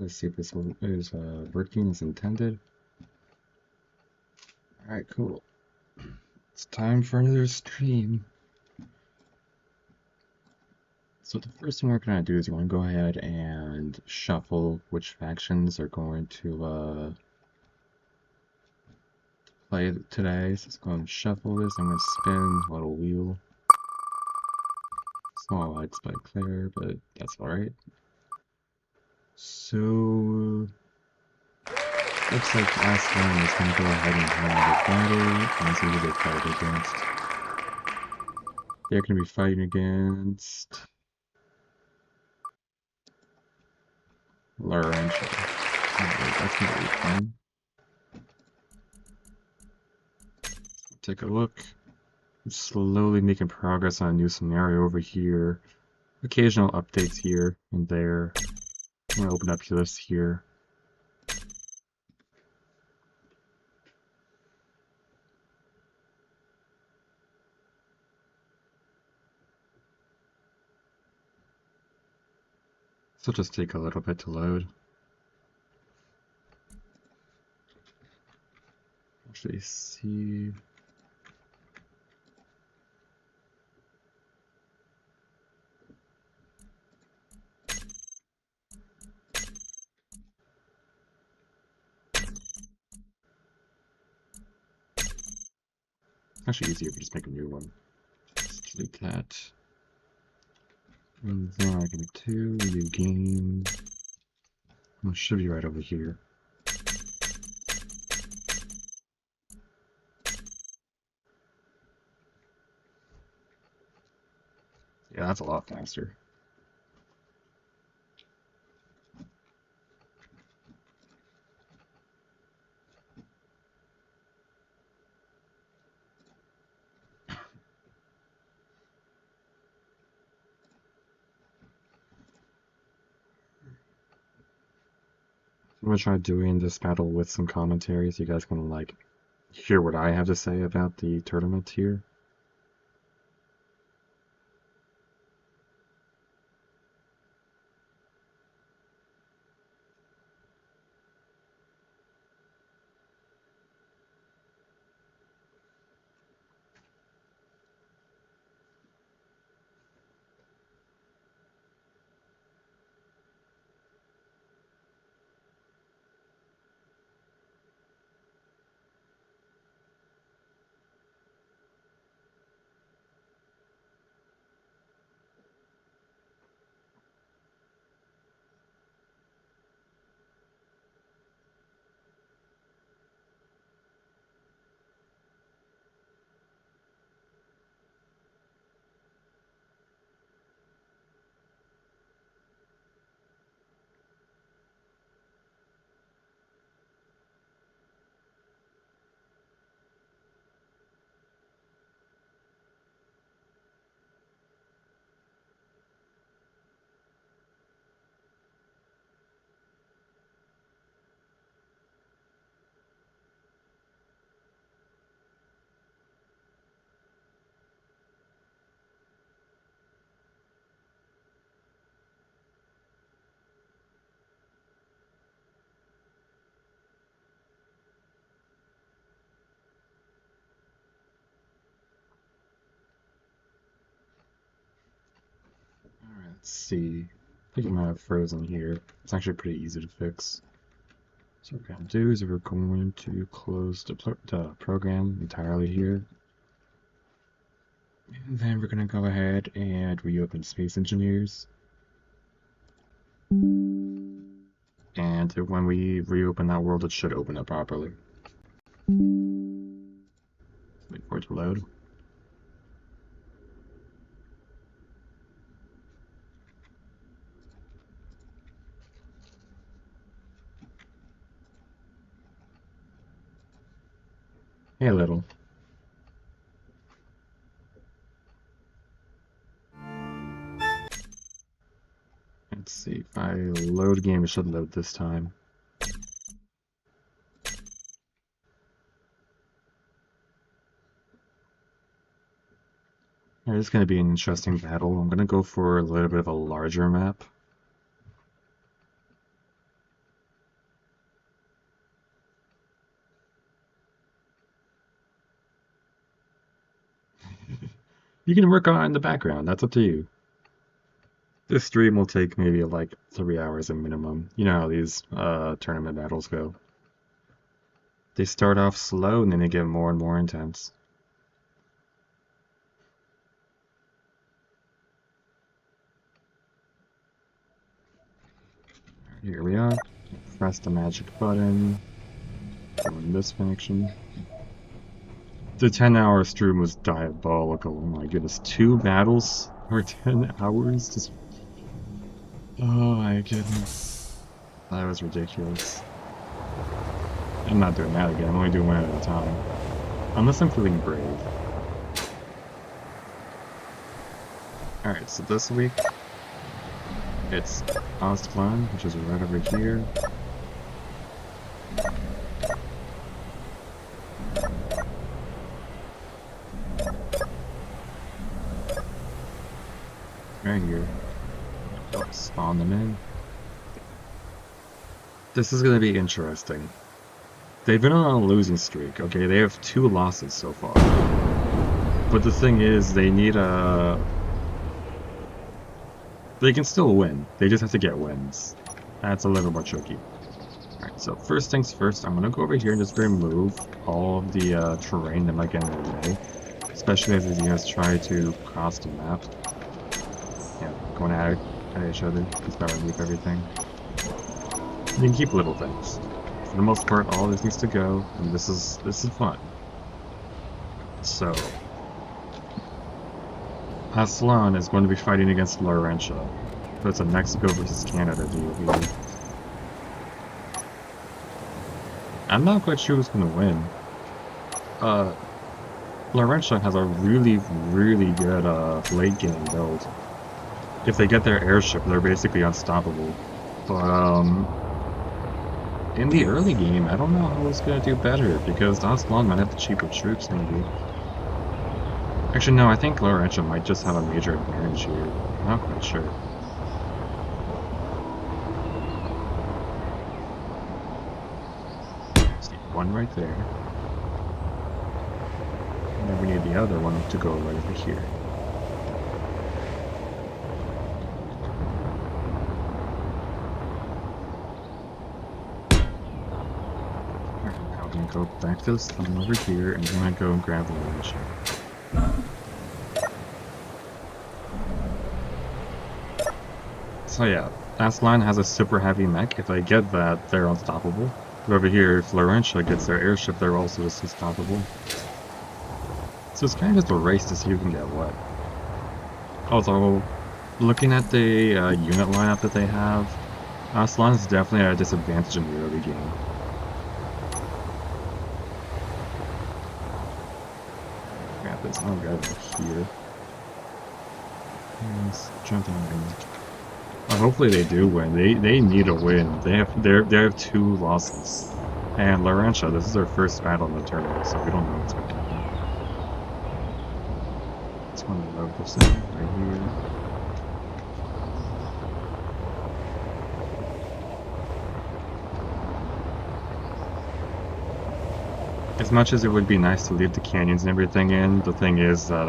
Let's see if this one is working as intended. Alright, cool. It's time for another stream. So the first thing we're going to do is we're going to go ahead and shuffle which factions are going to play today. So let's go and shuffle this. I'm going to spin a little wheel. Small lights by Claire, but that's alright. So looks like last one is going to go ahead and have a battle and see who they fight against. They're going to be fighting against Laurentian. That's going to be fun. Take a look. I'm slowly making progress on a new scenario over here. Occasional updates here and there. I'm going to open up this here. So just take a little bit to load. Actually see. Actually easier if we just make a new one. Just delete that. And then I can do new game. It should be right over here. Yeah, that's a lot faster. I'm gonna try doing this battle with some commentary so you guys can like hear what I have to say about the tournament here. Alright, let's see. I think I might have frozen here. It's actually pretty easy to fix. So what we're going to do is we're going to close the program entirely here. And then we're going to go ahead and reopen Space Engineers. And when we reopen that world, it should open up properly. Wait for it to load. Hey, little. Let's see, if I load game, it should load this time. Alright, this is going to be an interesting battle. I'm going to go for a little bit of a larger map. You can work on it in the background. That's up to you. This stream will take maybe like 3 hours at minimum. You know how these tournament battles go. They start off slow and then they get more and more intense. Here we are. Press the magic button. Join this faction. The 10-hour stream was diabolical. Oh my goodness. 2 battles for 10 hours? Just... Oh my goodness. That was ridiculous. I'm not doing that again. I'm only doing one at a time. Unless I'm feeling brave. Alright, so this week, it's Aztlan, which is right over here. Right here. Oh, spawn them in. This is gonna be interesting. They've been on a losing streak, okay? They have 2 losses so far. But the thing is, they need a... They can still win. They just have to get wins. That's a little more tricky. Alright, so first things first, I'm gonna go over here and just remove all of the terrain that might get in the way. Especially as you guys try to cross the map. Yeah, going at each other. Just gotta remove everything. You can keep little things. For the most part, all this needs to go, and this is fun. So, Aslan is going to be fighting against Laurentia. So it's a Mexico versus Canada deal here. I'm not quite sure who's going to win. Laurentia has a really, really good late game build. If they get their airship, they're basically unstoppable. But in the early game, I don't know who's going to do better, because Aslan might have the cheaper troops, maybe. Actually, no, I think Laurentia might just have a major advantage here. I'm not quite sure. See, one right there. And then we need the other one to go right over here. Go back to this thing over here, and I'm gonna go and grab the Laurentia. So yeah, Aslan has a super heavy mech. If they get that, they're unstoppable. But over here, if Laurentia gets their airship, they're also just unstoppable. So it's kind of just a race to see who can get what. Also, looking at the unit lineup that they have, Aslan is definitely at a disadvantage in the early game. This one guy over here. Let's jump down in. Well, hopefully they do win. They need a win. They have 2 losses. And Laurentia, this is their first battle in the tournament, so we don't know what's going to happen. It's going to load this in right here. As much as it would be nice to leave the canyons and everything in, the thing is that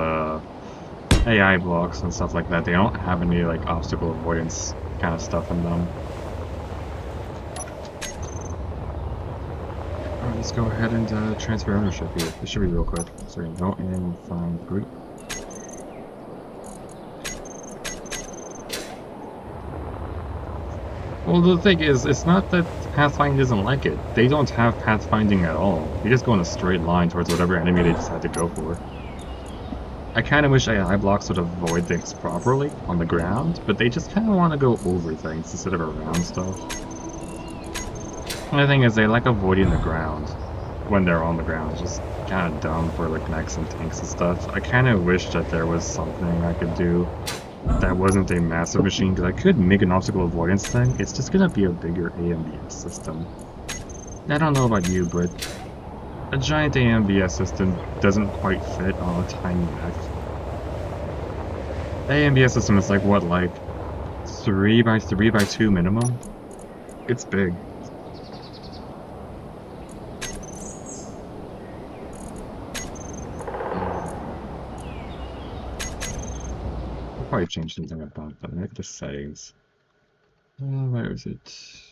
AI blocks and stuff like that, they don't have any like obstacle avoidance kind of stuff in them. Alright, let's go ahead and transfer ownership here. This should be real quick. Sorry, no and find group. Well, the thing is, it's not that Pathfinding doesn't like it. They don't have pathfinding at all. They just go in a straight line towards whatever enemy they decide to go for. I kind of wish AI blocks would avoid things properly on the ground, but they just kind of want to go over things instead of around stuff. And the thing is, they like avoiding the ground when they're on the ground. It's just kind of dumb for like mechs and tanks and stuff. I kind of wish that there was something I could do that wasn't a massive machine, because I could make an obstacle avoidance thing. It's just gonna be a bigger AMBS system. I don't know about you, but a giant AMBS system doesn't quite fit on a tiny mech. AMBS system is like what, like 3 by 3 by 2 minimum? It's big. probably change something about that. Maybe the settings. Where is it? Is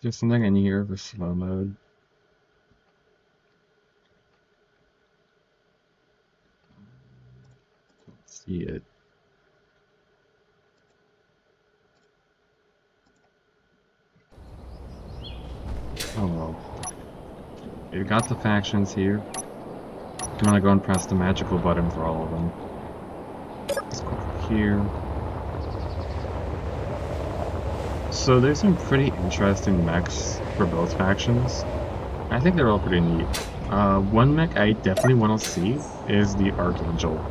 there something in here for slow mode? Let's see it. Oh well. You got the factions here. I'm gonna go and press the magical button for all of them. Let's go over here. So there's some pretty interesting mechs for both factions. I think they're all pretty neat. One mech I definitely want to see is the Archangel,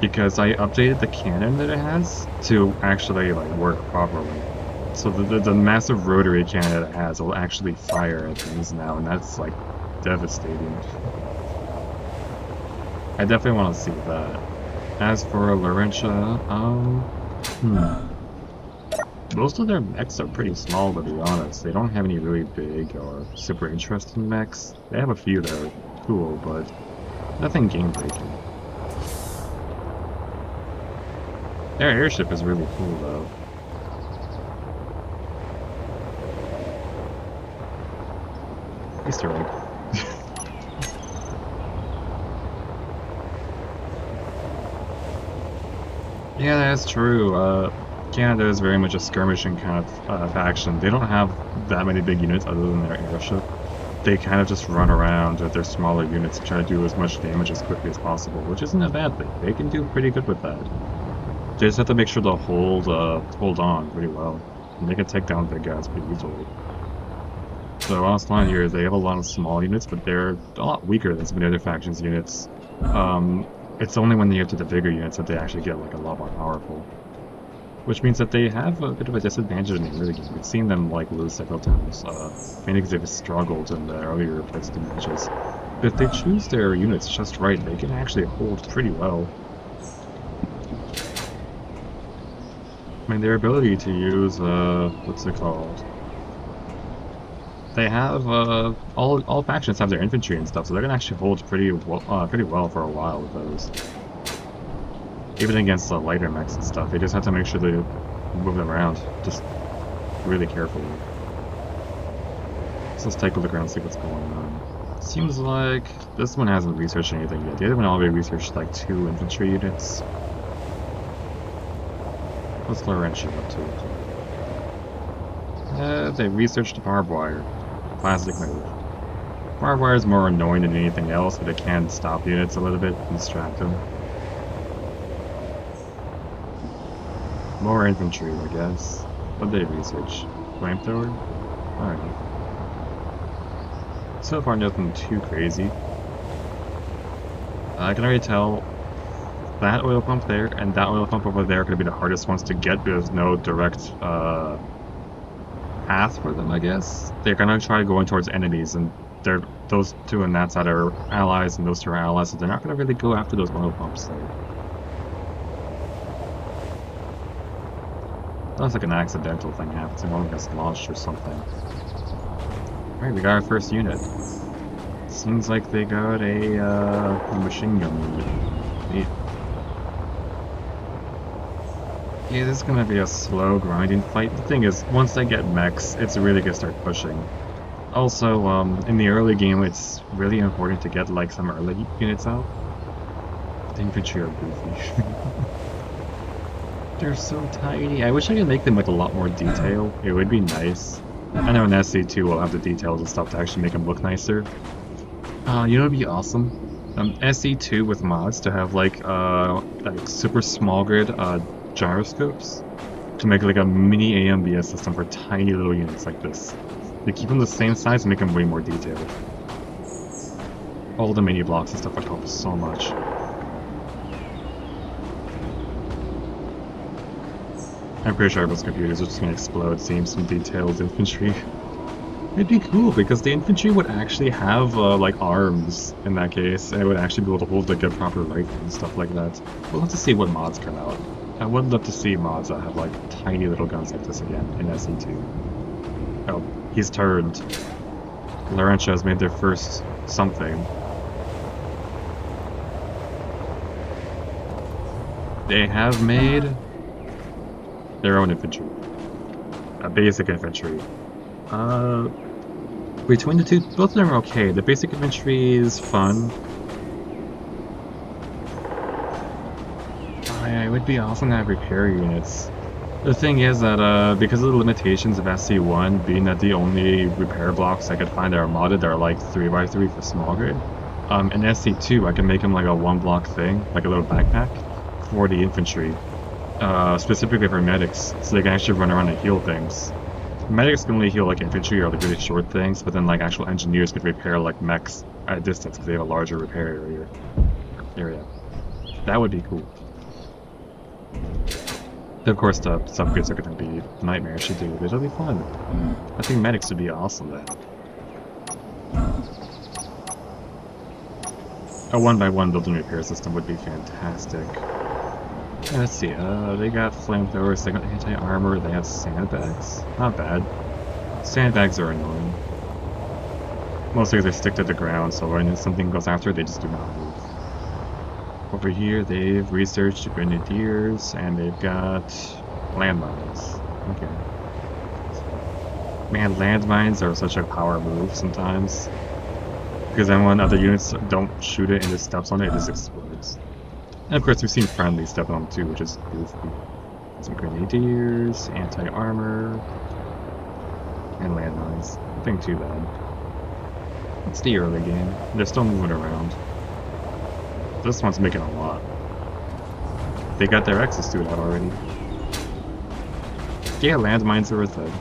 because I updated the cannon that it has to actually like work properly. So the massive rotary cannon that it has will actually fire at things now, and that's like devastating. I definitely want to see that. As for Laurentia, most of their mechs are pretty small, to be honest. They don't have any really big or super interesting mechs. They have a few that are cool, but nothing game-breaking. Their airship is really cool, though. Easter egg. Yeah, that's true. Canada is very much a skirmishing kind of faction. They don't have that many big units other than their airship. They kind of just run around with their smaller units and try to do as much damage as quickly as possible, which isn't a bad thing. They can do pretty good with that. They just have to make sure to hold on pretty well, and they can take down big guys pretty easily. So honest line here is they have a lot of small units, but they're a lot weaker than some of the other factions' units. It's only when they get to the bigger units that they actually get like a lot more powerful. Which means that they have a bit of a disadvantage in the early game. We've seen them like lose several times, mainly because they've struggled in the earlier Princeton matches. But if they choose their units just right, they can actually hold pretty well. I mean, their ability to use, what's it called? They have, all factions have their infantry and stuff, so they're gonna actually hold pretty well for a while with those. Even against the lighter mechs and stuff, they just have to make sure they move them around, just really carefully. So let's take a look around and see what's going on. Seems like this one hasn't researched anything yet. The other one already researched like 2 infantry units. What's Laurentia up to? They researched barbed wire. Classic move. Barbed wire is more annoying than anything else, but it can stop units a little bit and distract them. More infantry, I guess. What did they research? Flamethrower? Alright. So far, nothing too crazy. I can already tell that oil pump there and that oil pump over there are going to be the hardest ones to get because there's no direct path for them, I guess. They're going to try going towards enemies, and those two on that side are allies, and those two are allies, so they're not going to really go after those oil pumps there. Sounds like an accidental thing happens, and one gets launched or something. Alright, we got our first unit. Seems like they got a machine gun unit. Neat. Yeah, this is gonna be a slow, grinding fight. The thing is, once they get mechs, it's really gonna start pushing. Also, in the early game, it's really important to get like some early units out. The infantry are goofy. They're so tiny. I wish I could make them with a lot more detail. It would be nice. I know in SC2 we'll have the details and stuff to actually make them look nicer. You know, it'd be awesome. SC2 with mods to have like super small grid gyroscopes to make like a mini AMBS system for tiny little units like this. They keep them the same size and make them way more detailed. All the mini blocks and stuff would help so much. I'm pretty sure everyone's computers are just gonna explode seeing some detailed infantry. It'd be cool because the infantry would actually have like arms in that case, and it would actually be able to hold like a proper rifle and stuff like that. We'll have to see what mods come out. I would love to see mods that have like tiny little guns like this again in SE2. Oh, he's turned. Laurentia has made their first something. they have made their own infantry. A basic infantry. Between the two, both of them are okay. The basic infantry is fun. It would be awesome to have repair units. The thing is that because of the limitations of SC1, being that the only repair blocks I could find that are modded are like 3x3 for small grid, in SC2 I can make them like a one block thing, like a little backpack, for the infantry. Specifically for medics, so they can actually run around and heal things. Medics can only heal like infantry or like really short things, but then like actual engineers could repair like mechs at a distance because they have a larger repair area. That would be cool. Of course, the subgrids are going to be nightmarish to do, but it'll be fun. I think medics would be awesome then. A 1x1 build and repair system would be fantastic. Let's see, they got flamethrowers, they got anti-armor, they have sandbags. Not bad. Sandbags are annoying. Mostly because they stick to the ground, so when something goes after it, they just do not move. Over here, they've researched grenadiers, and they've got landmines. Okay. Man, landmines are such a power move sometimes. Because then when other units don't shoot it and it steps on it, it just explodes. And of course, we've seen friendly step on them too, which is goofy. Some grenadiers, anti-armor, and landmines. Nothing too bad. It's the early game. They're still moving around. This one's making a lot. They got their exosuit out already. Yeah, landmines are worth it.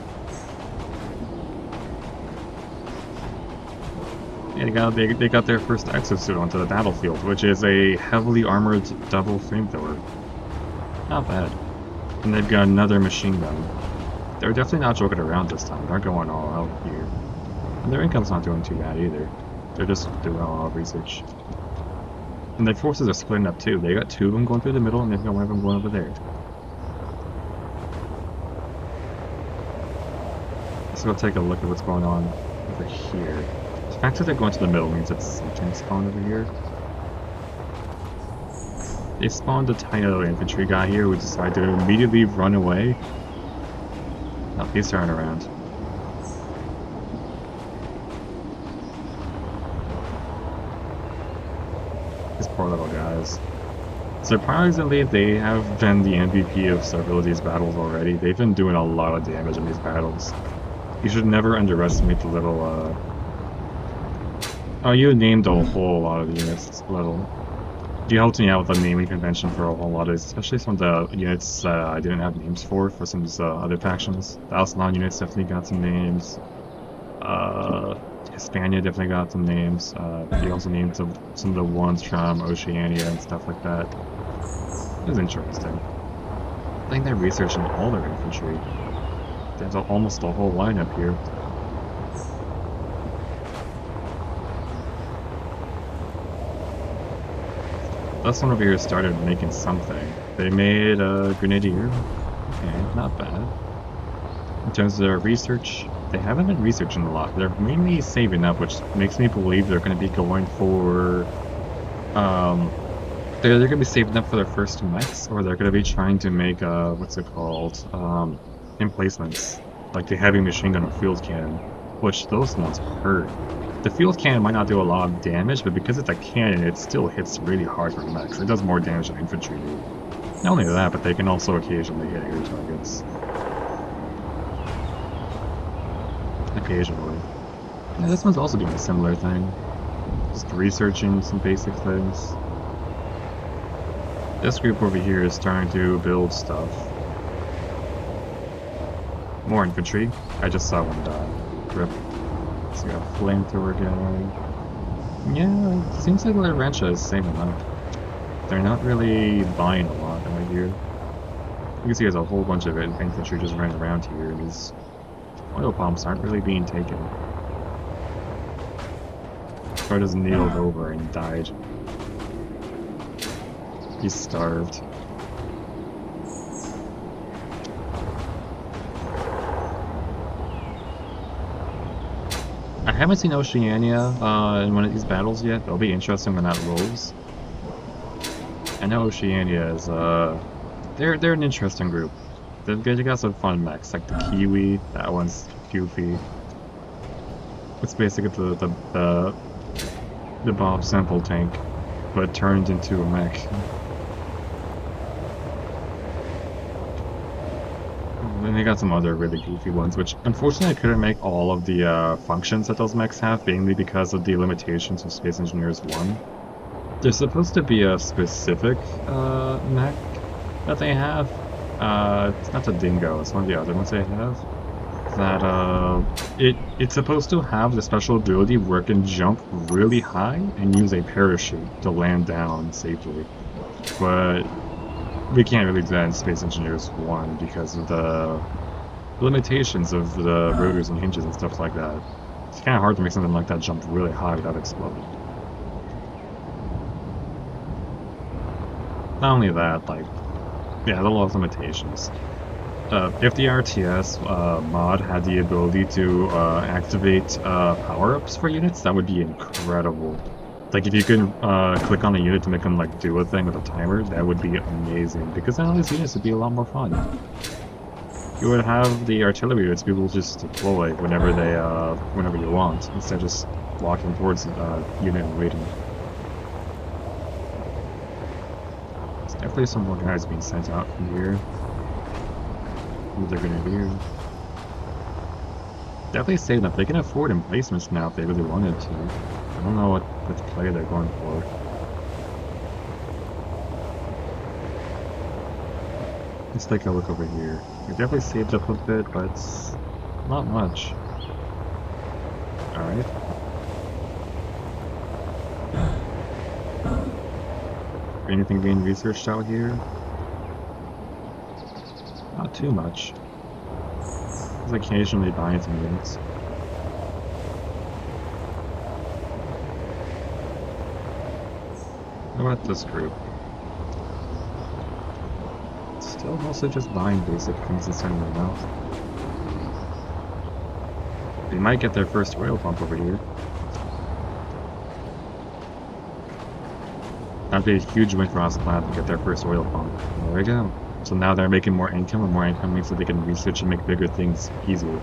Yeah, they got their first exosuit onto the battlefield, which is a heavily armored double flamethrower. Not bad. And they've got another machine gun. They're definitely not joking around this time. They're going all out here. And their income's not doing too bad either. They're just doing all out research. And their forces are splitting up too. They got two of them going through the middle, and they've got one of them going over there. Let's go take a look at what's going on over here. The fact that they're going to the middle means that something spawned over here. They spawned a tiny little infantry guy here who decided to immediately run away. Oh, he's turning around. These poor little guys. Surprisingly, they have been the MVP of several of these battles already. They've been doing a lot of damage in these battles. You should never underestimate the little, Oh, you named a whole lot of the units little. You helped me out with the naming convention for a whole lot of, especially some of the units I didn't have names for some of these other factions. The Alcalon units definitely got some names. Hispania definitely got some names. They also named some of the ones from Oceania and stuff like that. It was interesting. I think they're researching all their infantry. There's almost a whole lineup here. This one over here started making something. They made a grenadier. Okay, not bad. In terms of their research, they haven't been researching a lot. They're mainly saving up, which makes me believe they're going to be going for... they're going to be saving up for their first mechs, or they're going to be trying to make, what's it called? Emplacements. Like the heavy machine gun or field cannon, which those ones hurt. The field cannon might not do a lot of damage, but because it's a cannon, it still hits really hard for mechs. It does more damage than infantry do. Not only that, but they can also occasionally hit air targets. Occasionally. Yeah, this one's also doing a similar thing. Just researching some basic things. This group over here is starting to build stuff. More infantry. I just saw one die. Rip. So we got a flamethrower guy. Yeah, it seems like Larentia is saving up. They're not really buying a lot right here. You can see there's a whole bunch of infantry just running around here. These oil pumps aren't really being taken. Or just nailed over and died. He's starved. I haven't seen Oceania in one of these battles yet. It'll be interesting when that rolls. I know Oceania is they're an interesting group. They got some fun mechs, like the Kiwi. That one's goofy. It's basically the Bob Sample tank, but turned into a mech. And they got some other really goofy ones, which unfortunately I couldn't make all of the functions that those mechs have, mainly because of the limitations of Space Engineers 1. There's supposed to be a specific mech that they have. It's not the Dingo, it's one of the other ones they have. That it's supposed to have the special ability where it can jump really high and use a parachute to land down safely. But we can't really do that in Space Engineers 1 because of the limitations of the rotors and hinges and stuff like that. It's kind of hard to make something like that jump really high without exploding. Not only that, like, yeah, there are a lot of limitations. If the RTS mod had the ability to activate power-ups for units, that would be incredible. Like, if you could click on a unit to make them, like, do a thing with a timer, that would be amazing, because then all these units would be a lot more fun. You would have the artillery units be able to just deploy whenever you want, instead of just walking towards the unit and waiting. There's definitely some more guys being sent out from here. What they're gonna do. Definitely saying that they can afford emplacements now if they really wanted to. I don't know which play they're going for. Let's take a look over here. We definitely saved up a bit, but it's not much. Alright. Anything being researched out here? Not too much. Just occasionally buying some units. How about this group? Still mostly just buying basic things and sending them out. They might get their first oil pump over here. That'd be a huge win for Osplan to get their first oil pump. There we go. So now they're making more income, and more income means that they can research and make bigger things easily.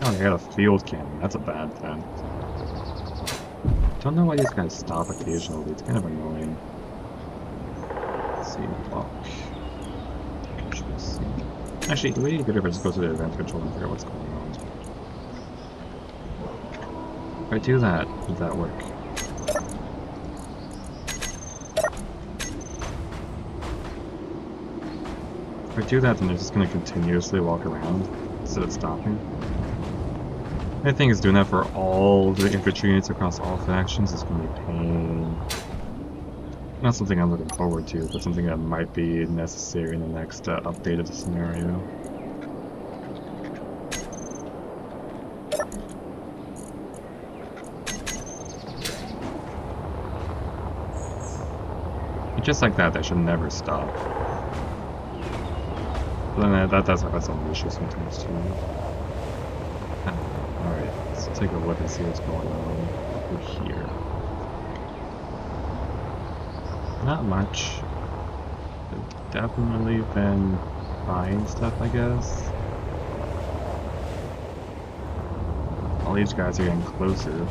Oh, they got a field cannon. That's a bad thing. Don't know why these guys stop occasionally. It's kind of annoying. Let's see, block. Actually, the way you get over is go to the event control and figure out what's going on. If I do that, would that work? If I do that, then they're just going to continuously walk around instead of stopping. I think is doing that for all the infantry units across all factions is going to be a pain. Not something I'm looking forward to, but something that might be necessary in the next update of the scenario. Just like that, they should never stop. But then that's some issue sometimes too. Alright, let's take a look and see what's going on over here. Not much. They've definitely been buying stuff, I guess. All these guys are getting closer.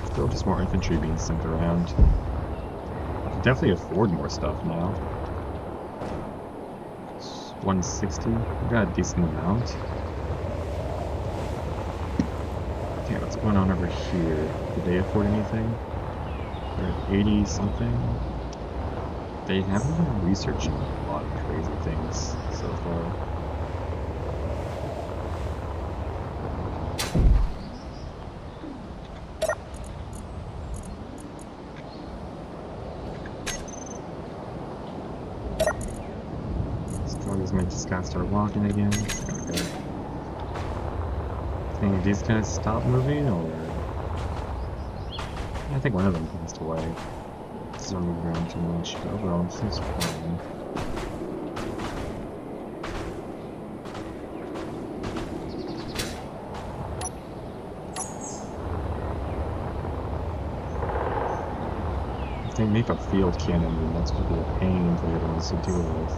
Still just more infantry being sent around. I can definitely afford more stuff now. It's 160. We got a decent amount. Okay, what's going on over here? Did they afford anything? They're at 80 something. They haven't been researching a lot of crazy things so far. Just gotta start walking again. Okay. Think these guys stop moving, or I think one of them passed away. This doesn't move around too much. Overall, this seems fine. If they make a field cannon, then that's going to be a pain for the other ones to deal with.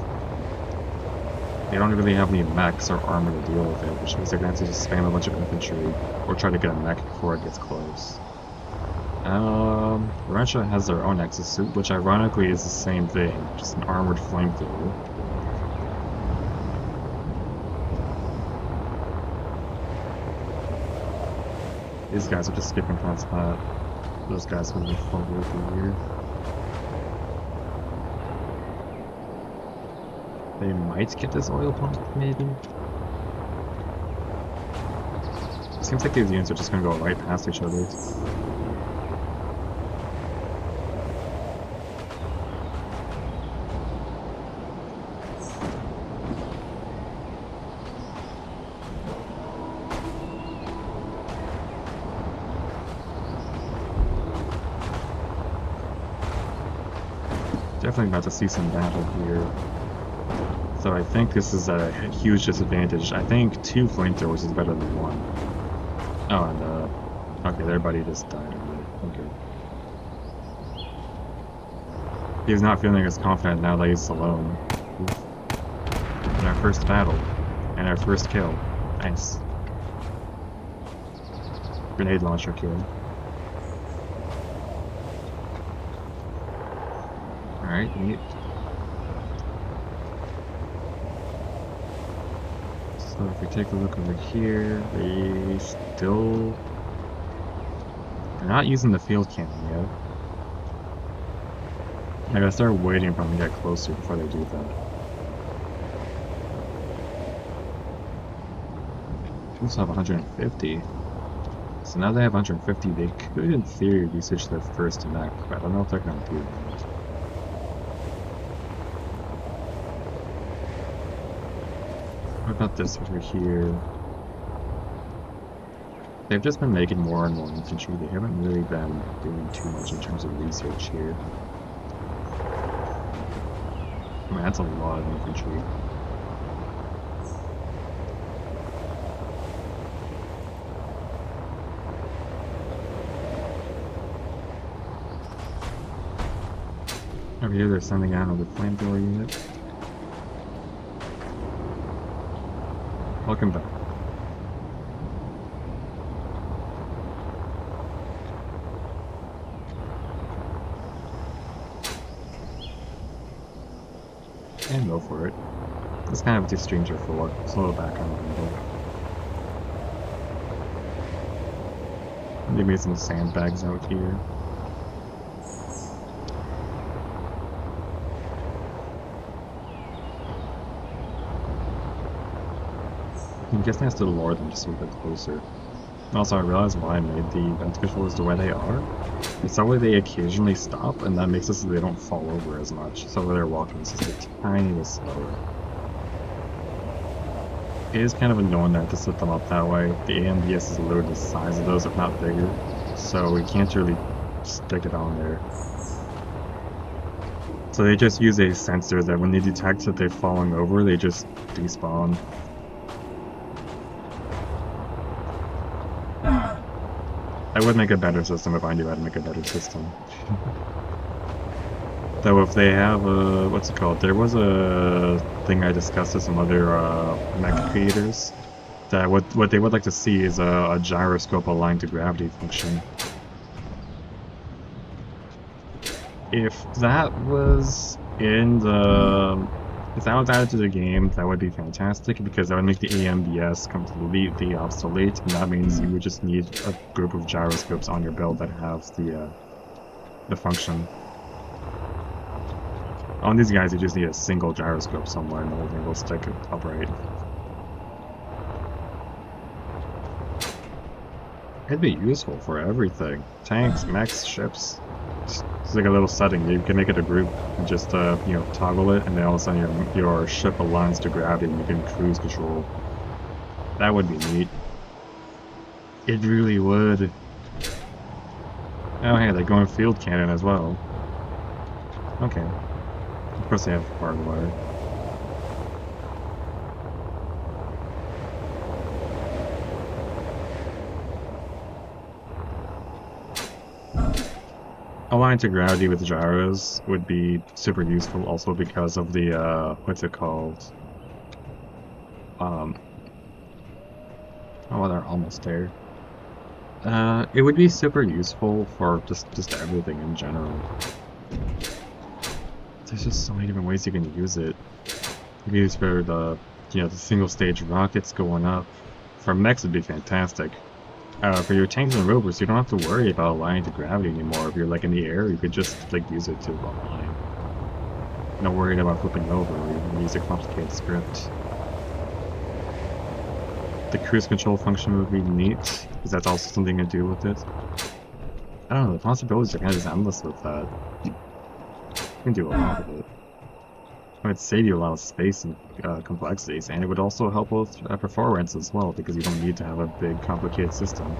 They don't really have any mechs or armor to deal with it, which means they're going to have to just spam a bunch of infantry, or try to get a mech before it gets close. Russia has their own exosuit, which ironically is the same thing, just an armored flamethrower. These guys are just skipping past that. Those guys will be forward over here. They might get this oil pump, maybe? Seems like these units are just gonna go right past each other. Definitely about to see some battle here. So I think this is a huge disadvantage. I think 2 flamethrowers is better than 1. Oh, and okay, their buddy just died already. Okay. He's not feeling as confident now that he's alone. In our first battle. And our first kill. Nice. Grenade launcher kill. Alright, neat. So if we take a look over here, they're not using the field cannon yet. I gotta start waiting for them to get closer before they do that. They also have 150. So now they have 150, they could in theory research their first mech, but I don't know if they're gonna do that. What about this over here? They've just been making more and more infantry. They haven't really been doing too much in terms of research here. I mean, that's a lot of infantry. Over here, they're sending out another flamethrower unit. Welcome back. And go for it. That's kind of what these streams are for. Slow back on the window. Maybe some sandbags out here. I'm guessing I has to lower them just a little bit closer. Also, I realized why I made the vent controls the way they are. It's that way they occasionally stop, and that makes it so they don't fall over as much. So when they're walking, it's just a tiny bit slower. It is kind of annoying that I have to set them up that way. The AMBS is literally the size of those, if not bigger. So we can't really stick it on there. So they just use a sensor that when they detect that they're falling over, they just despawn. I would make a better system if I knew how to make a better system. Though if they have a, what's it called? There was a thing I discussed with some other mech creators that what they would like to see is a gyroscope aligned to gravity function. If that was in the, if that was added to the game, that would be fantastic because that would make the AMBS completely obsolete, and that means you would just need a group of gyroscopes on your build that have the function. On these guys, you just need a single gyroscope somewhere, and the whole thing will stick upright. It'd be useful for everything: tanks, mechs, ships. It's like a little setting. You can make it a group and just you know, toggle it, and then all of a sudden your ship aligns to gravity and you can cruise control. That would be neat. It really would. Oh hey, they're going field cannon as well. Okay. Of course they have barbed wire. Aligned to gravity with gyros would be super useful also because of the, what's it called? Um, oh, they're almost there. It would be super useful for just everything in general. There's just so many different ways you can use it. You can use for the single stage rockets going up. For mechs it'd be fantastic. For your tanks and rovers, you don't have to worry about aligning to gravity anymore. If you're like in the air, you could just like use it to align. No worried about flipping over, or you can use a complicated script. The cruise control function would be neat, because that's also something to do with it. I don't know, the possibilities are kind of just endless with that. You can do a lot with it. It would save you a lot of space and complexities, and it would also help with performance as well, because you don't need to have a big, complicated system.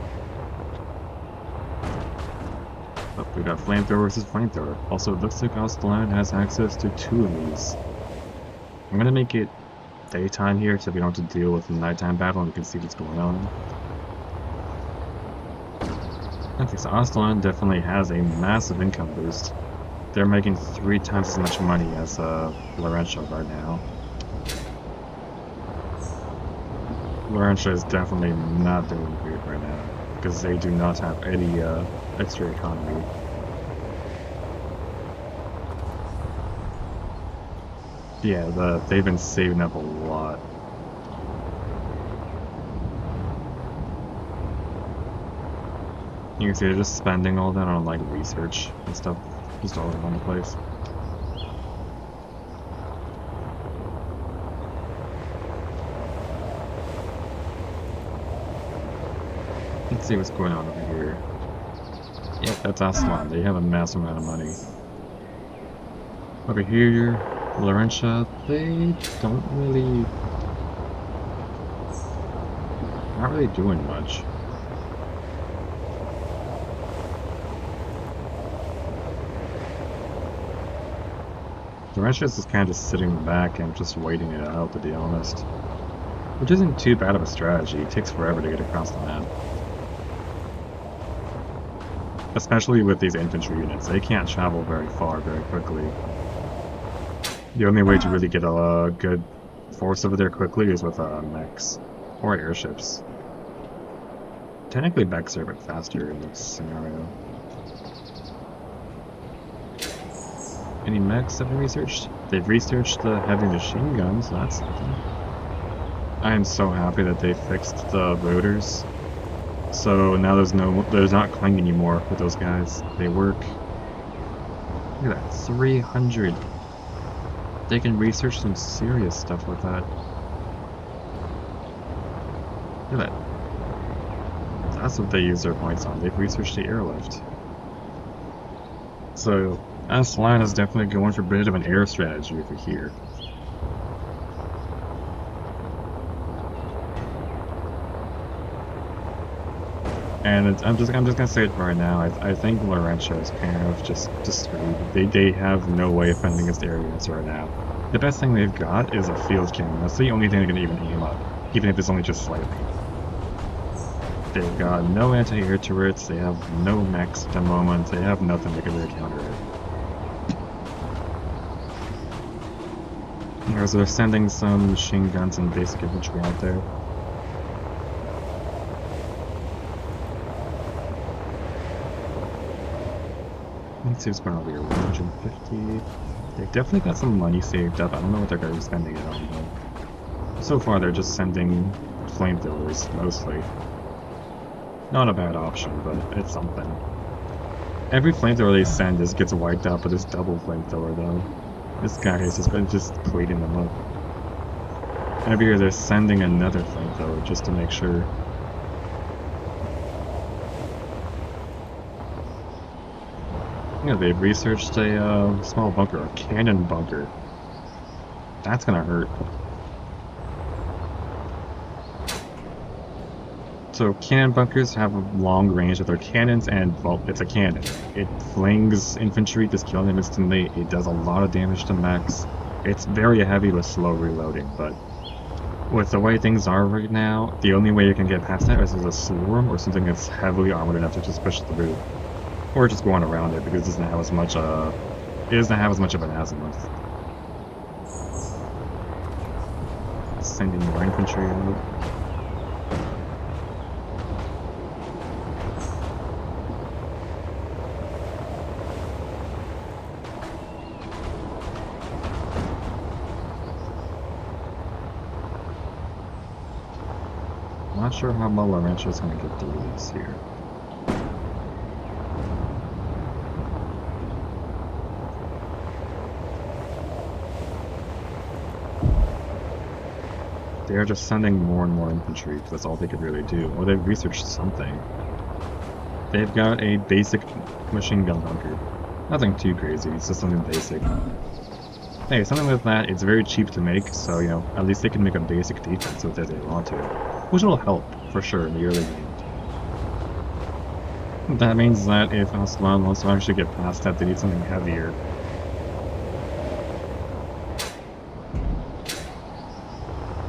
Oh, we got flamethrower versus flamethrower. Also, it looks like Ostelan has access to 2 of these. I'm gonna make it daytime here so we don't have to deal with the nighttime battle and we can see what's going on. Okay, so Ostelan definitely has a massive income boost. They're making 3 times as much money as Laurentia right now. Laurentia is definitely not doing great right now because they do not have any extra economy. Yeah, they've been saving up a lot. You can see they're just spending all that on like research and stuff, just all around the place. Let's see what's going on over here. Yep, that's Aslan. They have a massive amount of money. Over here, Laurentia, they don't really... not really doing much. Laurentia's is kind of just sitting back and just waiting it out, to be honest. Which isn't too bad of a strategy. It takes forever to get across the map. Especially with these infantry units, they can't travel very far very quickly. The only way to really get a good force over there quickly is with mechs or airships. Technically mechs are a bit faster in this scenario. Any mechs have been researched? They've researched the heavy machine guns, that's something. I am so happy that they fixed the rotors. So now there's not clanging anymore with those guys. They work. Look at that, 300. They can research some serious stuff with that. Look at that. That's what they use their points on. They've researched the airlift. So Aslan is definitely going for a bit of an air strategy over here. And I'm just gonna say it right now. I think Laurentia is kind of just screwed. They have no way of fending against air units right now. The best thing they've got is a field cannon. That's the only thing they can even aim up, even if it's only just slightly. They've got no anti-air turrets. They have no mechs at the moment. They have nothing that can really counter it. Whereas they're sending some machine guns and basic infantry out there. Let's see what's going on over here. 150. They've definitely got some money saved up. I don't know what they're going to be spending it on, though. So far, they're just sending flamethrowers, mostly. Not a bad option, but it's something. Every flamethrower they send gets wiped out, but this double flamethrower, though. This guy has just been cleaning them up. And over here, they're sending another flamethrower just to make sure. Yeah, they've researched a small bunker, a cannon bunker. That's gonna hurt. So cannon bunkers have a long range of their cannons, and, well, it's a cannon. It flings infantry, just killing them instantly. It does a lot of damage to mechs. It's very heavy with slow reloading, but with the way things are right now, the only way you can get past that is with a swarm or something that's heavily armored enough to just push through. Or just going around it, because it doesn't have as much, of an azimuth. Sending more infantry out. Not sure how well Laurentia's going to get through this here. They're just sending more and more infantry, because that's all they could really do. Or they've researched something. They've got a basic machine gun bunker. Nothing too crazy, it's just something basic. Hey, something like that, it's very cheap to make, so, you know, at least they can make a basic defense with it if they want to. Which will help, for sure, in the early game. That means that if Aslan wants to actually get past that, they need something heavier.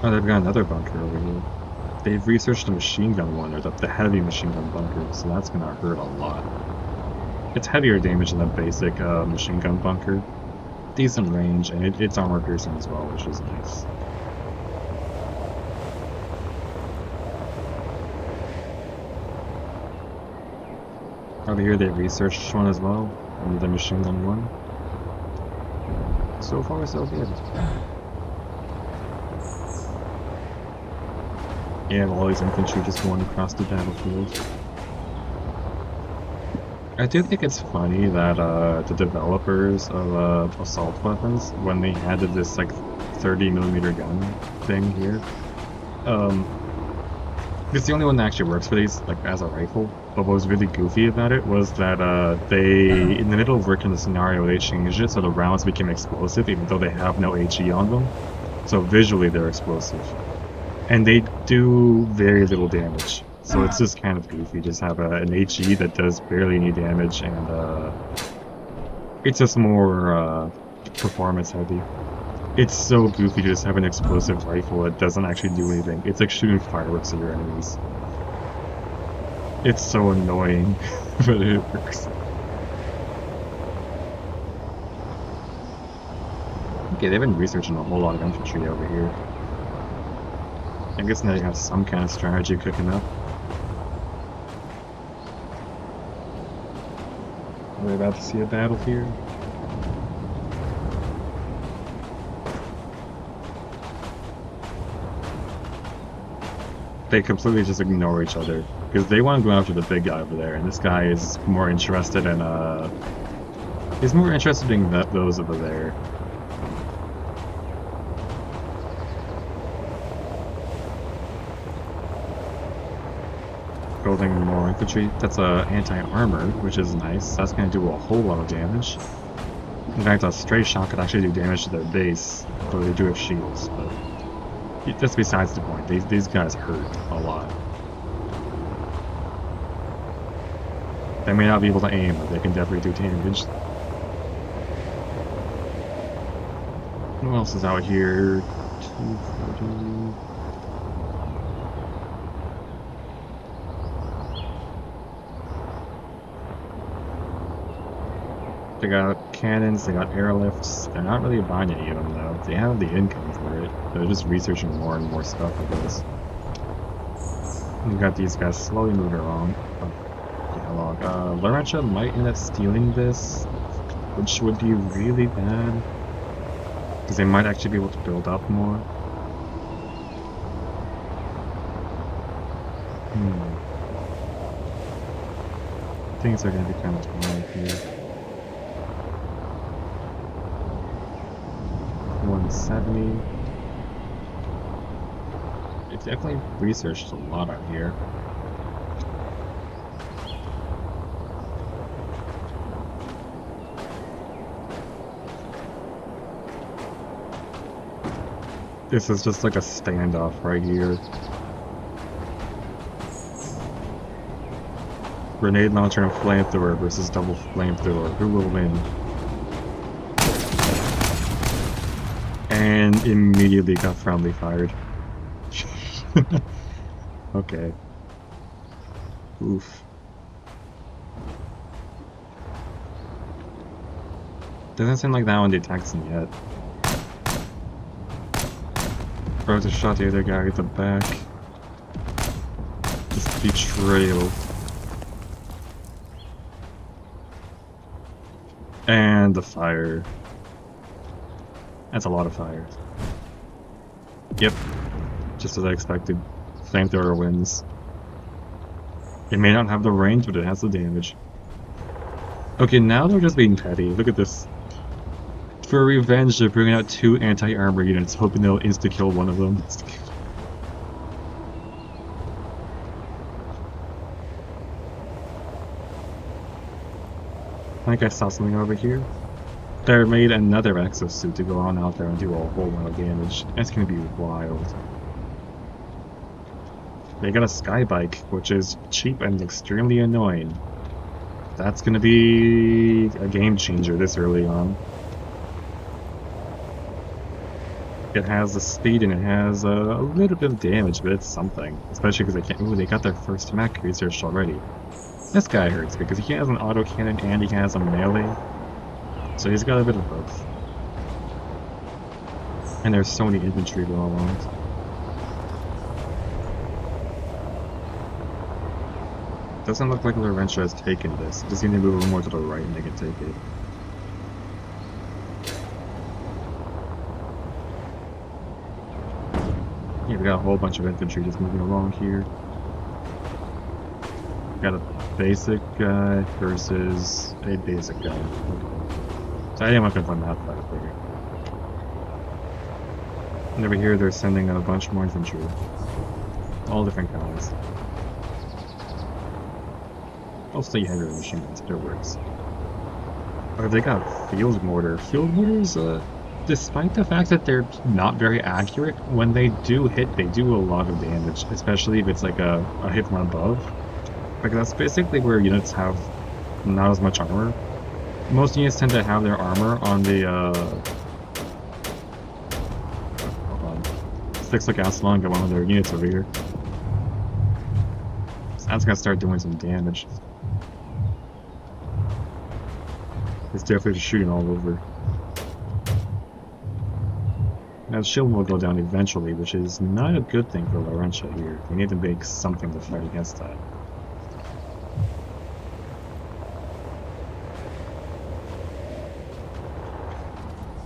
Oh, they've got another bunker over here. They've researched a machine gun one, or the heavy machine gun bunker, so that's gonna hurt a lot. It's heavier damage than the basic machine gun bunker. Decent range, and it's armor piercing as well, which is nice. Over here they researched one as well, and the machine gun one. So far so good. Yeah, all these infantry just going across the battlefield. I do think it's funny that the developers of assault weapons, when they added this like 30mm gun thing here, it's the only one that actually works for these, like as a rifle. But what was really goofy about it was that they, in the middle of working the scenario, they changed it so the rounds became explosive, even though they have no HE on them. So visually they're explosive, and they do very little damage. So it's just kind of goofy, just have an HE that does barely any damage, and it's just more performance heavy. It's so goofy to just have an explosive rifle that doesn't actually do anything. It's like shooting fireworks at your enemies. It's so annoying, but it works. Okay, they've been researching a whole lot of infantry over here. I guess now you have some kind of strategy cooking up. Are we about to see a battle here? They completely just ignore each other, because they want to go after the big guy over there, and this guy is more interested in, he's more interested in those over there. Building more infantry. That's anti-armor, which is nice. That's going to do a whole lot of damage. In fact, a stray shot could actually do damage to their base, though they do have shields, but that's besides the point. These guys hurt a lot. They may not be able to aim, but they can definitely do damage. Who else is out here? 240. They got cannons, they got airlifts. They're not really buying any of them though. They have the income for it. They're just researching more and more stuff with this. We got these guys slowly moving along. Laurentia might end up stealing this, which would be really bad, because they might actually be able to build up more. Things are going to be kind of tight here. 170. It's definitely researched a lot out here. This is just like a standoff right here. Grenade launcher and flamethrower versus double flamethrower. Who will win? And immediately got friendly fired. Okay. Oof. Doesn't seem like that one detects him yet. Throws a shot the other guy at the back. Just betrayal. And the fire. That's a lot of fire. Yep. Just as I expected. Flamethrower wins. It may not have the range, but it has the damage. Okay, now they're just being petty. Look at this. For revenge, they're bringing out 2 anti-armor units, hoping they'll insta-kill one of them. I think I saw something over here. They made another exosuit to go on out there and do a whole lot of damage. That's gonna be wild. They got a sky bike, which is cheap and extremely annoying. That's gonna be a game changer this early on. It has the speed and it has a little bit of damage, but it's something. Especially because they can't. Ooh, they got their first mech researched already. This guy hurts because he has an autocannon and he has a melee. So he's got a bit of both. And there's so many infantry going along. Doesn't look like Laurentia has taken this. Just need to move a little more to the right and they can take it. Yeah, we got a whole bunch of infantry just moving along here. Got a basic guy versus a basic guy. Okay. So I am looking for that fight figure. And over here they're sending a bunch more infantry. All different kinds. Mostly heavy machine guns, but it works. Oh, they got field mortar. Field mortars, despite the fact that they're not very accurate, when they do hit, they do a lot of damage, especially if it's like a hit from above. Like that's basically where units have not as much armor. Most units tend to have their armor on the hold on. Sticks like Aslan got one of their units over here. So that's gonna start doing some damage. It's definitely just shooting all over. Now the shield will go down eventually, which is not a good thing for Laurentia here. We need to make something to fight against that.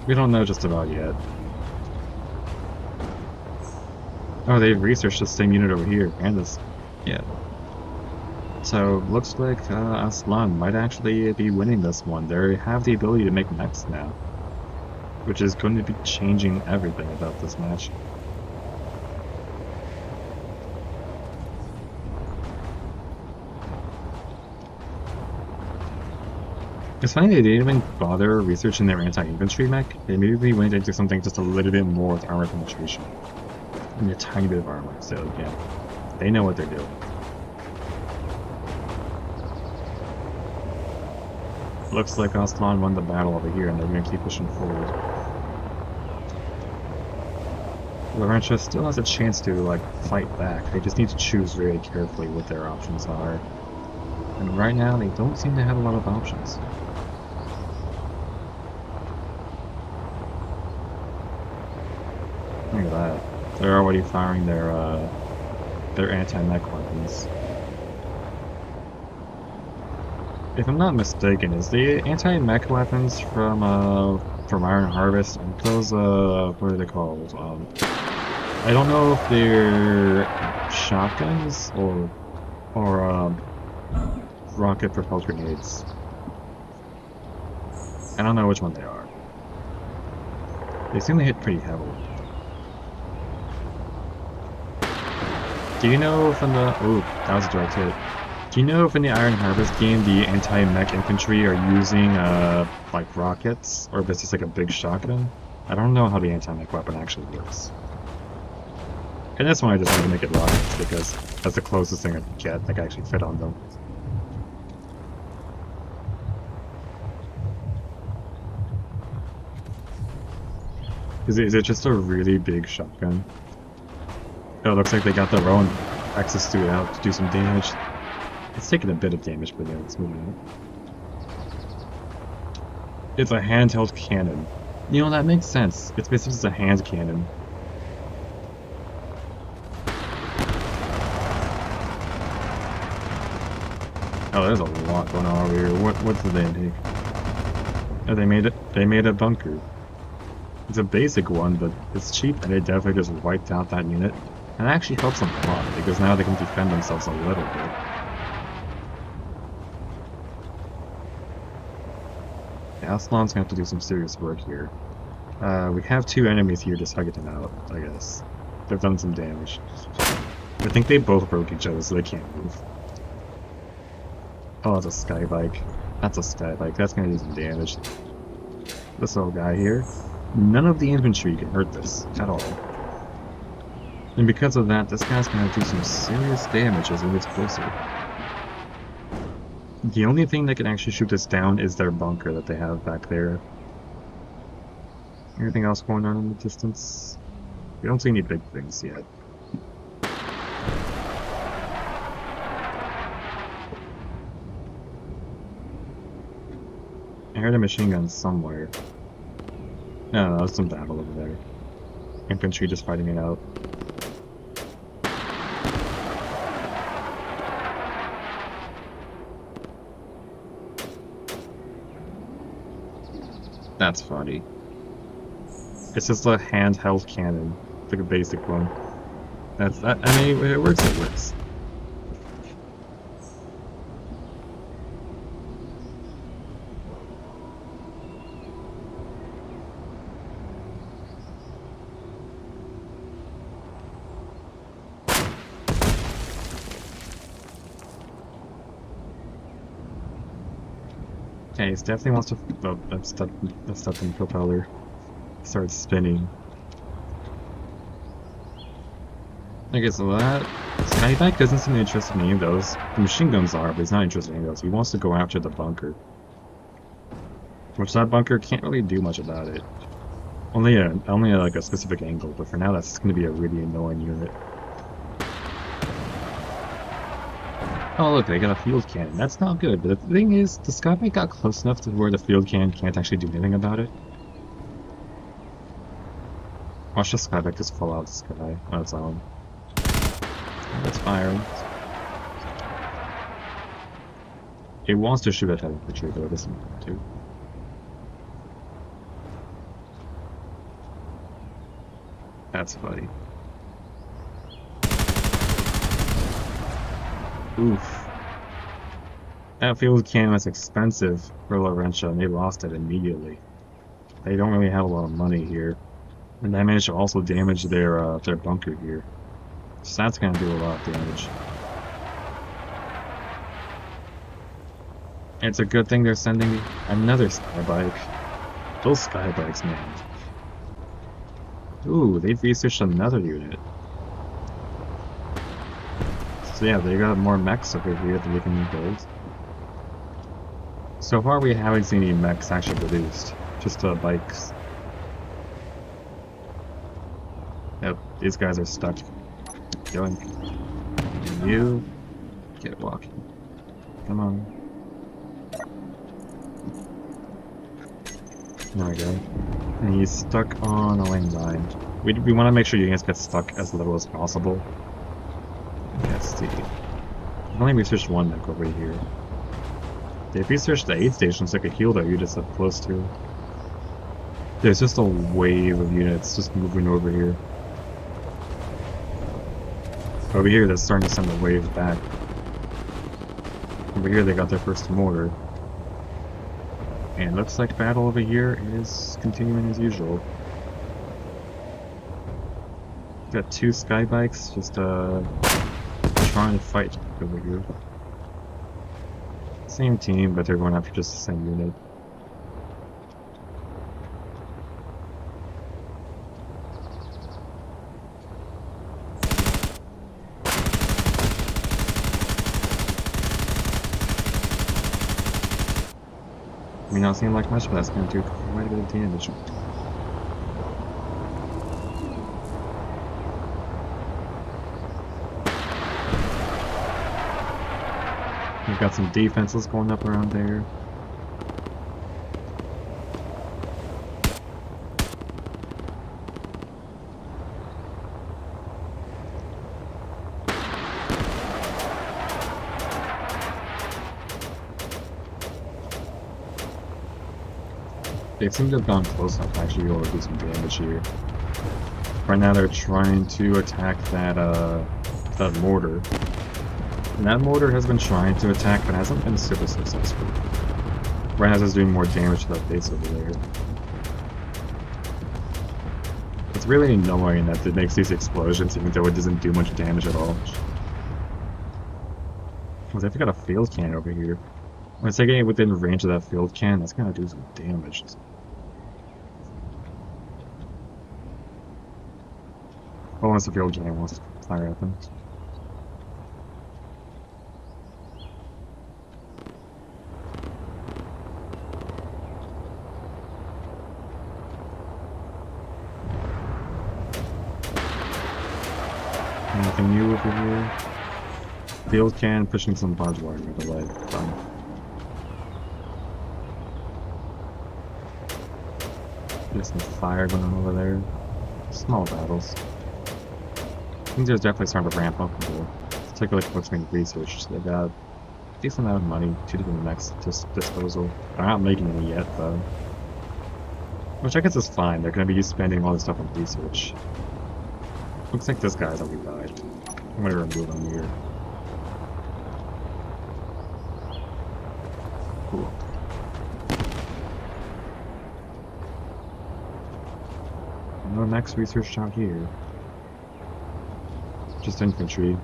We don't know just about yet. Oh, they've researched the same unit over here, and this. Yeah. So, looks like Aslan might actually be winning this one. They have the ability to make mechs now. Which is going to be changing everything about this match. It's funny they didn't even bother researching their anti-infantry mech. They immediately went into something just a little bit more with armor penetration. And a tiny bit of armor, so yeah. They know what they're doing. Looks like Aslan won the battle over here and they're gonna keep pushing forward. Laurentia still has a chance to, like, fight back. They just need to choose very carefully what their options are. And right now, they don't seem to have a lot of options. Look at that. They're already firing their anti-mech weapons. If I'm not mistaken, is the anti-mech weapons from Iron Harvest, and those, what are they called? I don't know if they're shotguns or rocket propelled grenades. I don't know which one they are. They seem to hit pretty heavily. Do you know if in the... Ooh, that was a direct hit. Do you know if in the Iron Harvest game the anti-mech infantry are using, like rockets? Or if it's just like a big shotgun? I don't know how the anti-mech weapon actually works. And this one I just wanted to make it rockets because that's the closest thing I could get that can actually fit on them. Is it just a really big shotgun? Oh, it looks like they got their own access to it out to do some damage. It's taking a bit of damage, but yeah, it's moving out. It's a handheld cannon. You know, that makes sense. It's basically just a hand cannon. Oh, there's a lot going on over here. What did they take? Oh, they made a bunker. It's a basic one, but it's cheap, and it definitely just wiped out that unit. And it actually helps them a lot, because now they can defend themselves a little bit. Yeah, Aslan's gonna have to do some serious work here. We have two enemies here just hugging them out, I guess. They've done some damage. I think they both broke each other, so they can't move. Oh, it's a sky bike. That's a sky bike. That's gonna do some damage. This little guy here. None of the infantry can hurt this at all. And because of that, this guy's gonna do some serious damage as he gets closer. The only thing that can actually shoot this down is their bunker that they have back there. Anything else going on in the distance? We don't see any big things yet. I heard a machine gun somewhere. No, that was some battle over there. Infantry just fighting it out. That's funny. It's just a handheld cannon, like a basic one. That's that. I mean, it works. It works. Okay, he definitely wants to. Oh, that's stuck in the propeller. Starts spinning. Okay, so that Skybike doesn't seem interested in any of those. The machine guns are, but he's not interested in any of those. He wants to go after the bunker. Which that bunker can't really do much about it. Only like a specific angle, but for now that's going to be a really annoying unit. Oh look, they got a field cannon. That's not good, but the thing is, the Skybike got close enough to where the field cannon can't actually do anything about it. Watch the Skybike just fall out of the sky on its own. That's firing. It wants to shoot at heavy infantry, but it doesn't want to. That's funny. Oof. That field cannon was expensive for Laurentia, and they lost it immediately. They don't really have a lot of money here. And they managed to also damage their bunker here. So that's gonna do a lot of damage. And it's a good thing they're sending another Skybike. Those Skybikes, man. Ooh, they've researched another unit. So yeah, they got more mechs over here that we can build. So far we haven't seen any mechs actually produced. Just bikes. Yep, these guys are stuck. Going. And you get walking. Come on. There we go. And he's stuck on a lane line. We want to make sure you guys get stuck as little as possible. Let's see. I've only researched one mech over here. They've researched the aid stations that could heal their units up close to. There's just a wave of units just moving over here. Over here, they're starting to send the wave back. Over here, they got their first mortar. And looks like battle over here is continuing as usual. Got two Skybikes just trying to fight over here. Same team, but they're going after just the same unit. May not seem like much, but that's going to do quite a bit of damage. got some defenses going up around there. They seem to have gone close enough to actually be able to do some damage here. Right now they're trying to attack that mortar. And that mortar has been trying to attack, but hasn't been super successful. Right now it's doing more damage to that base over there. It's really annoying that it makes these explosions even though it doesn't do much damage at all. Because they've got a field cannon over here. When it's getting within range of that field cannon, that's gonna do some damage. Well, once the field cannon wants to fire at them. Anything new over here? Field cannon pushing some barbed wire out of the way. Fun. There's some fire going on over there. Small battles. Things are definitely starting to ramp up a little. Let's take a look at what's being researched. They've got a decent amount of money to do the next disposal. They're not making any yet, though. Which I guess is fine. They're going to be spending all this stuff on research. Looks like this guy's already died. I'm going to remove him here. Cool. No next research out here. Just infantry.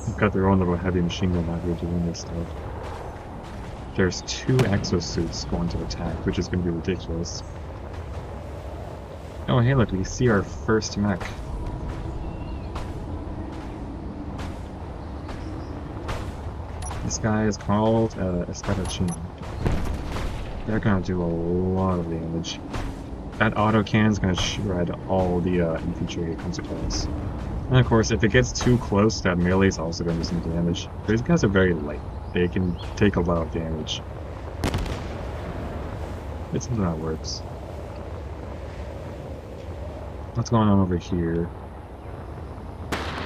They've got their own little heavy machine gun out here doing this stuff. There's 2 exosuits going to attack, which is going to be ridiculous. Oh hey look, we see our first mech. This guy is called Espadachino. They're gonna do a lot of damage. That autocannon's gonna shred all the infantry it comes across. And of course, if it gets too close, that melee is also gonna do some damage. These guys are very light. They can take a lot of damage. It's something that works. What's going on over here?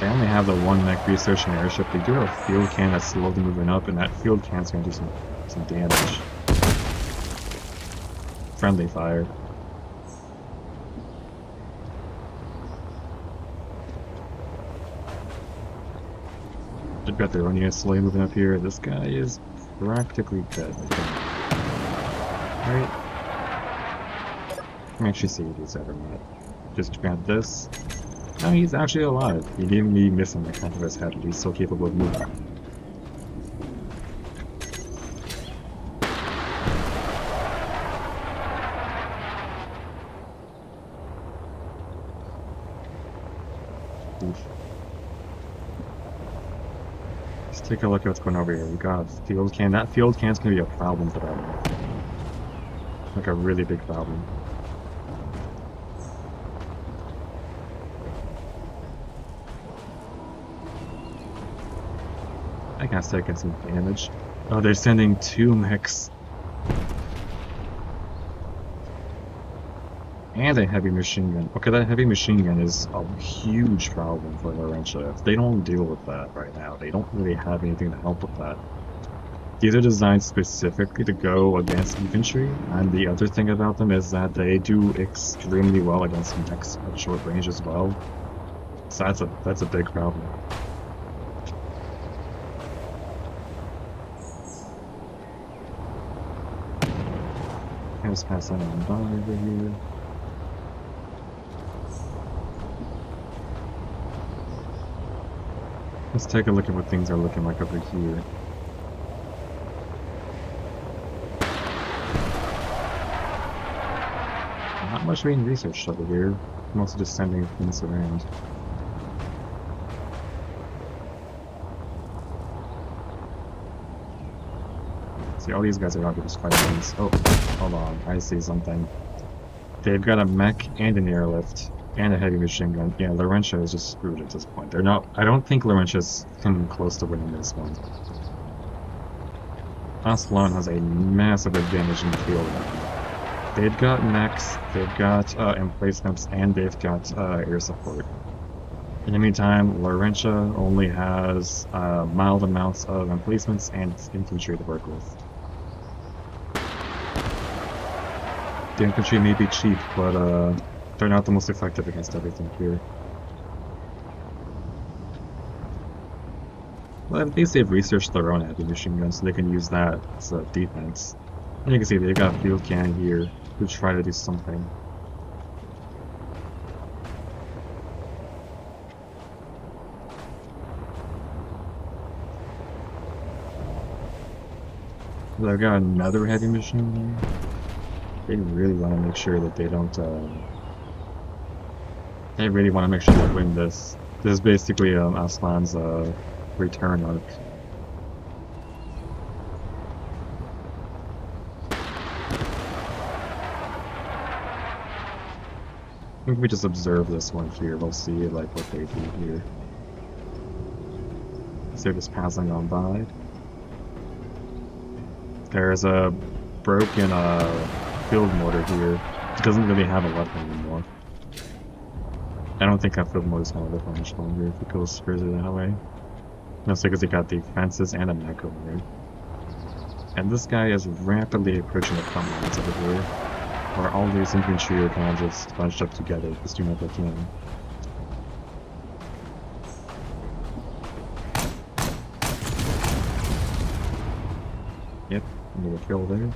They only have the 1 mech research and airship. They do have a field cannon that's slowly moving up, and that field cannon's gonna do some damage. Friendly fire. They've got their own unit slowly moving up here. This guy is practically dead, I think. Right? Let me actually see if he's ever met. Just grab this. No, he's actually alive. He didn't need missing the top of his head, but he's still capable of moving. Oof. Let's take a look at what's going over here. We got a field cannon. That field cannon's gonna be a problem for them. Like a really big problem. I guess taking some damage. Oh, they're sending 2 mechs. And a heavy machine gun. Okay, that heavy machine gun is a huge problem for Laurentia. If they don't deal with that right now, they don't really have anything to help with that. These are designed specifically to go against infantry, and the other thing about them is that they do extremely well against mechs at short range as well. So that's a big problem. Just pass that on by over here. Let's take a look at what things are looking like over here. Not much being researched over here. Mostly just sending things around. See, all these guys are out here just fighting things. Oh, hold on, I see something. They've got a mech and an airlift and a heavy machine gun. Yeah, Laurentia is just screwed at this point. They're not. I don't think Laurentia's coming close to winning this one. Aslan has a massive advantage in the field. They've got mechs, they've got emplacements, and they've got air support. In the meantime, Laurentia only has mild amounts of emplacements and infantry to work with. The infantry may be cheap, but they're not the most effective against everything here. Well, at least they've researched their own heavy machine guns, so they can use that as a defense. And you can see they've got a field cannon here to try to do something. But I've got another heavy machine here. They really want to make sure that they don't. They really want to make sure they win this. This is basically Aslan's return arc. I think we just observe this one here. We'll see like what they do here. So they're just passing on by. There's a broken field mortar here. It doesn't really have a weapon anymore. I don't think that field mortar is going to live for much longer if it goes further that way. Mostly because they got the fences and a mech over there. And this guy is rapidly approaching the front lines over here, where all these infantry are kind of just bunched up together, just doing what they can. Yep, another kill there.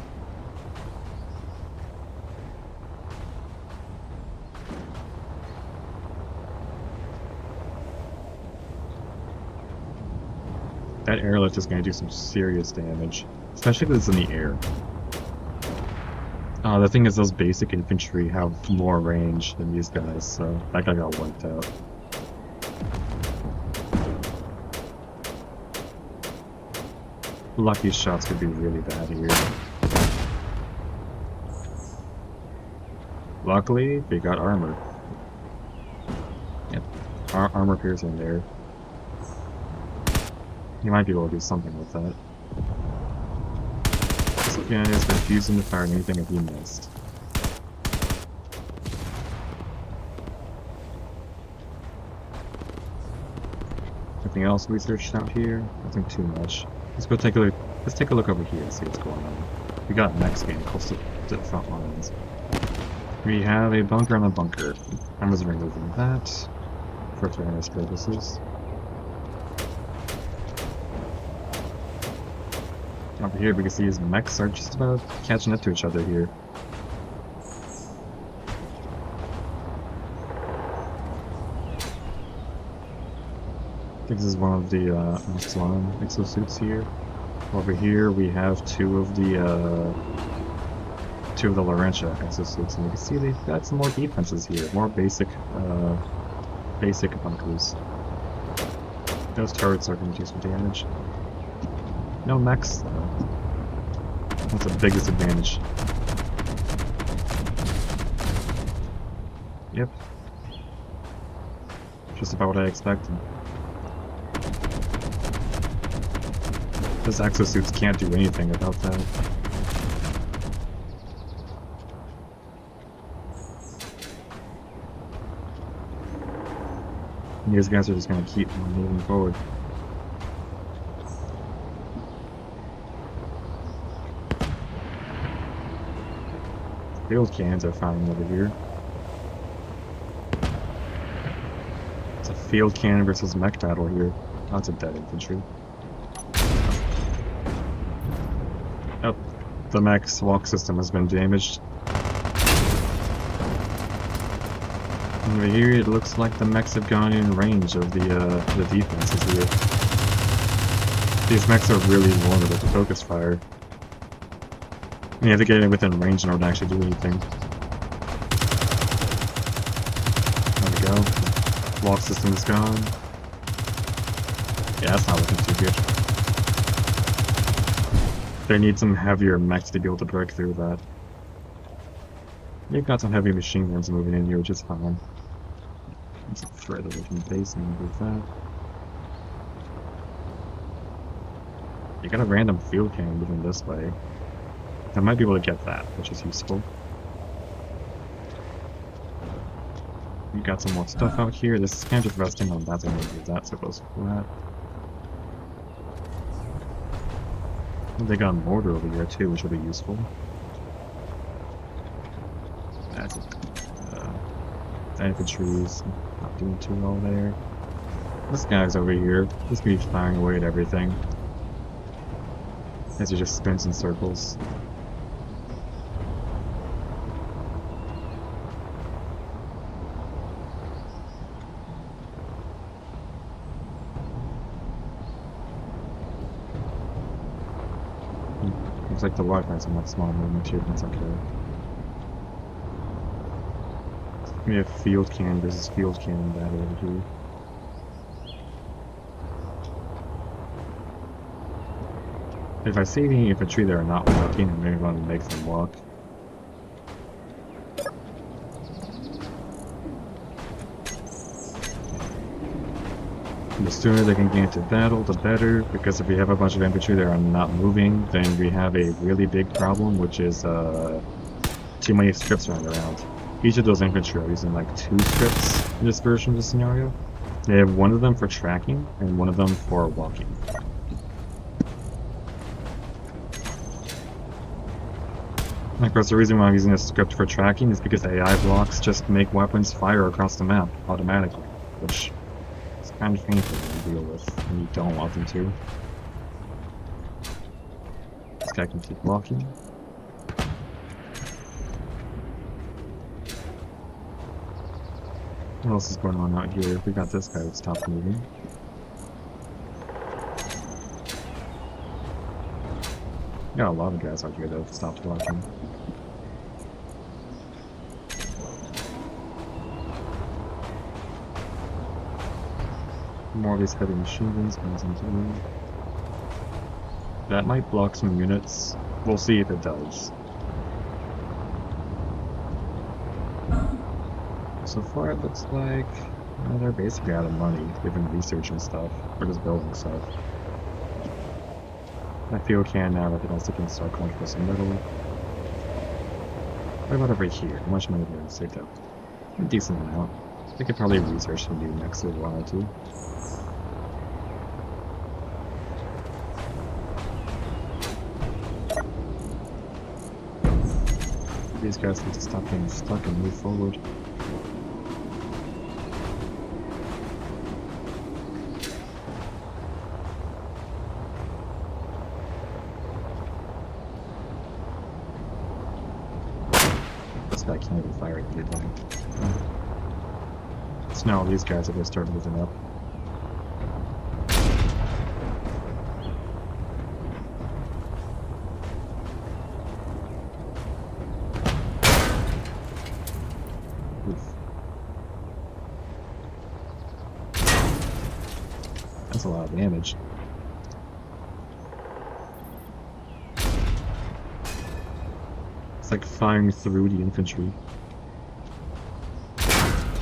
That airlift is going to do some serious damage, especially if it's in the air. The thing is, those basic infantry have more range than these guys, so that guy got wiped out. Lucky shots could be really bad here. Luckily, they got armor. Yep, armor piercing there. He might be able to do something with that. This guy is refusing to fire anything if he missed. Anything else researched out here? Nothing too much. Let's go take a look. Let's take a look over here and see what's going on. We got mechs getting close to the front lines. We have a bunker on a bunker. I'm just removing that for fairness purposes. Over here we can see his mechs are just about catching up to each other here. I think this is one of the Aslan exosuits here. Over here we have two of the Laurentia exosuits, and you can see they've got some more defenses here, more basic bunkers. Those turrets are going to do some damage. No mechs, though. That's the biggest advantage. Yep. Just about what I expected. Those exosuits can't do anything about that. And these guys are just gonna keep moving forward. Field cannons are firing over here. It's a field cannon versus mech battle here. That's a dead infantry. Oh, the mech's walk system has been damaged. Over here, it looks like the mechs have gone in range of the defenses here. These mechs are really vulnerable to focus fire. You have to get it within range in order to actually do anything. There we go. Walk system is gone. Yeah, that's not looking too good. They need some heavier mechs to be able to break through that. They've got some heavy machine guns moving in here, which is fine. There's a further looking base and with that. You got a random field cannon moving this way. I might be able to get that, which is useful. We got some more stuff out here. This is kind of just resting on that, so I'm gonna do that, so it goes flat. They got a mortar over here too, which will be useful. That's infantry's not doing too well there. This guy's over here. He's gonna be firing away at everything as he just spins in circles. Looks like the Wi-Fi's in that small movement here, that's okay. We have field cannon versus field cannon battle over here. If I see any infantry that are not walking, I'm maybe going to make them walk. The sooner they can get into battle, the better, because if we have a bunch of infantry that are not moving, then we have a really big problem, which is too many scripts running around. Each of those infantry are using like 2 scripts in this version of the scenario. They have one of them for tracking, and one of them for walking. And of course, the reason why I'm using a script for tracking is because AI blocks just make weapons fire across the map automatically, which is kind of painful to deal with when you don't want them to. This guy can keep walking. What else is going on out here? We got this guy who stopped moving. Got a lot of guys out here that have stopped walking. More of these heavy machine guns comes into me. That might block some units. We'll see if it does. So far it looks like they're basically out of money, given research and stuff, or just building stuff. I feel can now that also can start going for some metal. What about over here? How much money do I saved up? A decent amount. I could probably research some new next if I wanted to. These guys need to stop getting stuck and move forward. I can't even fire anything. So now these guys are going to start moving up. Oof. That's a lot of damage. It's like firing through the infantry. Oh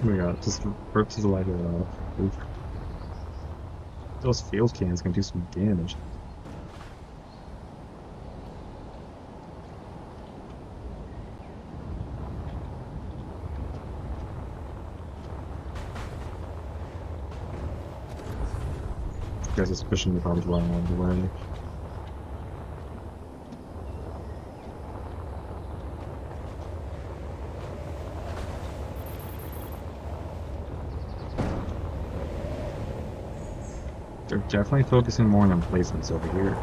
my god, just rips the lighter off. Oof. Those field cannons can do some damage. These guys are pushing the barbed wire out of the way. They're definitely focusing more on emplacements over here.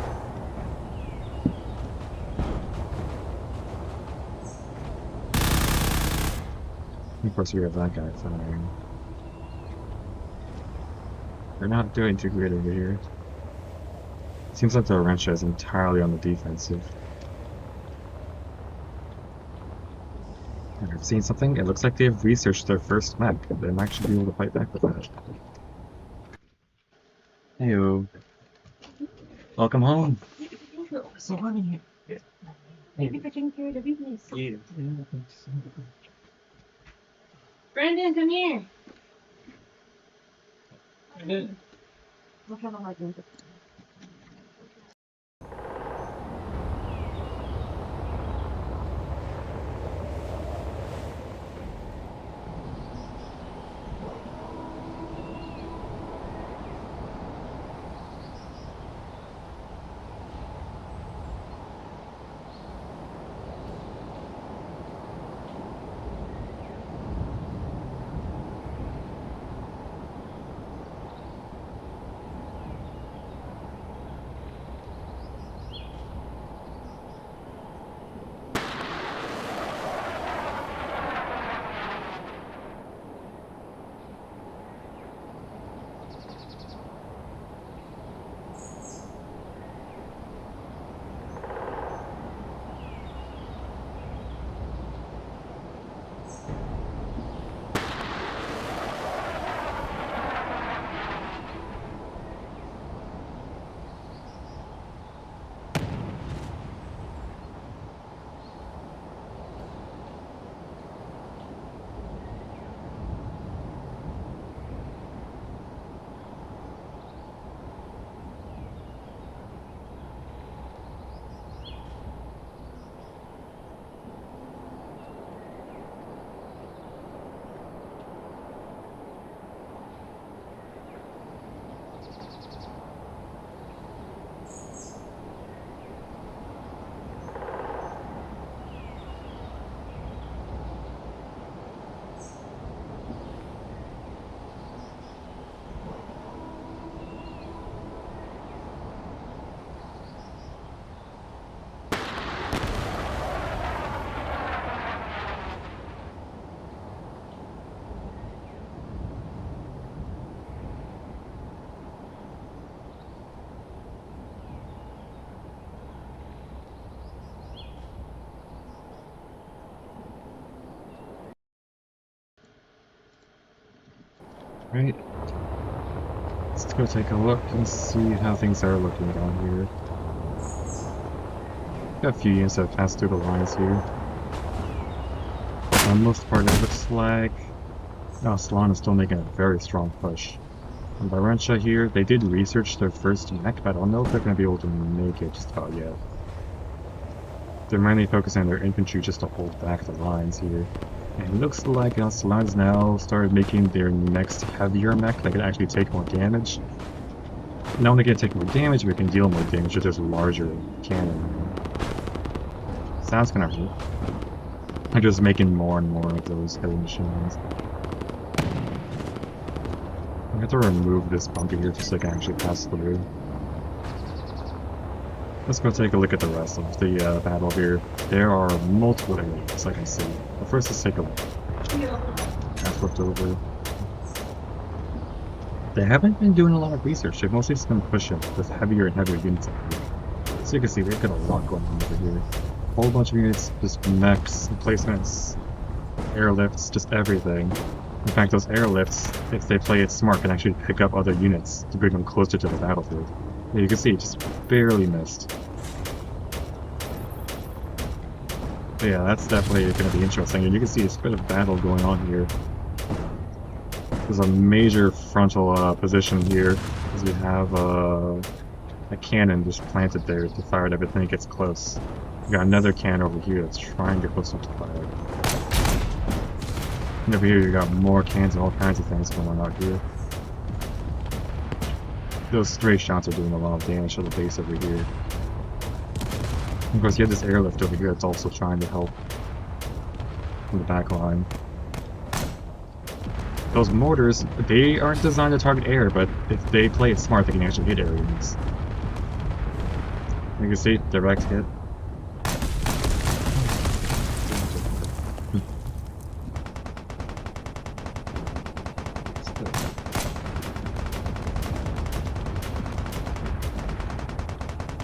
Of course, we have that guy firing. They're not doing too great over here. Seems like the Orantia is entirely on the defensive. And I've seen something. It looks like they've researched their first mech. They might actually be able to fight back with that. Heyo. Welcome home. So honey, thank you for taking care of the business. Yeah. Brandon, come here. What kind of like Right. Let's go take a look and see how things are looking down here. Got a few units that have passed through the lines here. For the most part, it looks like Salon is still making a very strong push. And Varentia here, they did research their first mech, but I don't know if they're going to be able to make it just about yet. They're mainly focusing on their infantry just to hold back the lines here. And it looks like Salon's now started making their next heavier mech that can actually take more damage. Not only can it take more damage, but it can deal more damage with this larger cannon. Sounds kind of hurt. I'm just making more and more of those heavy machines. I have to remove this bunker here just so I can actually pass through. Let's go take a look at the rest of the battle here. There are multiple areas I can see. But first, let's take a look. That's flipped over. They haven't been doing a lot of research. They've mostly just been pushing with heavier and heavier units. So you can see they've got a lot going on over here. A whole bunch of units, just mechs, replacements, airlifts, just everything. In fact, those airlifts, if they play it smart, can actually pick up other units to bring them closer to the battlefield. Yeah, you can see it just barely missed. But yeah, that's definitely going to be interesting. And you can see it's a bit of battle going on here. There's a major frontal position here, because we have a cannon just planted there to fire at everything that gets close. We got another cannon over here that's trying to get close enough to fire. And over here you got more cannons and all kinds of things going on out here. Those stray shots are doing a lot of damage to the base over here. And of course you have this airlift over here that's also trying to help from the back line. Those mortars, they aren't designed to target air, but if they play it smart, they can actually hit air units. You can see, direct hit.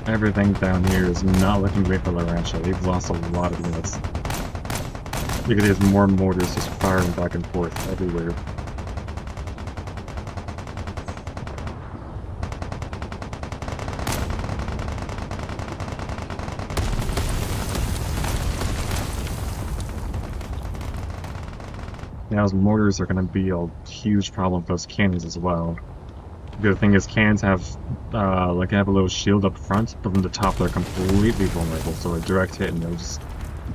Everything down here is not looking great for Larantia. They've lost a lot of units. You can see there's more mortars just firing back and forth everywhere. Now, those mortars are going to be a huge problem for those cannons as well. The good thing is cannons have, like, have a little shield up front, but from the top they're completely vulnerable, so a direct hit and they'll just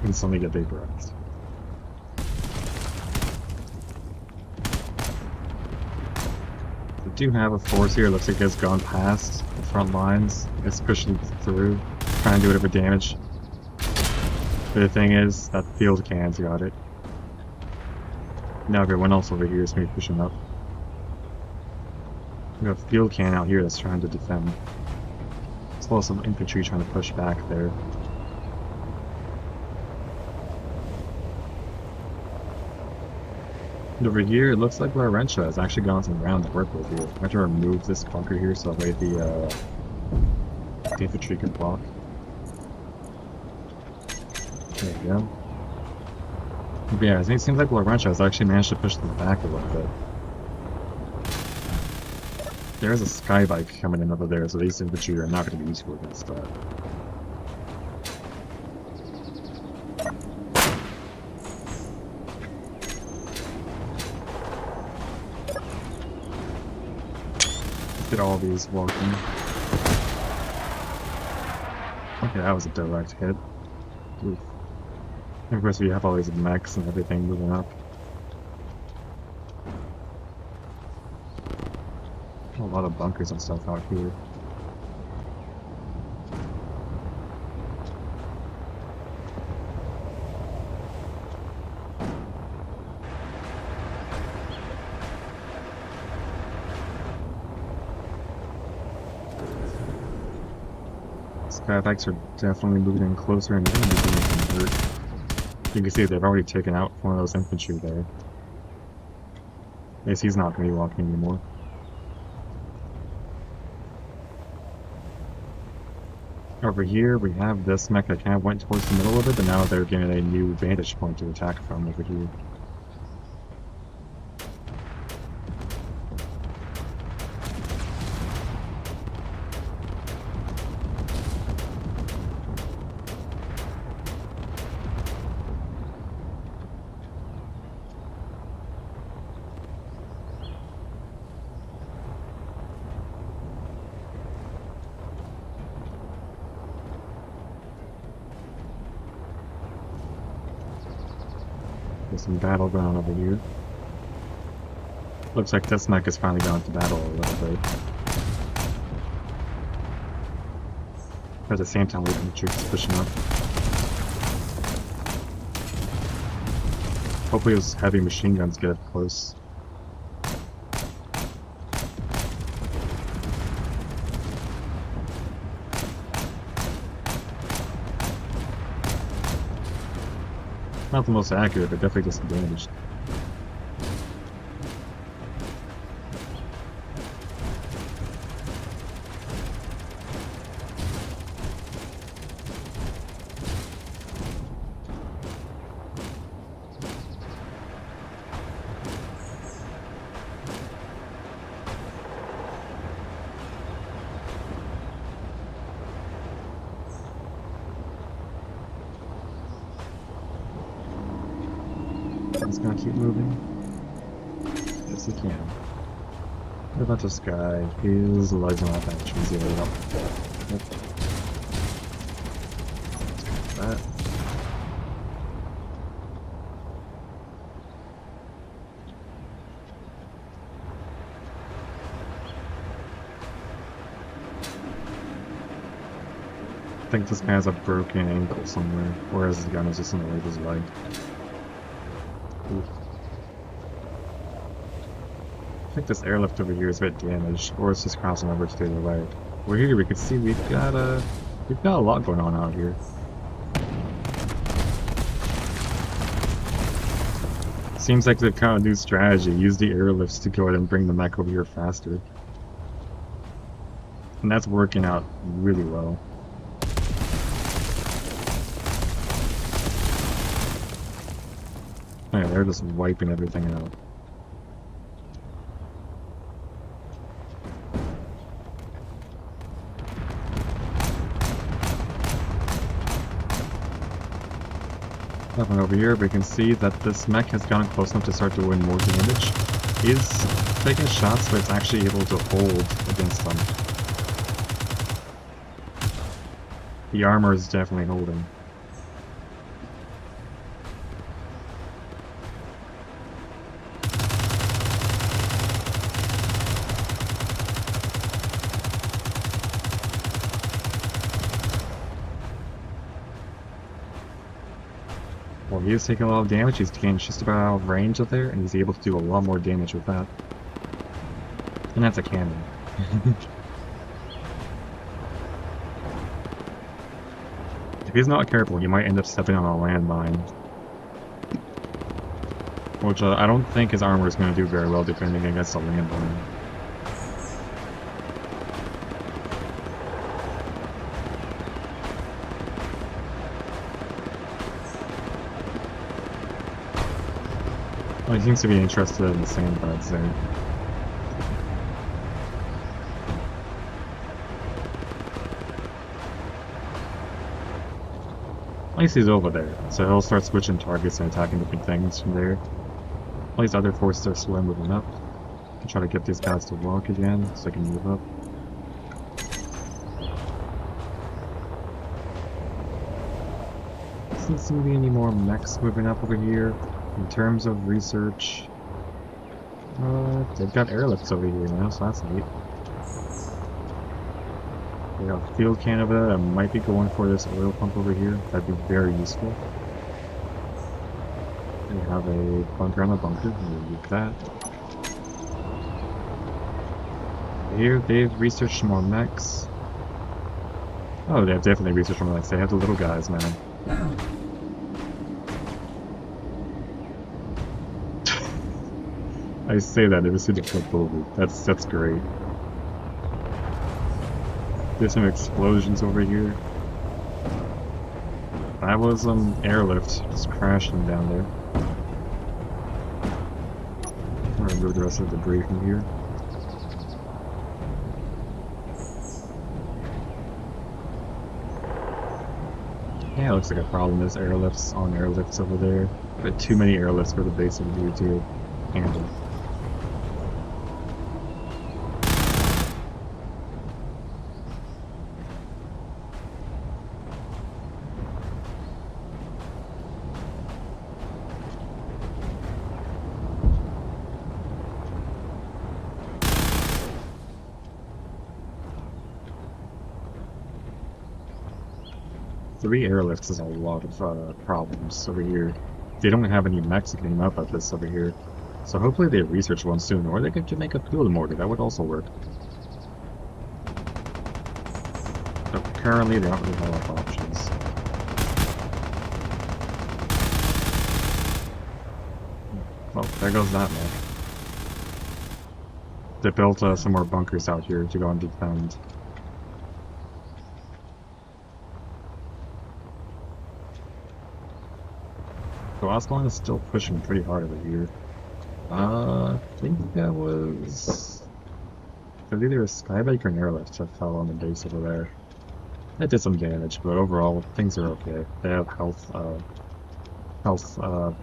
instantly get vaporized. We do have a force here. It looks like it's gone past the front lines. It's pushing through, trying to do whatever damage. But the thing is, that field cannon's got it. Now everyone else over here is going to be pushing up. We have a field cannon out here that's trying to defend. As well as some infantry trying to push back there. And over here, it looks like Larentia has actually gone some ground to work with here. I have to remove this bunker here so that way the infantry can block. There you go. But yeah, it seems like Larentia has actually managed to push them back a little bit. There's a skybike coming in over there, so these infantry are not going to be useful against that. Let's get all these working. Okay, that was a direct hit. Oof. And of course, we have all these mechs and everything moving up. A lot of bunkers and stuff out here. Skybikes are definitely moving in closer and they're making them hurt. You can see they've already taken out one of those infantry there. I guess he's not going to be walking anymore. Over here, we have this mech that kind of went towards the middle of it, but now they're getting a new vantage point to attack from over here. There's some battle going on over here. Looks like this mech has finally gone to battle a little bit. At the same time, we've troops pushing up. Hopefully those heavy machine guns get up close. Not the most accurate, but definitely gets some damage. It's gonna keep moving. Yes, it can. What about this guy? His legs are not that cheesy right up. Yep. Let's go with that. I think this man has a broken ankle somewhere, whereas the gun is just in the way of his leg. Oof. I think this airlift over here is a bit damaged, or it's just crossing over to the other way. We're here, we can see we've got a lot going on out here. Seems like they've kind of new strategy, use the airlifts to go ahead and bring the mech over here faster. And that's working out really well. Oh yeah, they're just wiping everything out. Nothing over here, but you can see that this mech has gotten close enough to start doing more damage. He's taking shots, but it's actually able to hold against them. The armor is definitely holding. Well, he is taking a lot of damage, he's getting just about out of range up there, and he's able to do a lot more damage with that. And that's a cannon. If he's not careful, he might end up stepping on a landmine. Which I don't think his armor is going to do very well defending against a landmine. Well, he seems to be interested in the sandbags there. At least he's over there, so he'll start switching targets and attacking different things from there. At least other forces are slowly moving up to try to get these guys to walk again so they can move up. Doesn't seem to be any more mechs moving up over here. In terms of research, they've got airlifts over here now, so that's neat. They got a field cannon over there that might be going for this oil pump over here. That'd be very useful. They have a bunker on the bunker. We'll use that. Here, they've researched some more mechs. Oh, they've definitely researched more mechs. They have the little guys now. I say that, never see the flip over. That's great. There's some explosions over here. That was airlift just crashing down there. I'm gonna remove the rest of the debris from here. Yeah, it looks like a problem. There's airlifts on airlifts over there. But too many airlifts for the base over here to handle. 3 airlifts is a lot of problems over here. They don't have any mechs getting up at this over here. So hopefully they research one soon, or they could make a fuel mortar. That would also work. But currently they don't really have a lot of options. Well, there goes that mech. They built some more bunkers out here to go and defend. So Ascalon is still pushing pretty hard over here. I think that was... It was either a Skybaker or an airlift that fell on the base over there. That did some damage, but overall, things are okay. They have health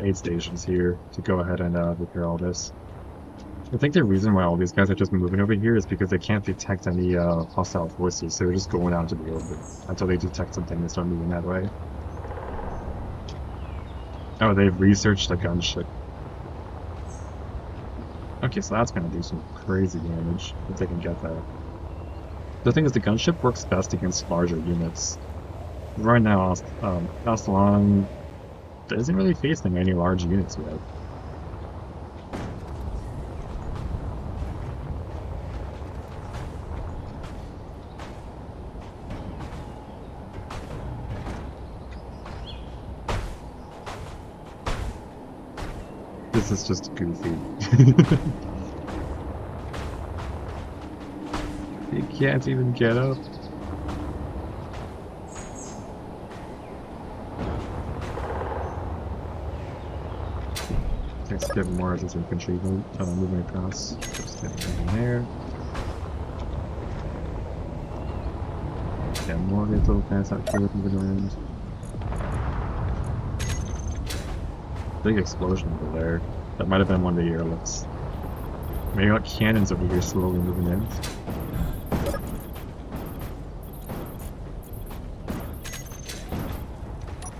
aid stations here to go ahead and repair all this. I think the reason why all these guys are just moving over here is because they can't detect any hostile forces, so they're just going out to the open until they detect something and start moving that way. Oh, they've researched a gunship. Okay, so that's gonna do some crazy damage if they can get that. The thing is, the gunship works best against larger units. Right now, Ascalon isn't really facing any large units yet. This is just goofy. He can't even get up. Let's get more of his infantry moving across. Just get in there. Get more of these little guys out here moving around. Big explosion over there. That might have been one of the airlifts. We got cannons over here slowly moving in.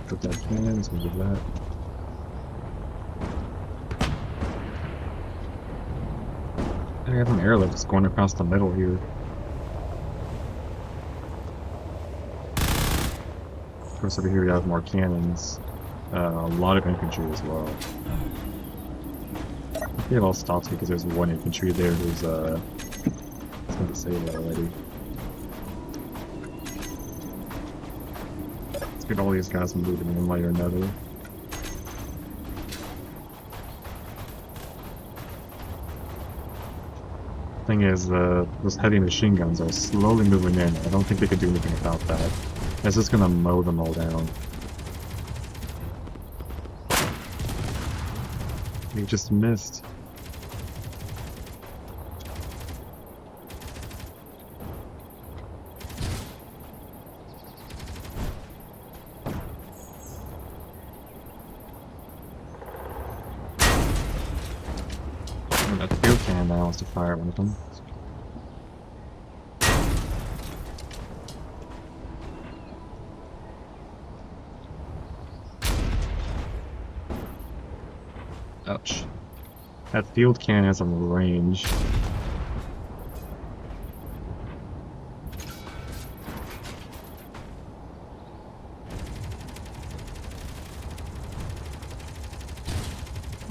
Put that cannons, we do that. I have an airlift just going across the middle here. Of course, over here we have more cannons. A lot of infantry as well. They have all stopped because there's one infantry there who's I was going to say that already. Let's get all these guys moving in one way or another. Thing is, those heavy machine guns are slowly moving in. I don't think they can do anything about that. It's just gonna mow them all down. He just missed. And that field cannon now wants to fire one of them. Ouch. That field cannon has some range.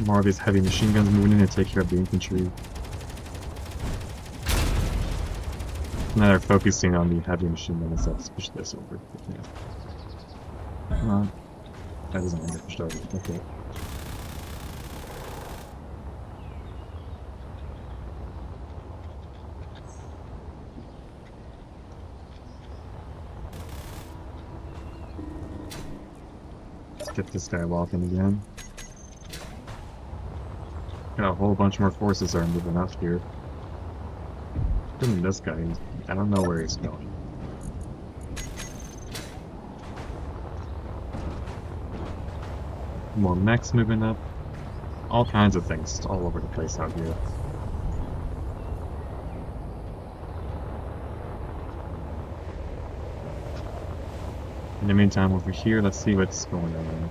More of these heavy machine guns moving in to take care of the infantry. Now they're focusing on the heavy machine guns, so let's push this over. Yeah. That doesn't want to get pushed over. Okay. Let's get this guy walking again. Got a whole bunch more forces are moving up here. Even this guy, I don't know where he's going. More mechs moving up. All kinds of things all over the place out here. In the meantime, over here, let's see what's going on.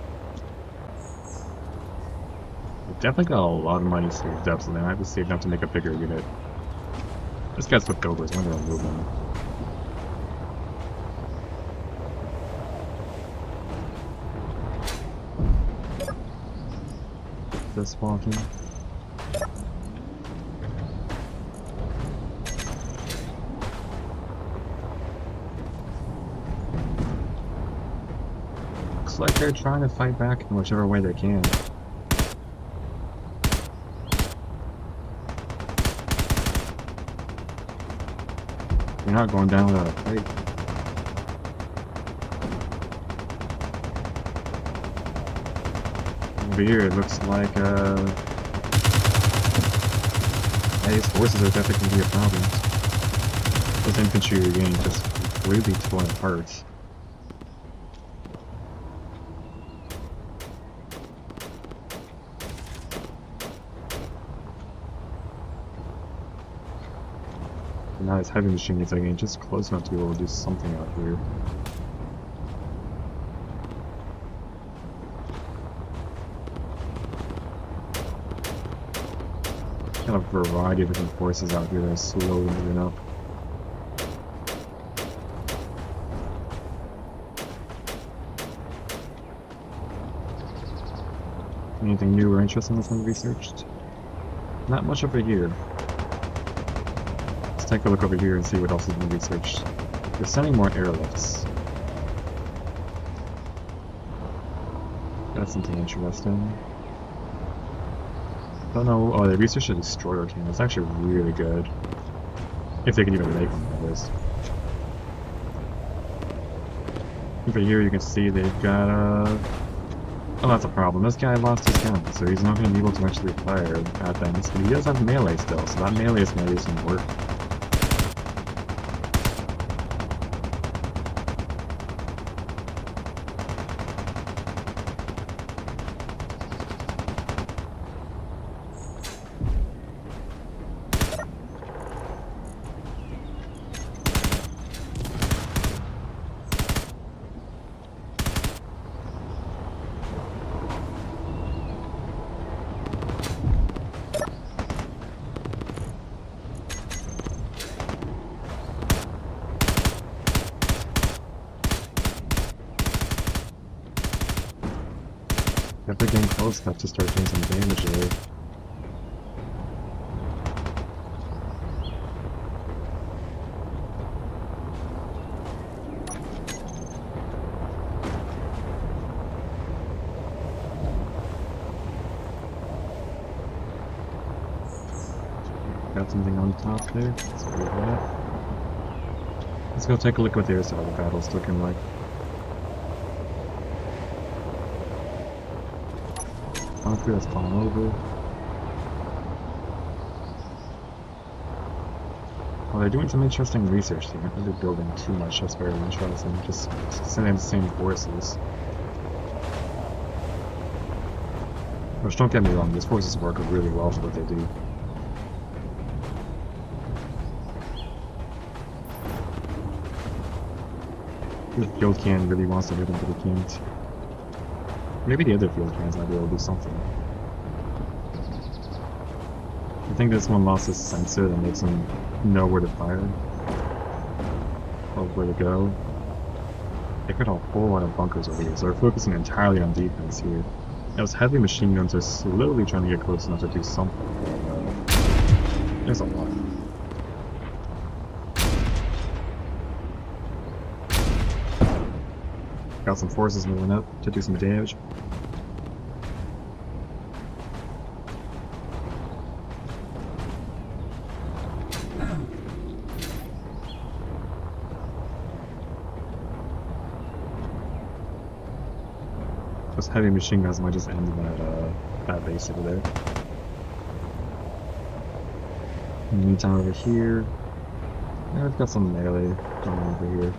We definitely got a lot of money saved up, so they might be saved up to make a bigger unit. This guy's flipped over, so I'm gonna remove him. just walking. Looks like they're trying to fight back in whichever way they can. You're not going down without a fight. Over here, it looks like, these forces are definitely going to be a problem. Those infantry are getting just completely torn apart. And now this heavy machine is getting just close enough to be able to do something out here. Kind of a variety of different forces out here that are slowly moving up. Anything new or interesting that's been researched? Not much over here. Let's take a look over here and see what else has been researched. They're sending more airlifts. That's something interesting. Don't know. Oh, they researched a destroyer cannon. That's actually really good. If they can even make one, that is. Over here you can see they've got oh, that's a problem. This guy lost his gun, so he's not going to be able to actually fire at them. But he does have melee still, so that melee is going to do some work. If they're getting close enough to start doing some damage there. Got something on top there. Let's do that. Let's go take a look what the other side of the battle's looking like. Concrete has fallen over. Well, they're doing some interesting research. They're not really building too much. That's very interesting. Just sending the same forces. Which, don't get me wrong, these forces work really well for what they do. The field cannon really wants to hit them, but they can't. Maybe the other field cannons might be able to do something. I think this one lost his sensor that makes him know where to fire. Or where to go. They got a whole lot of bunkers over here, so they're focusing entirely on defense here. Those heavy machine guns are slowly trying to get close enough to do something. There's a lot. Got some forces moving up to do some damage. Those heavy machine guns might just end that base over there. In the meantime, over here, yeah, I've got some melee going on over here.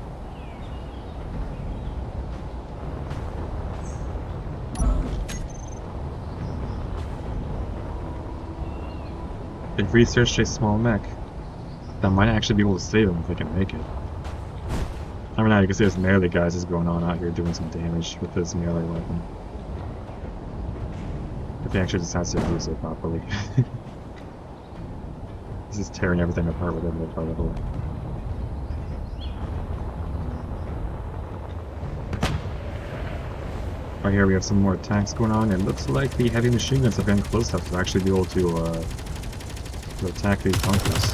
They've researched a small mech that might actually be able to save them if they can make it. I mean, now you can see this melee guys is going on out here doing some damage with this melee weapon. If he actually decides to use it properly. He's just tearing everything apart with every particle. Right here we have some more attacks going on. It looks like the heavy machine guns have gotten close enough to actually be able to attack these bunkers.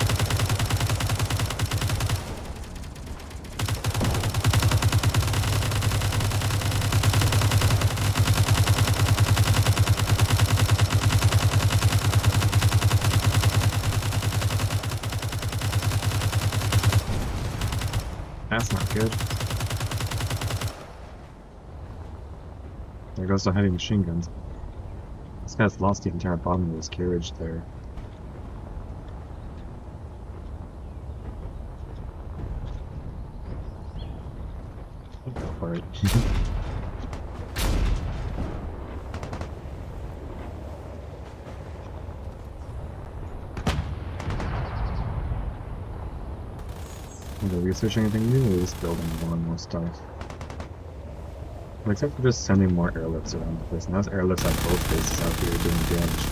That's not good. There goes the heavy machine guns. This guy's lost the entire bottom of his carriage there. Alright. Are they researching anything new or just building more and more stuff? Well, except for just sending more airlifts around the place. And those airlifts at both bases out here doing damage.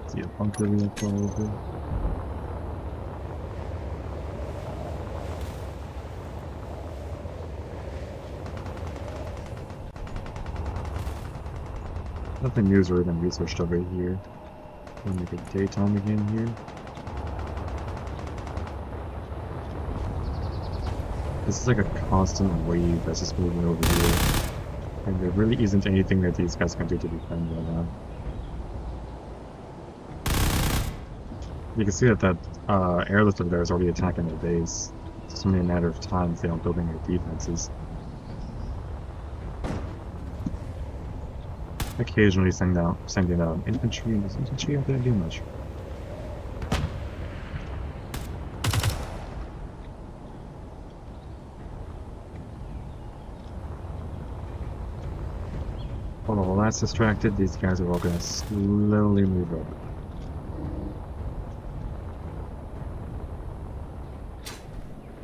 See a bunker vehicle over. Nothing new or even researched over here. We'll make it daytime again here. This is like a constant wave that's just moving over here. And there really isn't anything that these guys can do to defend right now. You can see that airlift over there is already attacking their base. It's just only a matter of time if they don't build any defenses. Occasionally sending out infantry, and this infantry aren't going to do much. While that's distracted, these guys are all going to slowly move over.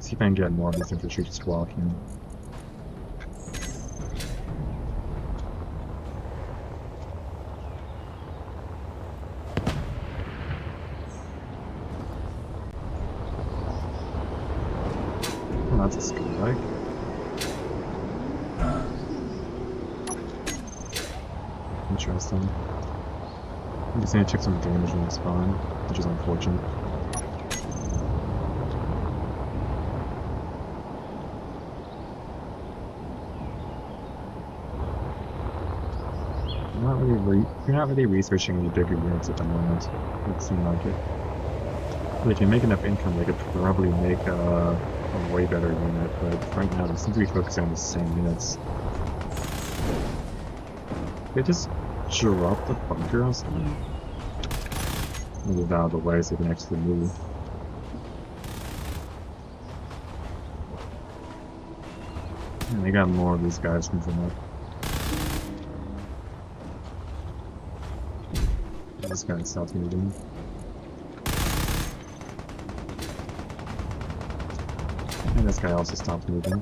See if I can get more of these infantry just walking. Oh, that's a scumbag. Interesting. I'm just gonna check some damage when they spawn, which is unfortunate. You're not really researching any bigger units at the moment. It seems like it. But if you make enough income, they could probably make a way better unit. But right now, they seem to be focusing on the same units. They just drop the bunker on something. Move out of the way so they can actually move. And they got more of these guys moving up. This guy stopped moving. And this guy also stopped moving.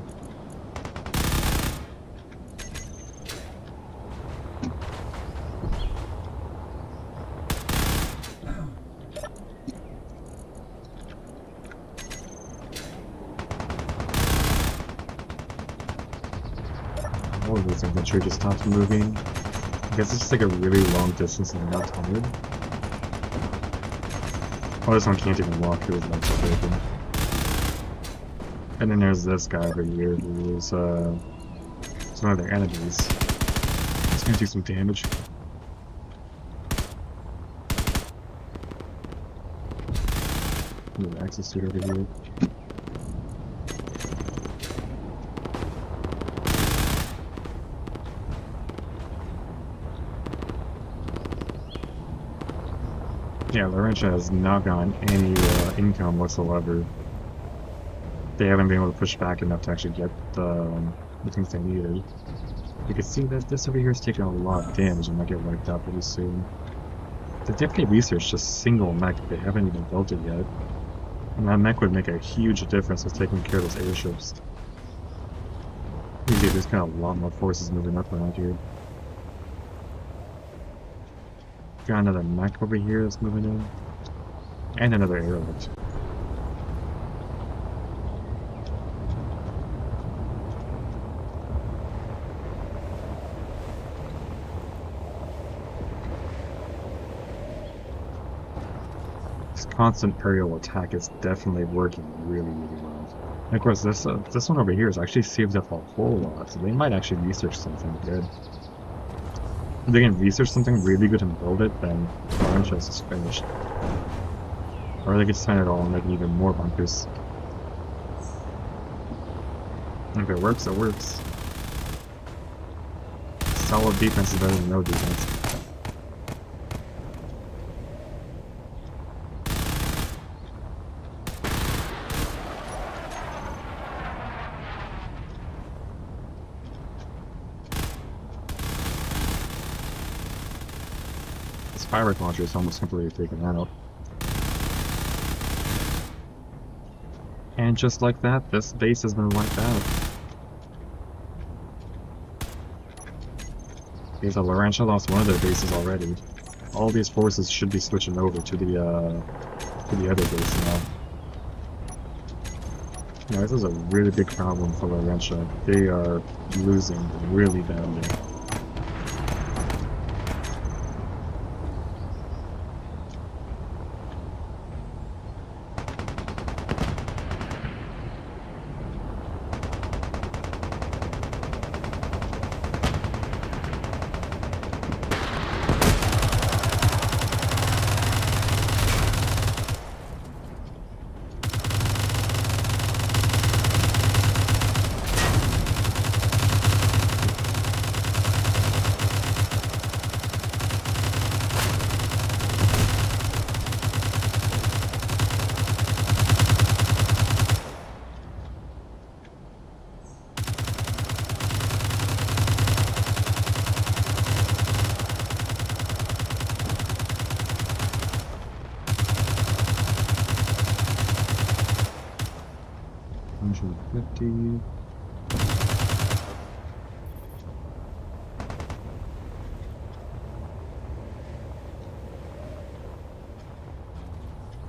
All of these infantry just stopped moving. I guess it's just like a really long distance and they're not tired. Oh, this one can't even walk through his legs are open. And then there's this guy over here who's one of their enemies. He's gonna do some damage. Ooh, access suit over here. Yeah, Laurentia has not gotten any income whatsoever. They haven't been able to push back enough to actually get the things they needed. You can see that this over here is taking a lot of damage and might get wiped out pretty soon. They definitely researched a single mech, but they haven't even built it yet. And that mech would make a huge difference with taking care of those airships. You see, there's kind of a lot more forces moving up around here. Got another mech over here that's moving in. And another airlift. This constant aerial attack is definitely working really, really well. And of course, this one over here is actually saved up a whole lot, so they might actually research something good. If they can research something really good and build it, then the franchise is finished. Or they could sign it all and make even more bunkers. If it works, it works. Solid defense is better than no defense. This pirate launcher is almost completely taken out. And just like that, this base has been wiped out. Because Larantia lost one of their bases already. All these forces should be switching over to the other base now. Yeah, this is a really big problem for Larantia. They are losing really badly.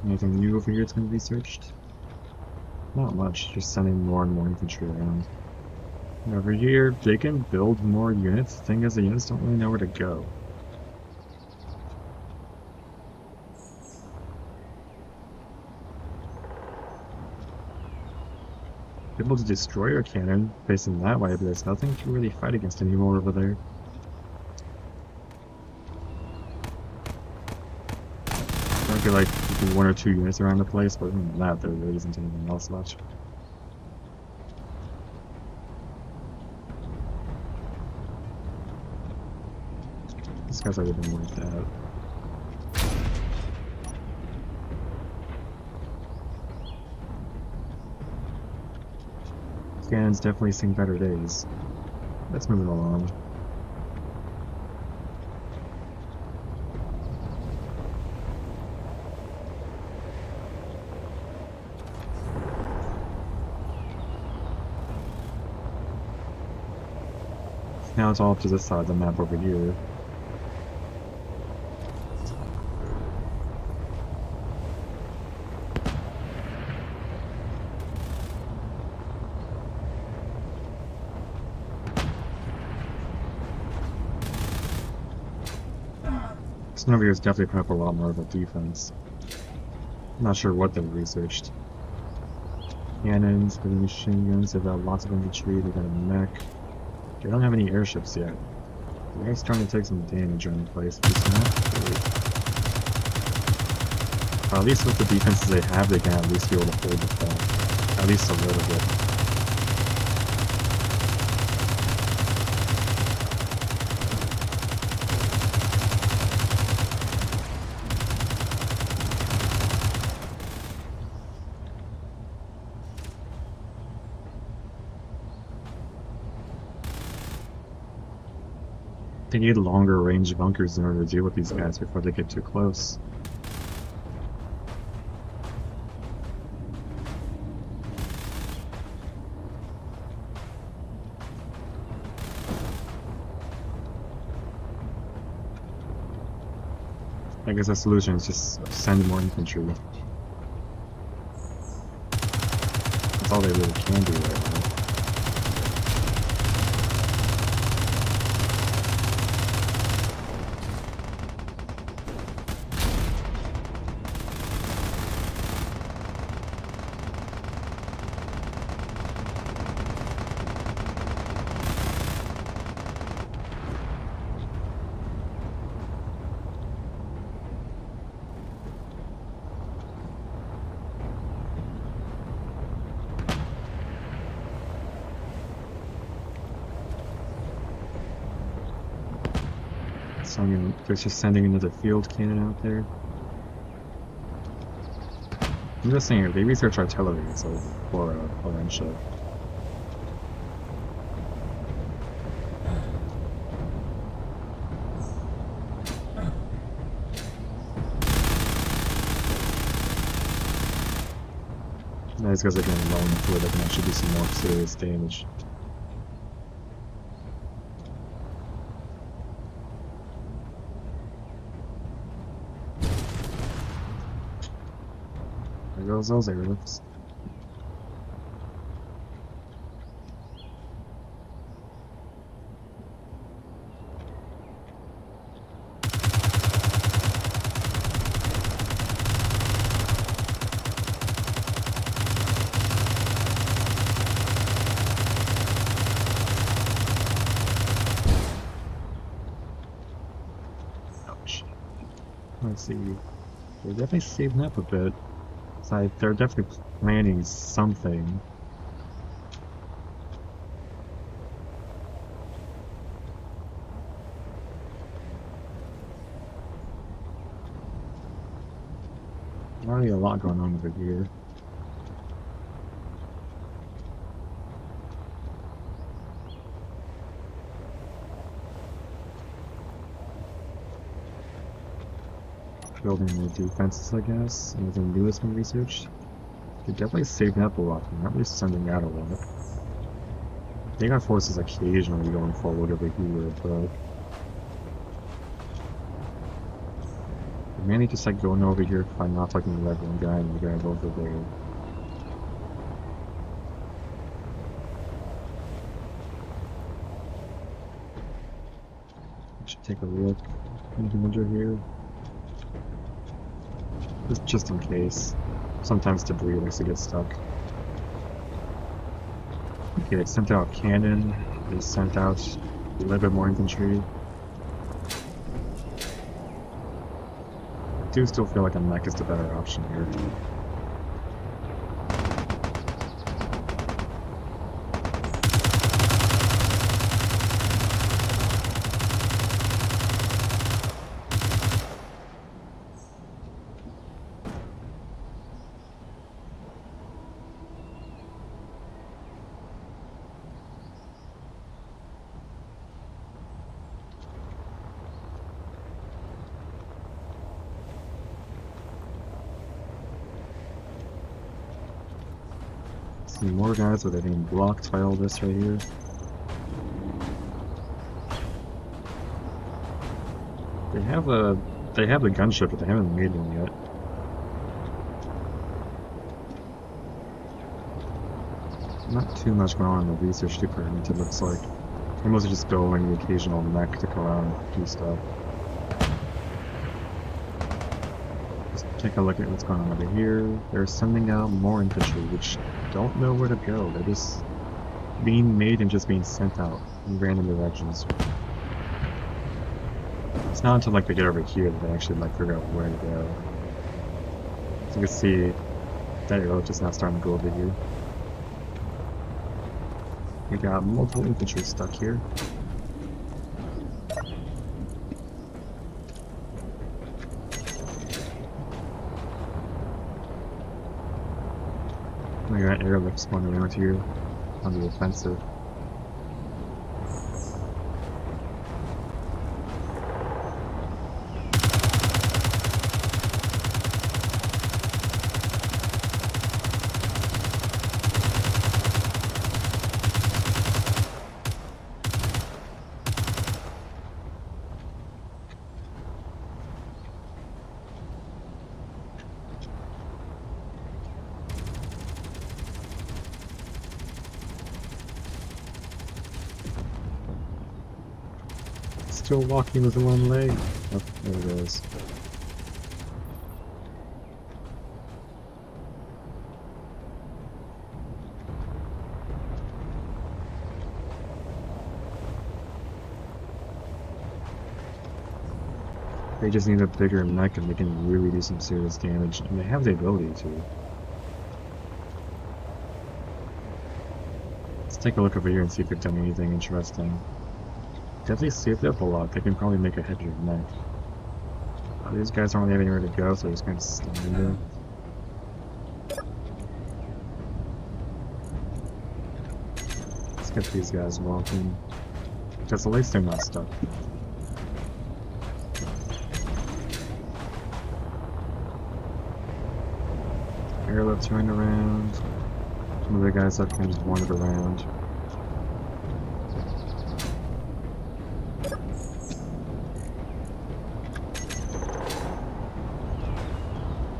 Anything new over here that's been researched? Not much, just sending more and more infantry around. Over here, they can build more units. The thing is, the units don't really know where to go. Able to destroy our cannon facing that way, but there's nothing to really fight against anymore over there. Might be like one or two units around the place, but other than that, there really isn't anything else much. This guy's already been wiped out. Cannon's definitely seen better days. Let's move it along. Now it's all up to this side of the map over here. This one over here is definitely putting up a lot more of a defense. I'm not sure what they researched. Cannons, heavy machine guns, they've got lots of infantry, they've got a mech. They don't have any airships yet. The mech's trying to take some damage on the place, but it's not great. At least with the defenses they have, they can at least be able to hold the fall. At least a little bit. They need longer range bunkers in order to deal with these guys before they get too close. I guess the solution is just send more infantry. That's all they really can do right now. They're just sending another field cannon out there. I'm just saying, they research artillery, so for Valencia. These guys are getting low enough where they can actually do some more serious damage. There goes those airlifts. Ouch. Let's see. They're definitely saving up a bit. They're definitely planning something. Already a lot going on over here. Building more defenses, I guess. Anything new has been researched. They're definitely saving up a lot. They're not really sending out a lot. They got forces occasionally going forward over here, but they mainly just like going over here to find off like the red one guy and the guy over there. I should take a look. Anything under here? Just in case. Sometimes debris likes to get stuck. Okay, they sent out cannon. They sent out a little bit more infantry. I do still feel like a mech is the better option here. See more guys that are being blocked by all this right here. They have the gunship, but they haven't made one yet. Not too much going on in the research department, it looks like. They're mostly just building the occasional mech to go around and do stuff. Just take a look at what's going on over here. They're sending out more infantry, which don't know where to go. They're just being made and just being sent out in random directions. It's not until like they get over here that they actually like figure out where to go. So you can see that arrow just now starting to go over here. We got multiple infantry stuck here. We got airlifts going around here on the offensive. go walking with one leg. Oh, there it is. They just need a bigger mech and they can really do some serious damage, and they have the ability to. Let's take a look over here and see if they've done anything interesting. Definitely saved up a lot. They can probably make a heavier mech. These guys aren't really having anywhere to go, so they're just kind of standing there. Let's get these guys walking. Because at least they're not stuck. Airlift turned around. Some of the guys up kind of just wandered around.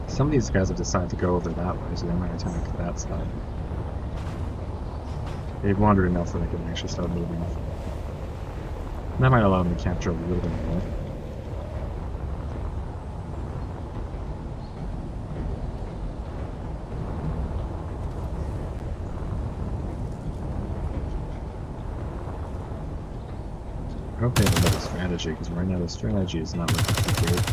Some of these guys have decided to go over that way, so they might attack that side. They've wandered enough that they can actually start moving. That might allow them to capture a little bit more. I hope they have a better strategy, because right now the strategy is not looking too good.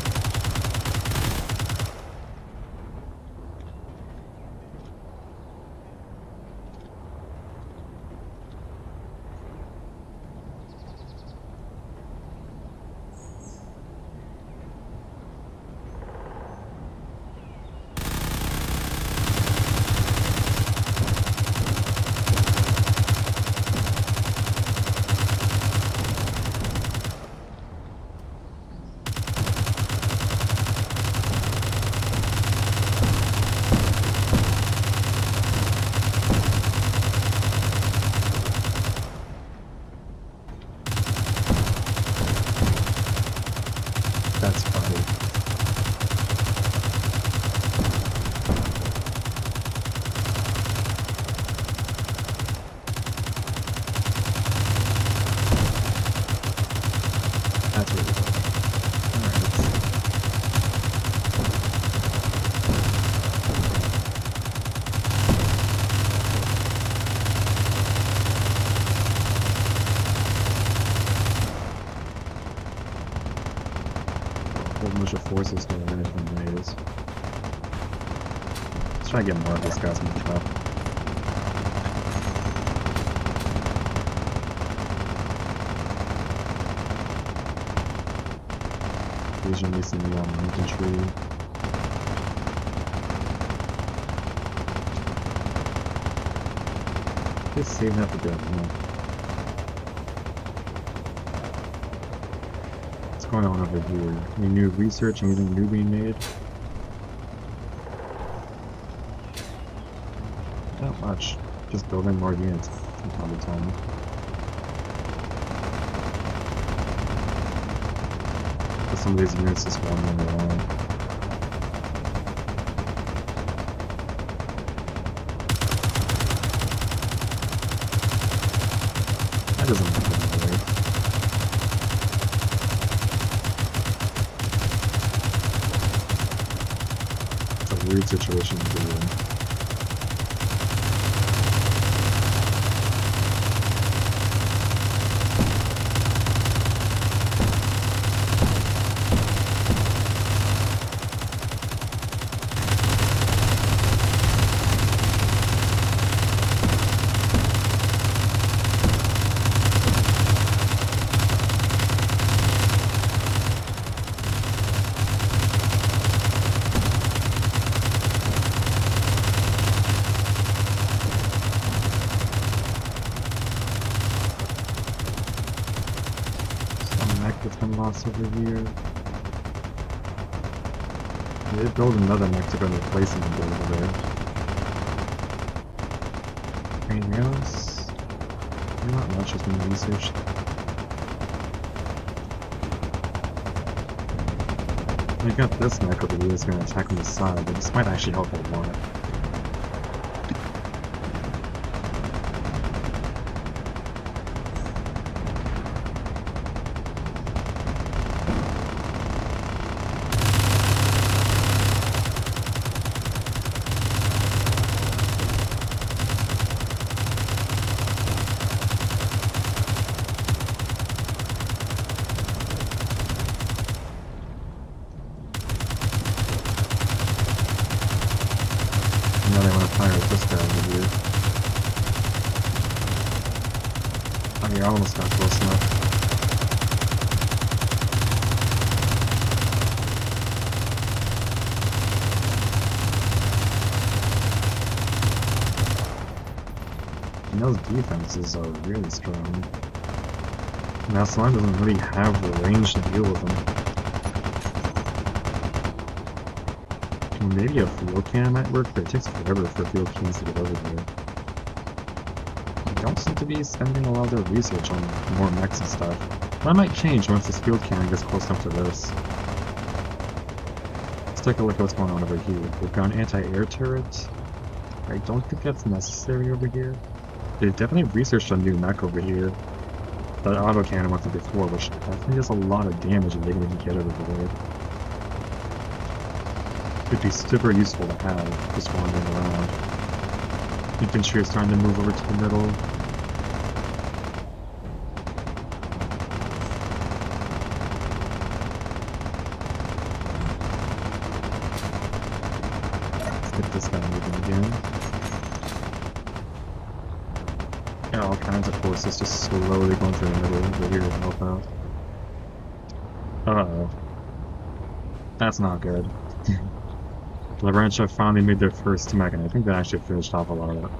That's funny. That's really cool. Alright. Whole bunch of forces going in different ways. Let's try to get more of these guys moved up. Occasionally some infantry. Just saving up a bit, huh? What's going on over here? Any new research? Anything new being made? Not much. Just building more units from time to time. But some of these units just wandering around. That doesn't look that way. It's a weird situation to be in. That's been lost over here. They build another mech to go and replace him over there. Anything else? Not much has been researched. We got this mech over here that's going to attack from the side, but this might actually help a lot. Now they want to fire at this guy over here. Oh, you almost got close enough. And those defenses are really strong. Now Slime doesn't really have the range to deal with them. Maybe a field cannon might work, but it takes forever for field cannons to get over there. They don't seem to be spending a lot of their research on more mechs and stuff. That might change once this field cannon gets close enough to this. Let's take a look at what's going on over here. We've got an anti-air turret. I don't think that's necessary over here. They definitely researched a new mech over here. That auto cannon went through before, which definitely does a lot of damage if they can even get it over there. Could be super useful to have, just wandering around. Infantry is starting to move over to the middle. Let's get this guy moving again. Got all kinds of forces just slowly going through the middle over here to help out. Uh-oh. That's not good. Lavrentiya finally made their first mech, and I think that actually finished off a lot of that.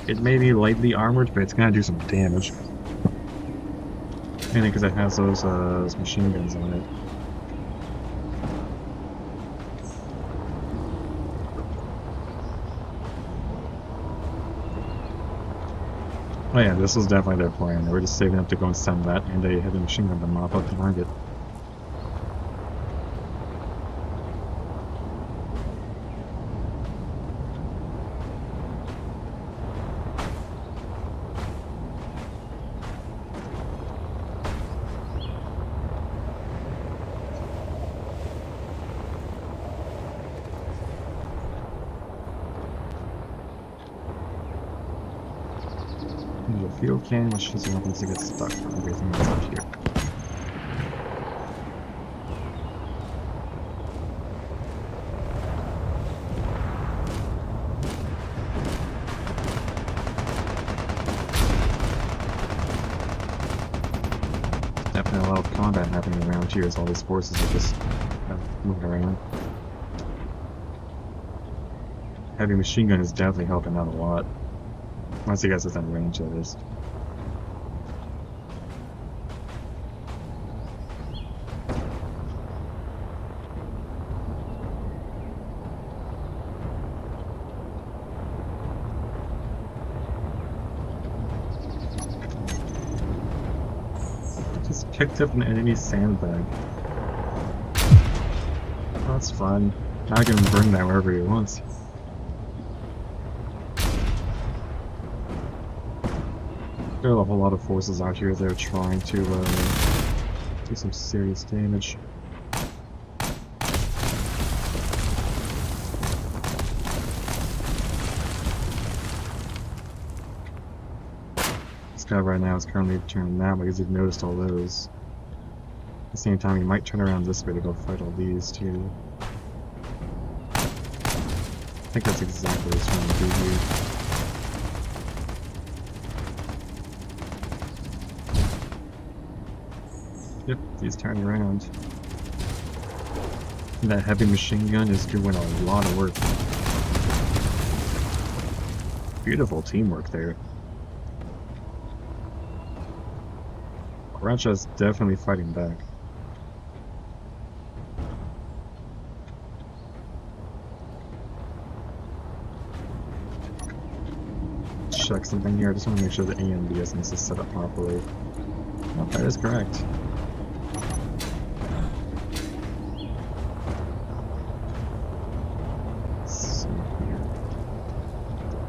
It may be lightly armored, but it's gonna do some damage. Mainly because it has those machine guns on it. Oh yeah, this was definitely their plan. They were just saving up to go and send that and a heavy machine gun to mop up behind it. A field cannon, which just happens to get stuck on everything that's up here. Definitely a lot of combat happening around here as all these forces are just moving around. Heavy machine gun is definitely helping out a lot. Once you guys within range, that is. Just picked up an enemy sandbag. Oh, that's fun. Now I can bring that wherever he wants. There are a whole lot of forces out here that are trying to do some serious damage. This guy right now is currently turning that way because he's noticed all those. At the same time, he might turn around this way to go fight all these too. I think that's exactly what he's trying to do here. Yep, he's turning around. And that heavy machine gun is doing a lot of work. Beautiful teamwork there. Lavrentiya's definitely fighting back. Check something here. I just want to make sure the AMBS is set up properly. Oh, that is correct.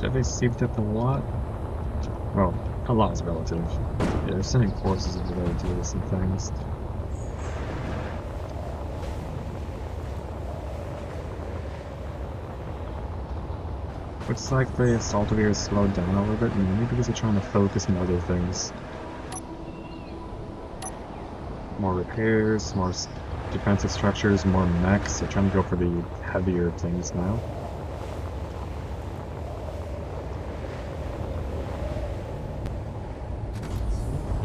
Definitely saved up a lot. Well, a lot is relative. Yeah, they're sending forces over there to deal with some things. Looks like the assault over here is slowed down a little bit, maybe because they're trying to focus on other things. More repairs, more defensive structures, more mechs. They're trying to go for the heavier things now.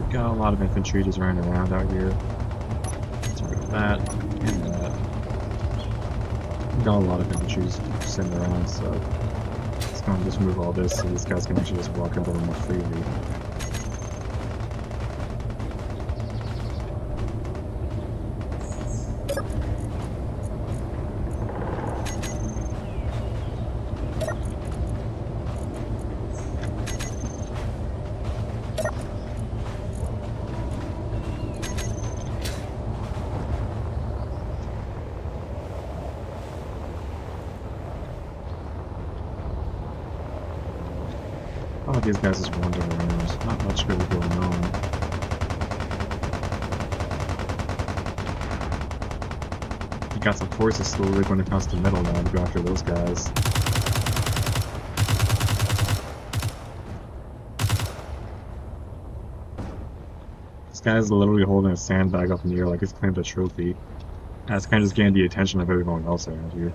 We've got a lot of infantry just running around out here. Target that and that. We've got a lot of infantry just sitting around, so it's going to just move all this so these guys can actually just walk over more freely. All of these guys just wandering around. There's not much really going on. You got some forces slowly going across the middle now to go after those guys. This guy's literally holding a sandbag up in the air like he's claimed a trophy. That's kind of just getting the attention of everyone else around here.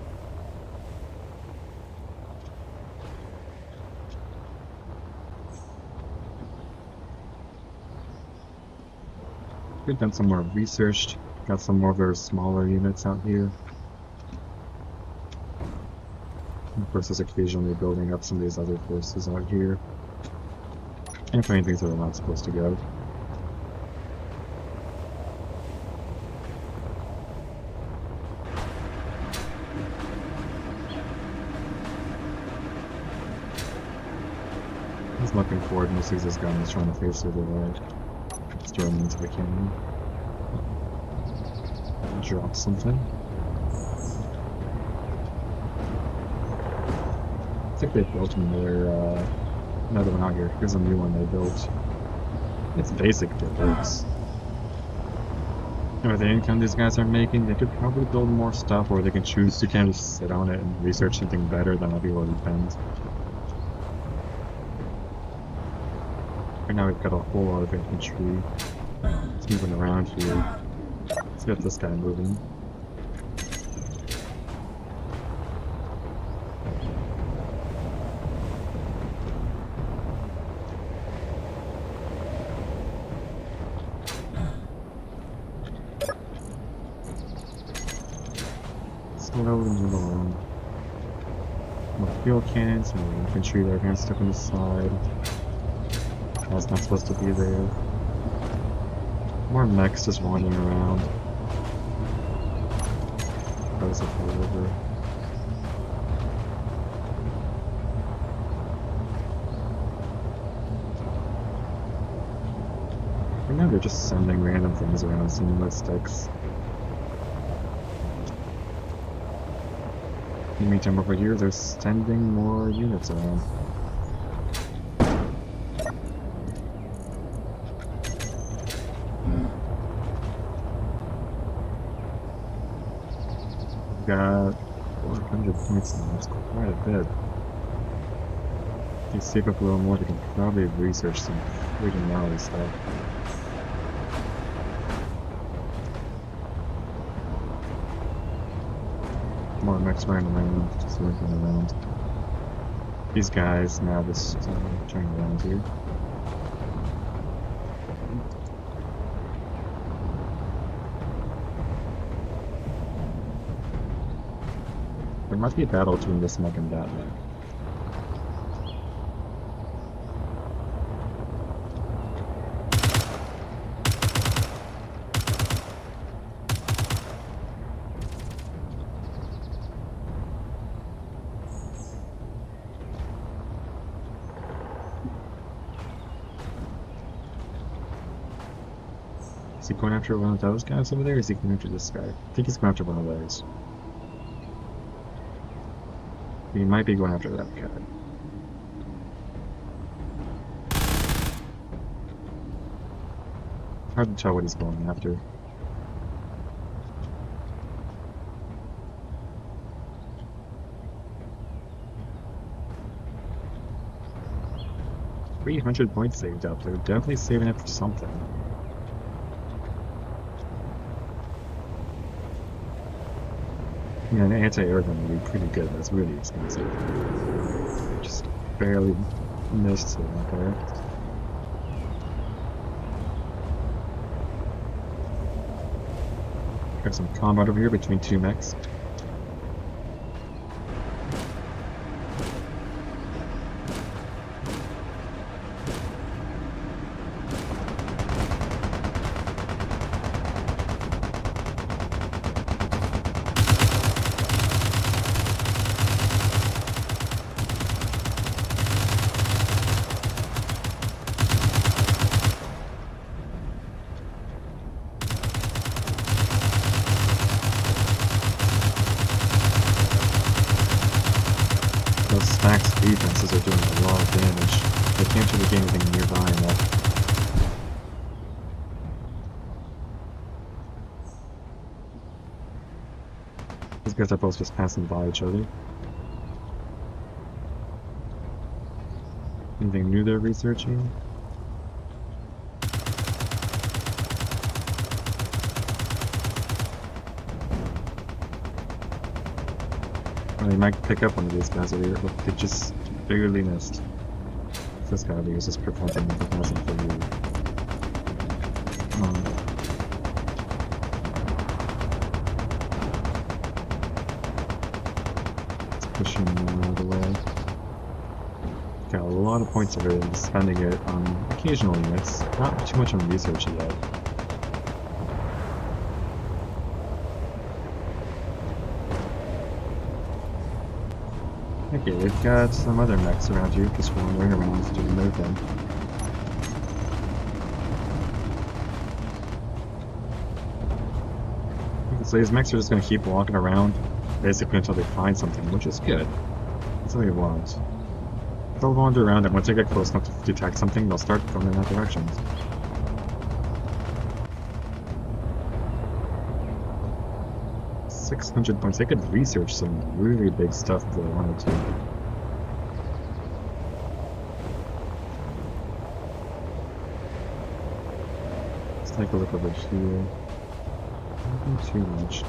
We've done some more research, got some more of their smaller units out here. And of course, there's occasionally building up some of these other forces out here. And finding things that are not supposed to go. He's looking forward and he sees his gun. He's trying to face through the right. Throw him into the canyon. Drop something. I think they built another one out here. Here's a new one they built. It's basic, but it works. With the income these guys are making, they could probably build more stuff, or they can choose to kind of sit on it and research something better than what people depend. Right now we've got a whole lot of infantry. It's moving around here. Let's get this guy moving. Slowly move along. More field cannons, more infantry that are kind of stuck on the side. That's not supposed to be there. More mechs just wandering around. Goes up the river. Right now they're just sending random things around, seeing what sticks. In the meantime, over here, they're sending more units around. We've got 400 points now, that's quite a bit. If you save up a little more, they can probably research some freaking gnarly stuff. More mechs running around, just lurking around. These guys now just turning around here. There must be a battle between this mech and that mech. Is he going after one of those guys over there, or is he going after this guy? I think he's going after one of those. He might be going after that guy. Hard to tell what he's going after. 300 points saved up. They're definitely saving it for something. Yeah, an anti-air gun would be pretty good. That's really expensive. Just barely missed it out there. Got some combat over here between two mechs. Those stacks defenses are doing a lot of damage. They can't really get anything nearby enough. These guys are both just passing by each other. Anything new they're researching? Well, they might pick up one of these guys over here. Look, they just barely missed. This guy over here is just preventing them from passing through. Come on. Let's push him out of the way. Got a lot of points over there, spending it on occasional units. Not too much on research yet. Okay, they've got some other mechs around here just wandering around doing their thing. So these mechs are just going to keep walking around basically until they find something, which is good. That's what they want. They'll wander around, and once they get close enough to detect something, they'll start going in that direction. 600 points. They could research some really big stuff if they wanted to. Let's take a look over here. Nothing too much.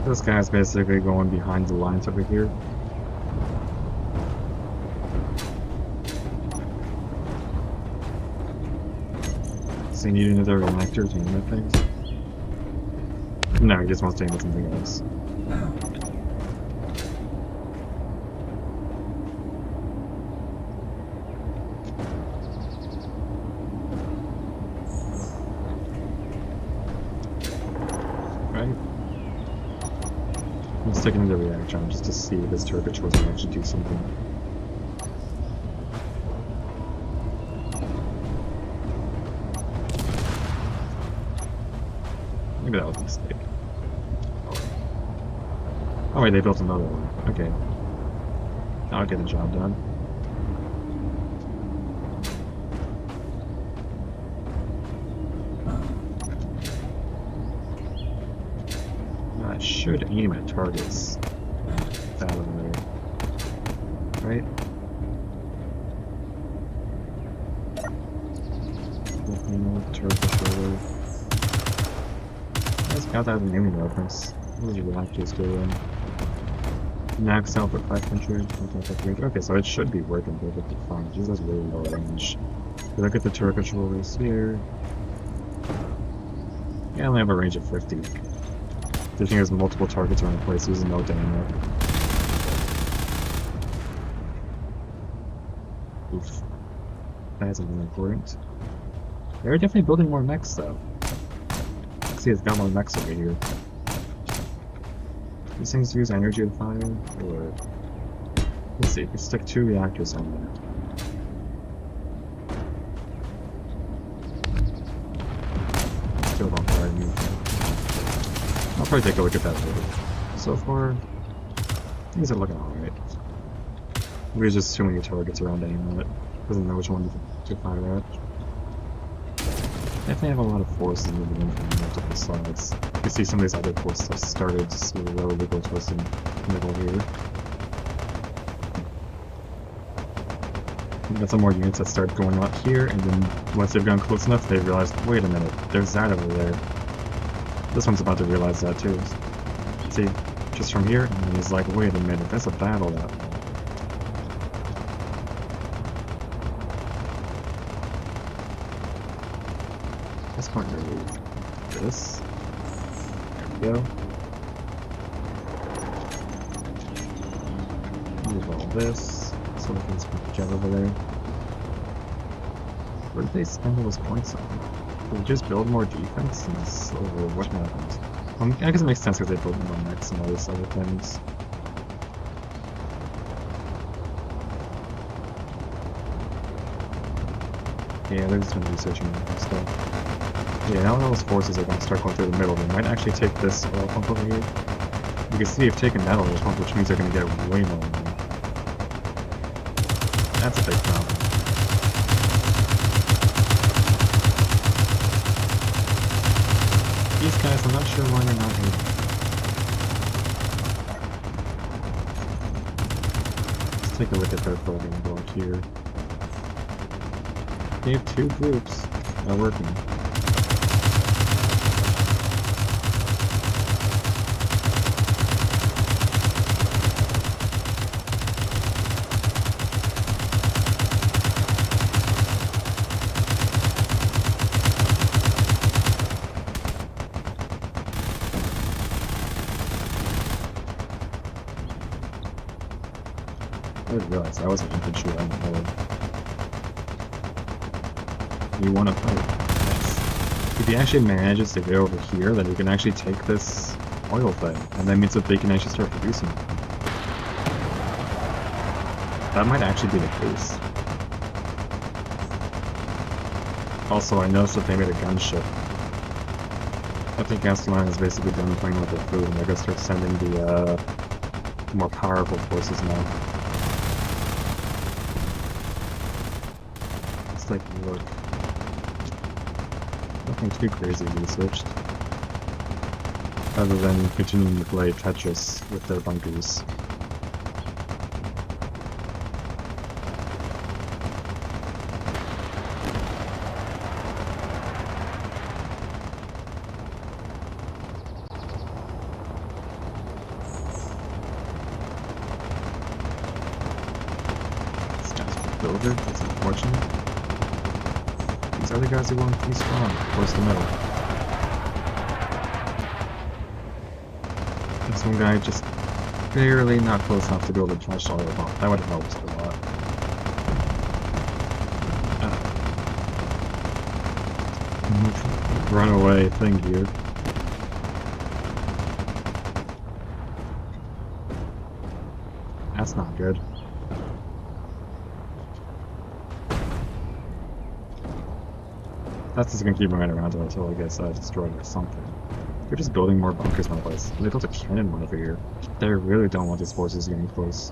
This guy's basically going behind the lines over here. So you need another reactor to aim at things? No, he just wants to aim at something else. I'm sticking to the reactor just to see if this turret controls can actually do something. Maybe that was a mistake. Oh wait, they built another one. Okay. I'll get the job done. I should aim at targets that over there, right? Turret controller. I just got that as an aiming reference. What was your reactors doing? Max out for 500. Okay, so it should be working perfectly fine. Just has really low range. If I look at the turret controllers here. Yeah, I only have a range of 50. The thing is, multiple targets are in place, there's no damage. Oof. That isn't really important. They're definitely building more mechs, though. See, it's got more mechs over here. These things use energy to fire, or... Let's see, we stick 2 reactors on there. Still don't fire me. I'll probably take a look at that later. So far, things are looking alright. There's just too many targets around to aim at. Doesn't know which one to fire at. definitely have a lot of forces moving in from multiple sides. You can see some of these other forces have started to slowly go towards the middle here. We got some more units that start going out here, and then once they've gone close enough, they realize, wait a minute, there's that over there. This one's about to realize that too. See, just from here, and then he's like, wait a minute, that's a battle that. This point remove this. There we go. Move all this, so we can split the jet over there. What did they spend all those points on? Did they just build more defenses, or what happened? I guess it makes sense because they built more mechs and all these other things. Yeah, they're just been researching that stuff. Yeah, now those forces are going to start going through the middle. They might actually take this oil pump over here. You can see they've taken that oil pump, which means they're going to get way more money. That's a big problem. These guys, I'm not sure why they're not here. Let's take a look at their building block here. They have two groups that are working. I didn't realize I was an infantry on the hill. You want to fight? Yes. If he actually manages to get over here, then we can actually take this oil thing, and that means that they can actually start producing it. That might actually be the case. Also, I noticed that they made a gunship. I think Ascalon is basically done playing with their food, and they're gonna start sending the more powerful forces now. Like, look. Nothing too crazy researched. Other than continuing to play Tetris with their bunkers. This guy's a builder, that's unfortunate. These other guys are going pretty strong towards the middle. This one guy just barely not close enough to be able to touch all the bomb. That would have helped a lot. Run away, thank you. That's not good. That's just gonna keep running around until it gets destroyed or something. They're just building more bunkers in one place. They built a cannon one over here. They really don't want these forces getting close.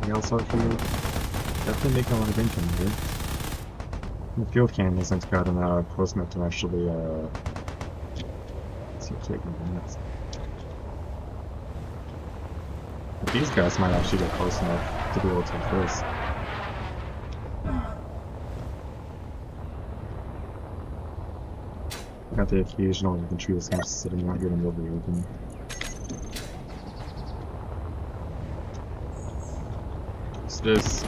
Anything else out here? Definitely making a lot of income here. The field cannon hasn't gotten close enough to actually, let's see, taking minutes. But these guys might actually get close enough to be able to take this. Got the occasional infantry that's just sitting out here in the middle of the open. What's this?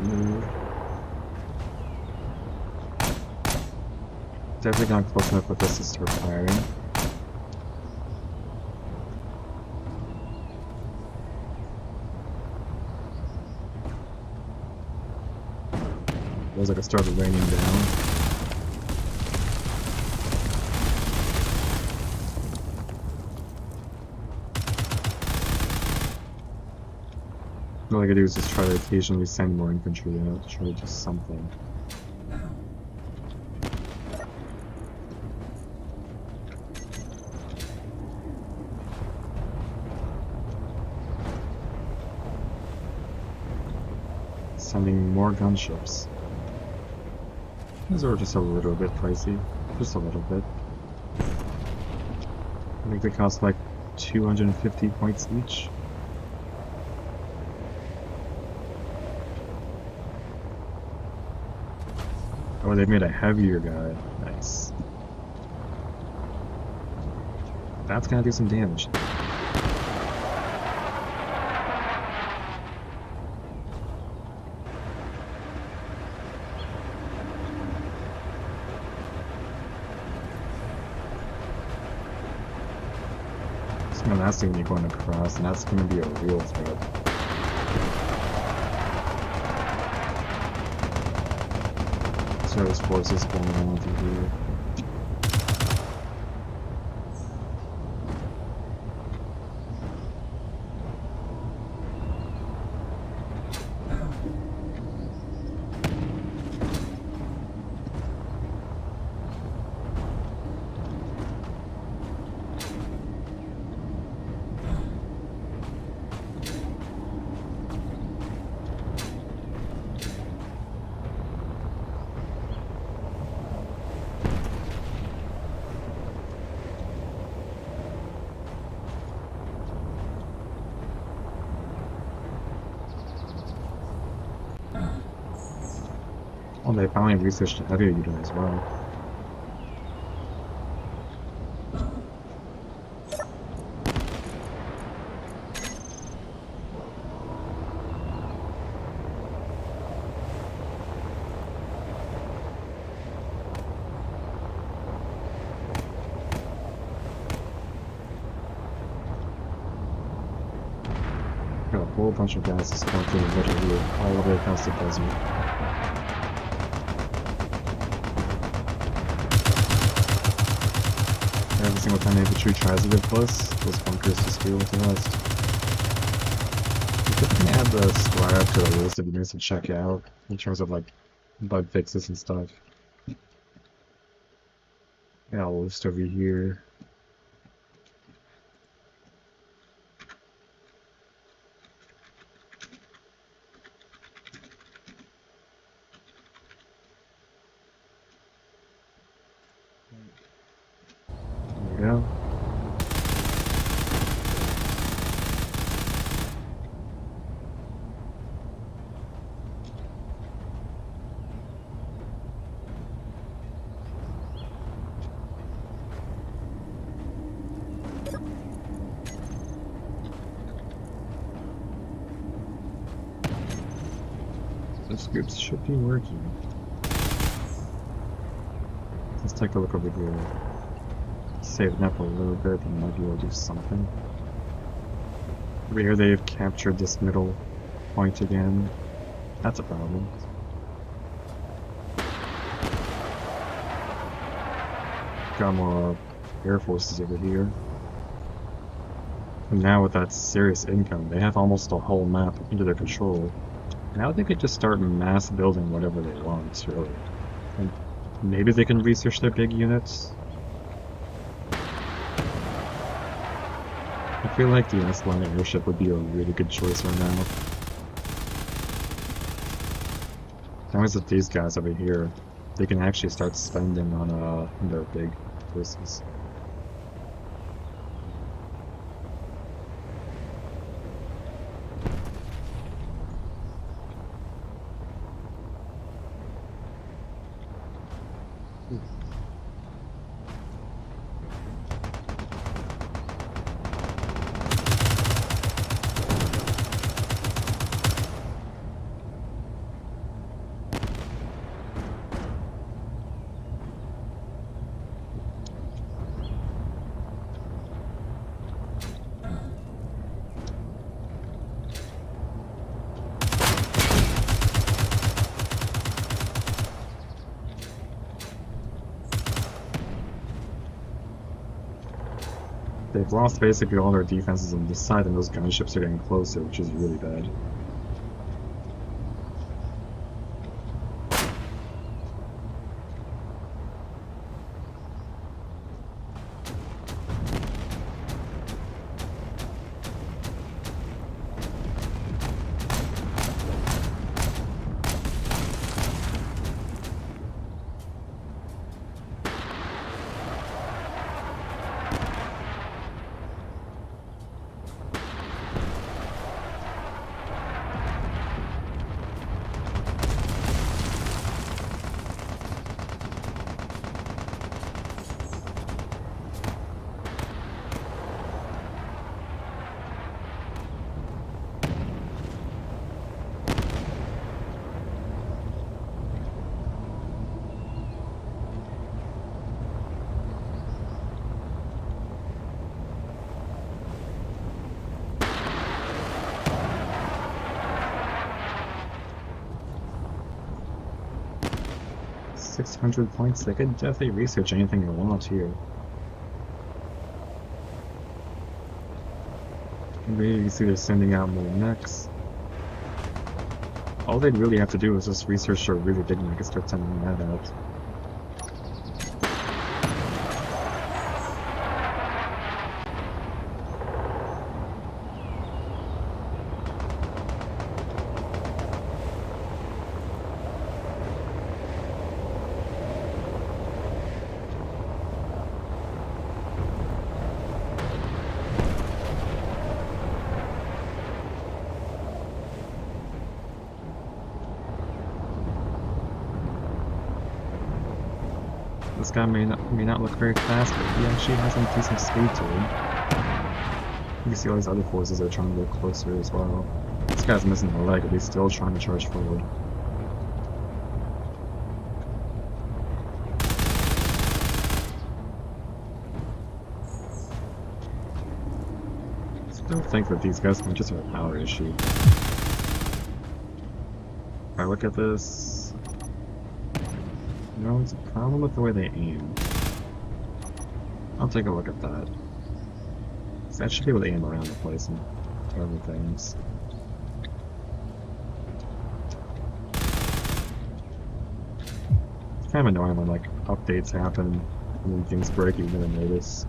Move. Definitely not close enough with this to start firing. Feels like it started raining down. All I gotta do is just try to occasionally send more infantry out to try to do something. sending more gunships. These are just a little bit pricey. Just a little bit. I think they cost like 250 points each. Oh, they made a heavier guy. Nice. That's gonna do some damage. It's my last thing going across, and that's gonna be a real threat. So there's forces going on through here. Oh, they finally researched the heavier unit as well. Got a whole bunch of guys just going through the middle here, all the way across the desert. Every single time infantry tries to get close, those bunkers just deal with the rest. You could add the squad to the list of units to check out in terms of like bug fixes and stuff. Got a list over here. There we go. The scoops should be working. Let's take a look over here. Save it up a little bit and might be able to do something. Over here they've captured this middle point again. That's a problem. Got more air forces over here. And now with that serious income, they have almost a whole map under their control. Now they could just start mass building whatever they want, really. And maybe they can research their big units. I feel like the S-line airship would be a really good choice right now. As long as it's these guys over here, they can actually start spending on their big forces. They've lost basically all their defenses on this side, and those gunships are getting closer, which is really bad. 600 points. They could definitely research anything they want here. Maybe you can see they're sending out more mechs. All they'd really have to do is just research a really big mech and start sending that out. This guy may not look very fast, but he actually has some decent speed to him. You can see all these other forces are trying to get closer as well. This guy's missing a leg, but he's still trying to charge forward. I still think that these guys might just have a power issue. If I look at this... No, it's a problem with the way they aim. I'll take a look at that. So I should be able to aim around the place and target things. It's kind of annoying when like updates happen and when things break you never notice.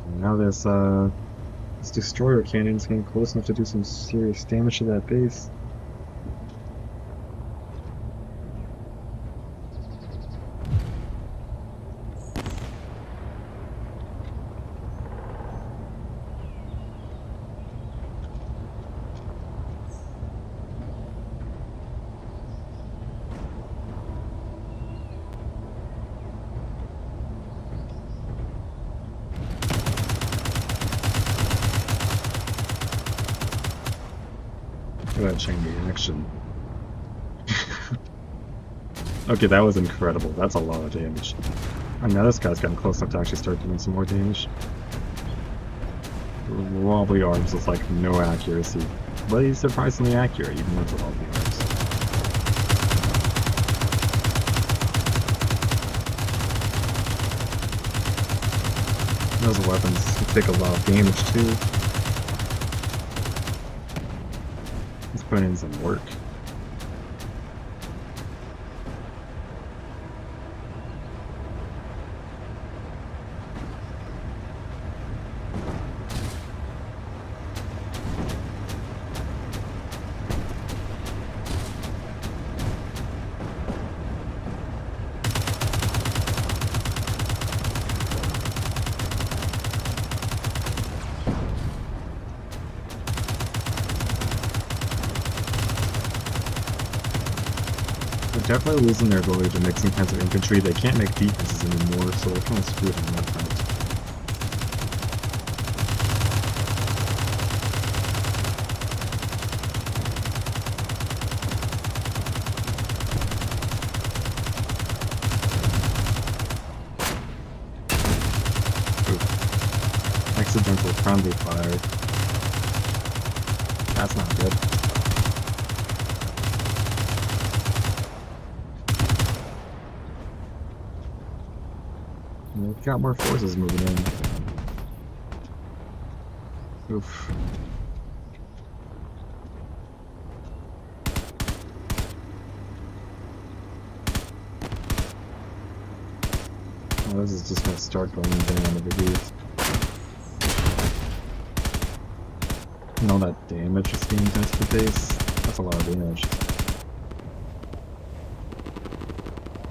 And now this destroyer cannon's getting close enough to do some serious damage to that base. Look at that chain reaction. Okay, that was incredible. That's a lot of damage. And now this guy's gotten close enough to actually start doing some more damage. Wobbly arms with like no accuracy. But he's surprisingly accurate even with the wobbly arms. Those weapons take a lot of damage too. He's putting in some work. They're definitely losing their ability to make some kinds of infantry. They can't make defenses anymore, so they're kind of screwed on that front. Ooh. Accidental friendly fire. That's not good. We've got more forces moving in. Oof. Oh, this is just gonna start going down over here. And all that damage is being done to the base. That's a lot of damage.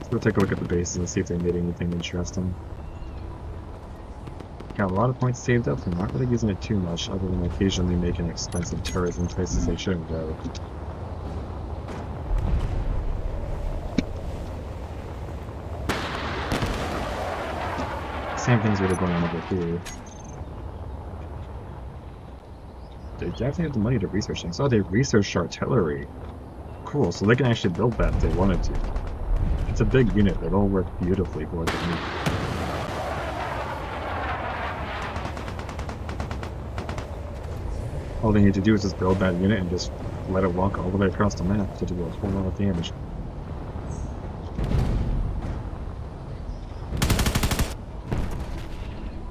So we'll take a look at the bases and see if they made anything interesting. Got a lot of points saved up, and not really using it too much, other than occasionally making expensive turrets in places they shouldn't go. Same thing's really going on over here. They definitely have the money to research things. Oh, they researched artillery. Cool, so they can actually build that if they wanted to. It's a big unit, it'll work beautifully for what they need. All they need to do is just build that unit and just let it walk all the way across the map to do a whole lot of damage.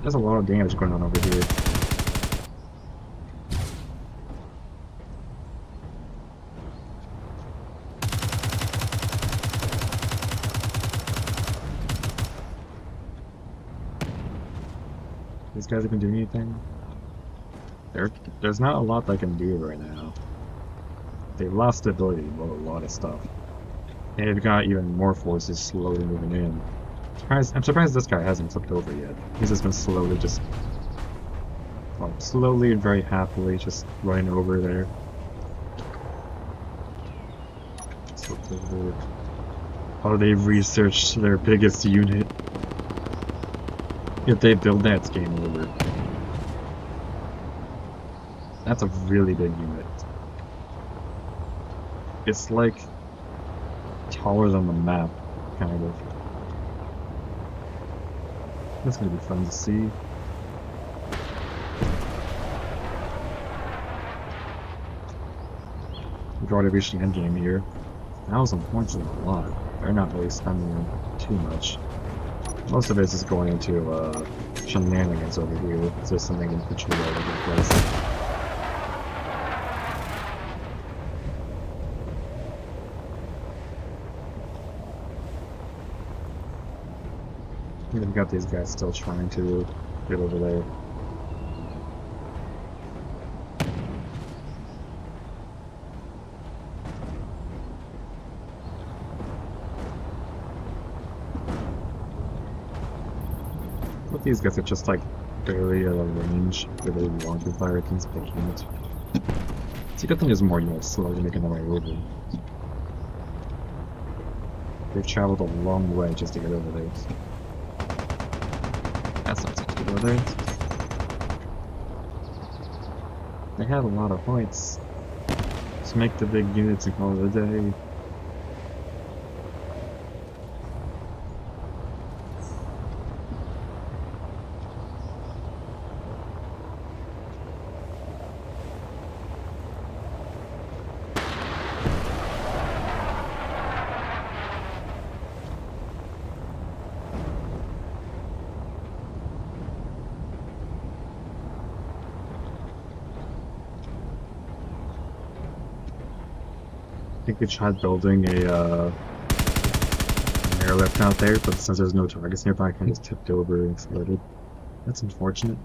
There's a lot of damage going on over here. These guys even doing anything? There's not a lot they can do right now. They've lost the ability to load a lot of stuff. And they've got even more forces slowly moving in. I'm surprised this guy hasn't flipped over yet. He's just been slowly slowly and very happily just running over there. Flipped over. Oh, they've researched their biggest unit. If they build that, it's game over. That's a really big unit. It's like taller than the map, kind of. That's gonna be fun to see. We've already reached the end game here. 1,000 points is a lot. They're not really spending too much. Most of it is going into shenanigans over here. It's just something in control all over the place. We've got these guys still trying to get over there. But these guys are just like barely at a range where they want to fire against, but can't. It's a good thing there's more units slowly making their way over. They've traveled a long way just to get over there. That's not such a good order. They have a lot of points. Just make the big units and call it a day. I think we tried building a an airlift out there, but since there's no targets nearby, I kind of just tipped over and exploded. That's unfortunate.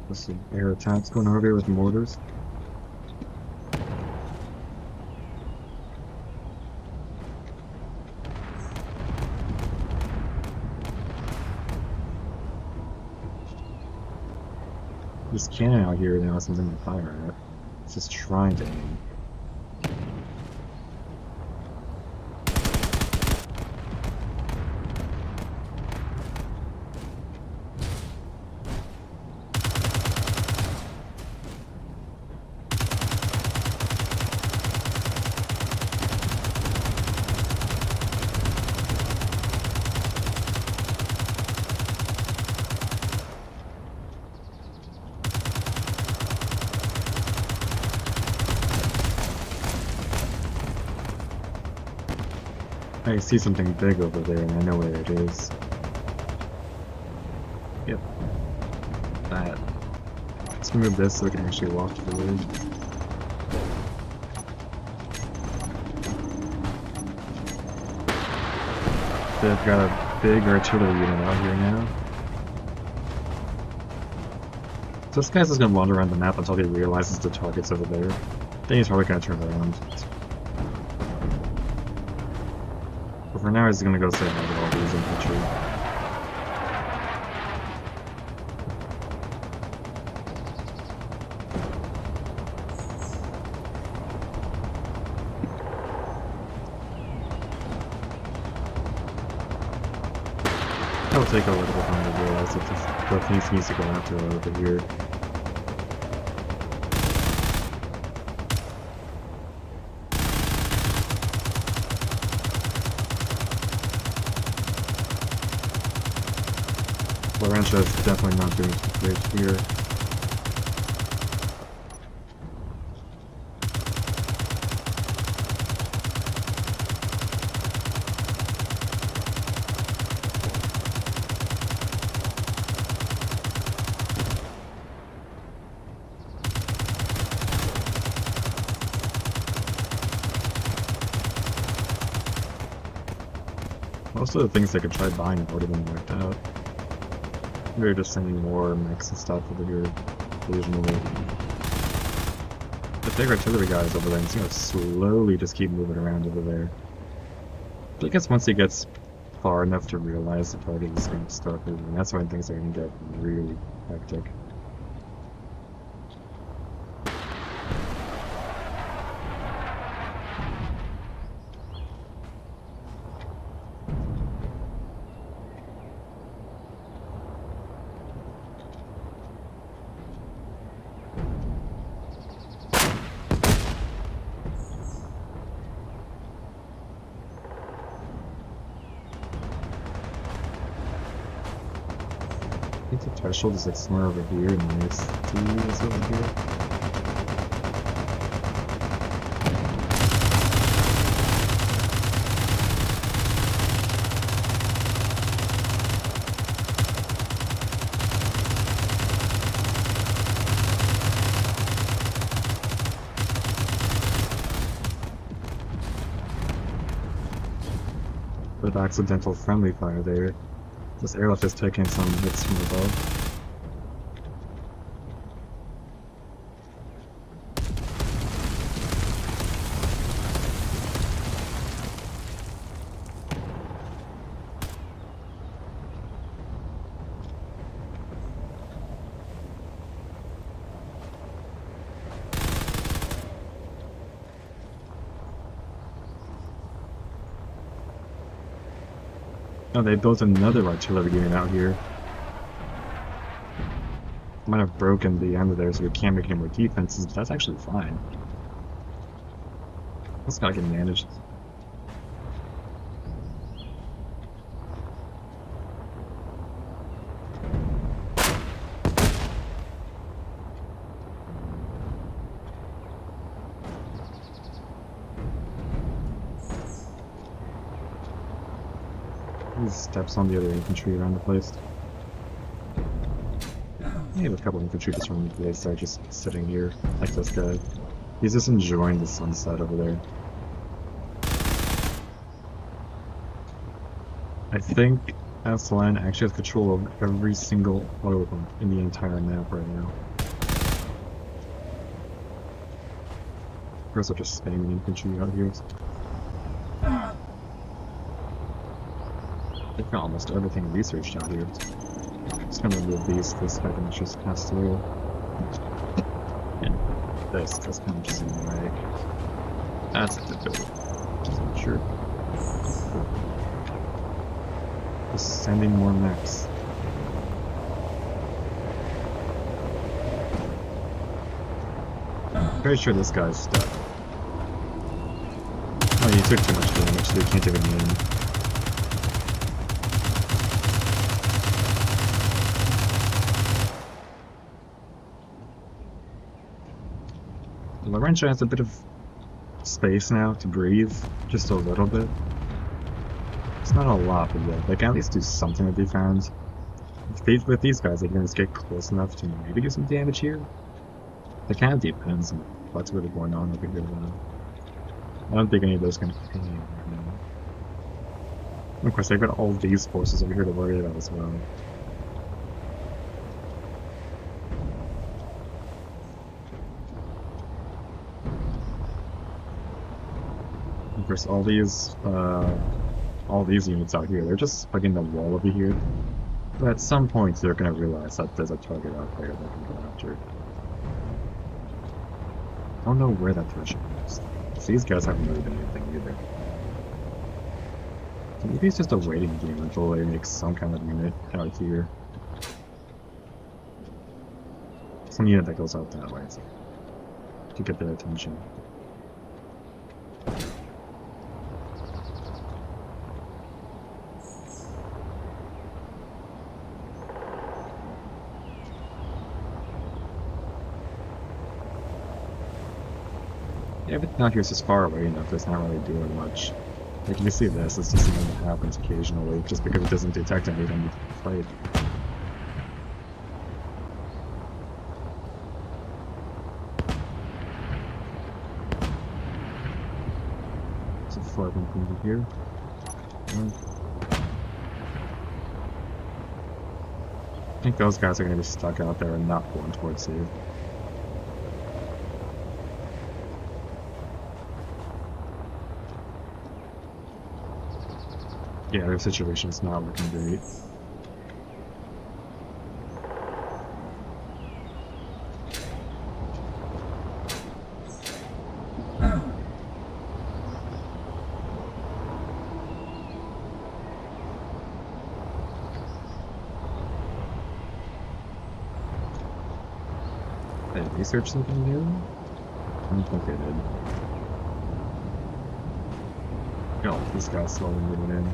There's some air attacks going on over here with mortars. This cannon out here now has something to fire at. It's just trying to aim. I see something big over there and I know where it is. Yep. That. Let's move this so we can actually walk to the road. They've got a big artillery unit out here now. So this guy's just gonna wander around the map until he realizes the target's over there. Then he's probably gonna turn around. But for now, he's gonna go say hi to all these infantry. It'll take a little bit of time to realize that what things needs to go after over here. Lorenzo is definitely not doing great here. Most of the things they could try buying have already been wiped out. We're just sending more mechs and stuff over here occasionally. The big artillery guy is over there, and he's gonna slowly just keep moving around over there. But I guess once he gets far enough to realize the target is going to start moving, that's when things are going to get really hectic. I think the threshold is like somewhere over here, and the next T is over here. With accidental friendly fire there. This airlift is taking some hits from above. Oh, they built another artillery unit out here. Might have broken the end of there, so we can't make any more defenses, but that's actually fine. That's gotta get managed. These steps on the other infantry around the place. I have a couple infantry just from the base are just sitting here, like this guy. He's just enjoying the sunset over there. I think Aslan actually has control over every single oil pump in the entire map right now. Of course, they're just spamming infantry out here. They've got almost everything researched out here. Just gonna remove these, this guy can just pass through. And this kind of just in the way. That's the build. Just not sure. Just sending more mechs. Pretty sure this guy's stuck. Oh, he took too much damage, so he can't even aim. Laurentia has a bit of space now to breathe, just a little bit. It's not a lot, but yeah, they can at least do something with defense. With these guys, they can just get close enough to maybe do some damage here. It kind of depends on what's really going on over here, though. I don't think any of those can hit right now. And of course, they've got all these forces over here to worry about as well. Of course, all these units out here, they're just hugging the wall over here. But at some point, they're going to realize that there's a target out there they can go after. I don't know where that threshold is. So these guys haven't really done anything either. So maybe it's just a waiting game until they make some kind of unit out here. Some unit that goes out that way, so to get their attention. Everything out here is just far away enough, it's not really doing much. Like you see this, it's just something that happens occasionally, just because it doesn't detect anything you fight. There's a 5 from here. think those guys are going to be stuck out there and not going towards you. Yeah, their situation's not looking great. They research something new? I don't think they did. Oh, this guy's slowly moving in.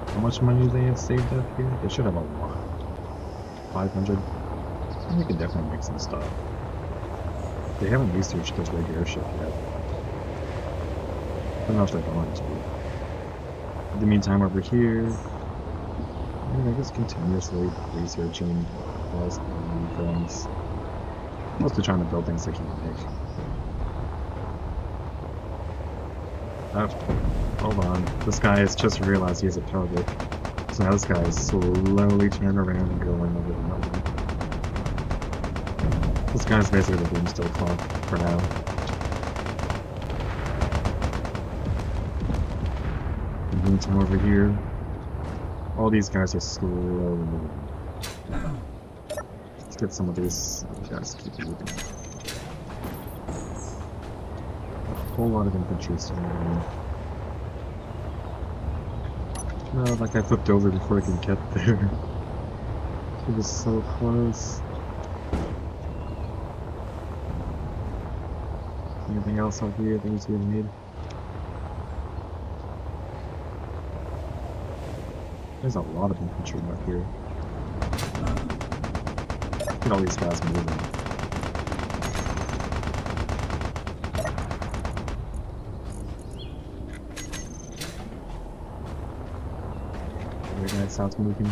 How much money do they have saved up here? They should have a lot. 500? We could definitely make some stuff. They haven't researched this big airship yet. I don't know if they're going to. In the meantime, over here, I guess continuously researching walls and things. Mostly trying to build things they can make. Oh, hold on. This guy has just realized he has a target. So now this guy is slowly turning around and going over the mountain. This guy's basically the Doomsday Clock for now. In the meantime, over here, all these guys are slowly moving. Let's get some of these guys to keep moving. A whole lot of infantry still moving. No, like I flipped over before I could get there. It was so close. Anything else out here that needs to be made? There's a lot of infantry back here. Look at all these guys moving. Every guy sounds moving.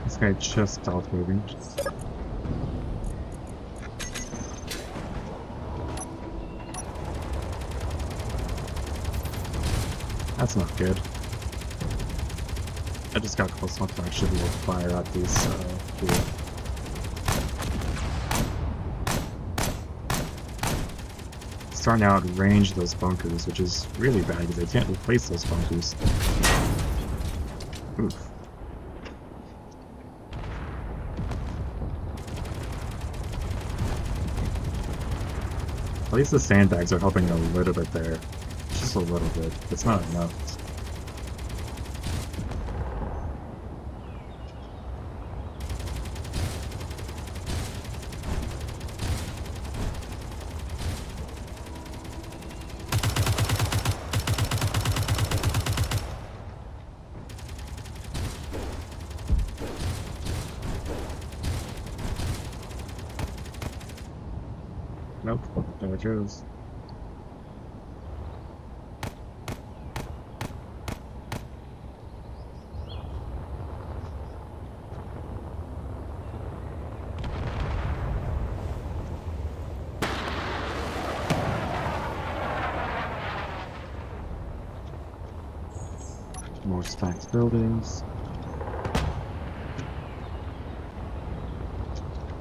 This guy just stopped moving. That's not good. I just got close enough to actually be able to fire at these here. Starting to outrange those bunkers, which is really bad because they can't replace those bunkers. Oof. At least the sandbags are helping a little bit there. Just a little bit. It's not enough. Nope, there it goes. More stacked buildings.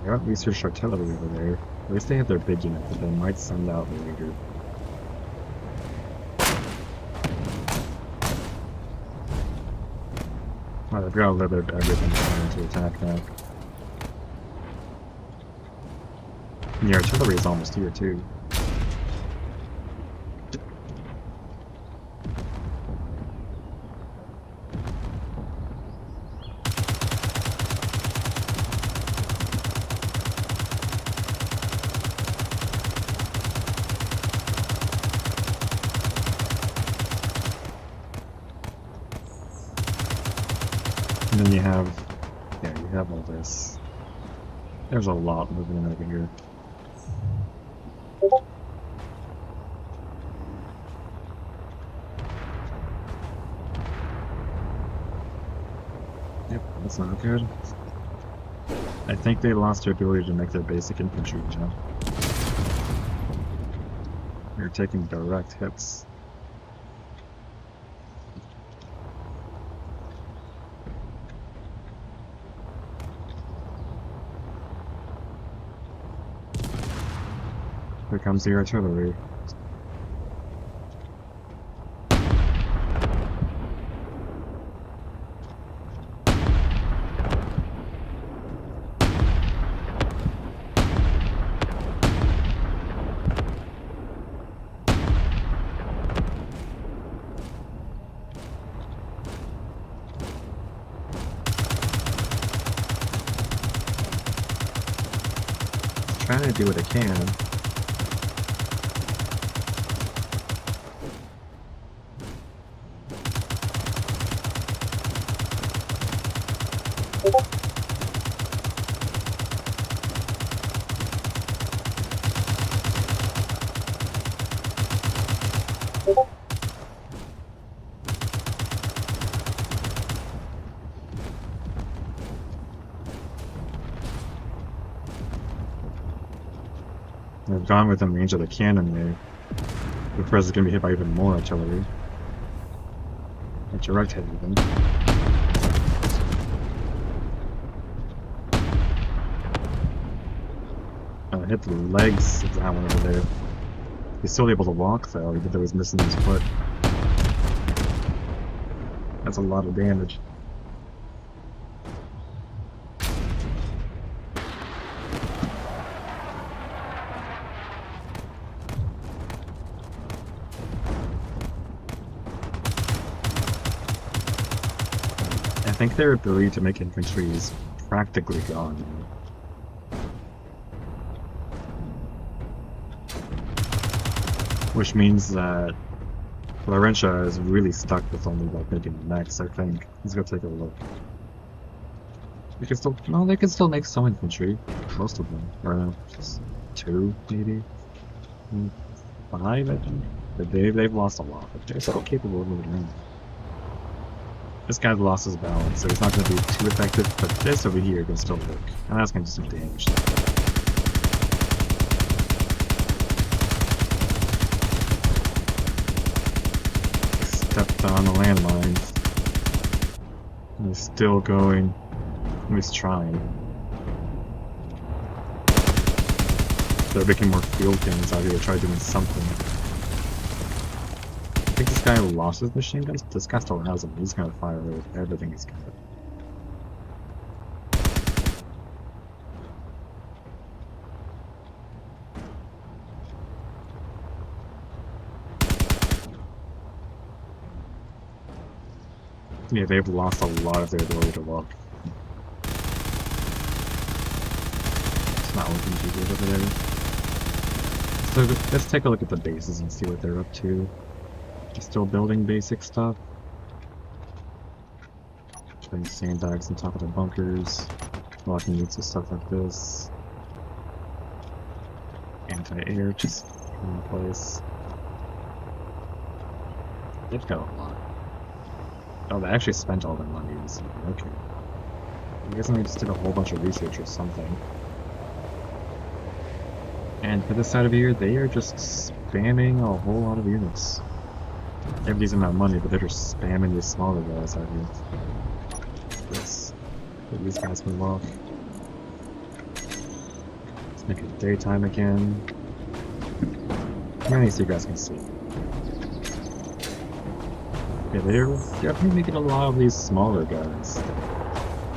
They got research artillery over there. At least they have their big unit that they might send out later. Oh, they've got a little bit of everything trying to attack now. And the artillery is almost here too. And then you have, yeah, you have all this. There's a lot moving in over here. Yep, that's not good. I think they lost their ability to make their basic infantry now. They're taking direct hits. Here comes the artillery. Trying to do what I can. They've gone within range of the cannon there. The press is going to be hit by even more artillery. A direct hit even. Hit the legs of that one over there. He's still able to walk though, even though he's missing his foot. That's a lot of damage. I think their ability to make infantry is practically gone. Which means that Laurentia is really stuck with only like making mechs, I think. Let's go take a look. They can still, no, they can still make some infantry. Most of them. Or just 2, maybe? 5, I think. But they've lost a lot, but they're still capable of moving around. This guy's lost his balance, so he's not going to be too effective, but this over here can still work. And that's going to do some damage. Stepped on the landmines. And he's still going. He's trying. They're making more field cannons out here to try doing something. I think this guy lost his machine guns, but this guy still has them. He's gonna fire away with everything he's got. Yeah, they've lost a lot of their ability to walk. It's not looking too good over there. So let's take a look at the bases and see what they're up to. They're still building basic stuff. Putting sandbags on top of the bunkers. Blocking units and stuff like this. Anti-air just in place. They've got a lot. Oh, they actually spent all their money this year. Okay. I guess I just did a whole bunch of research or something. And for this side of the year, they are just spamming a whole lot of units. Everybody's in that money, but they're just spamming these smaller guys out here. Let's get these guys move off. Let's make it daytime again. How many so you guys can see? Yeah, they're definitely making a lot of these smaller guys.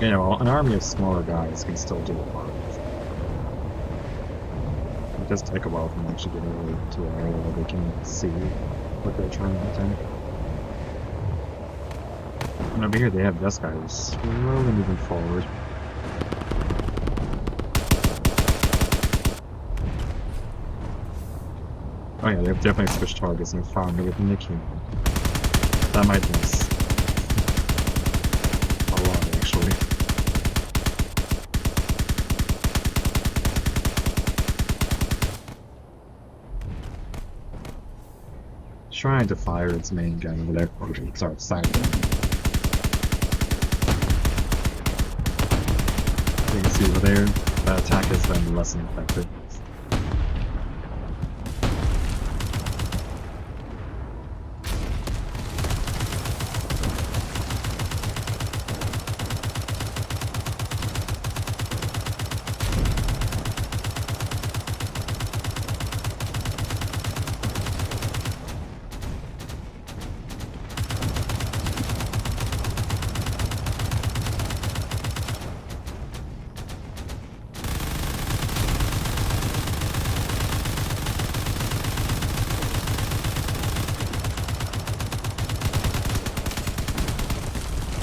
You know, an army of smaller guys can still do a lot. It does take a while for them to actually get over to an area where they can see what they're trying to attack. And over here they have this guy who's slowly moving forward. Oh yeah, they've definitely switched targets and found everything they can. That might miss a lot, actually. Trying to fire its main gun over there. Sorry, side gun. see over there, that attack has been less than effective.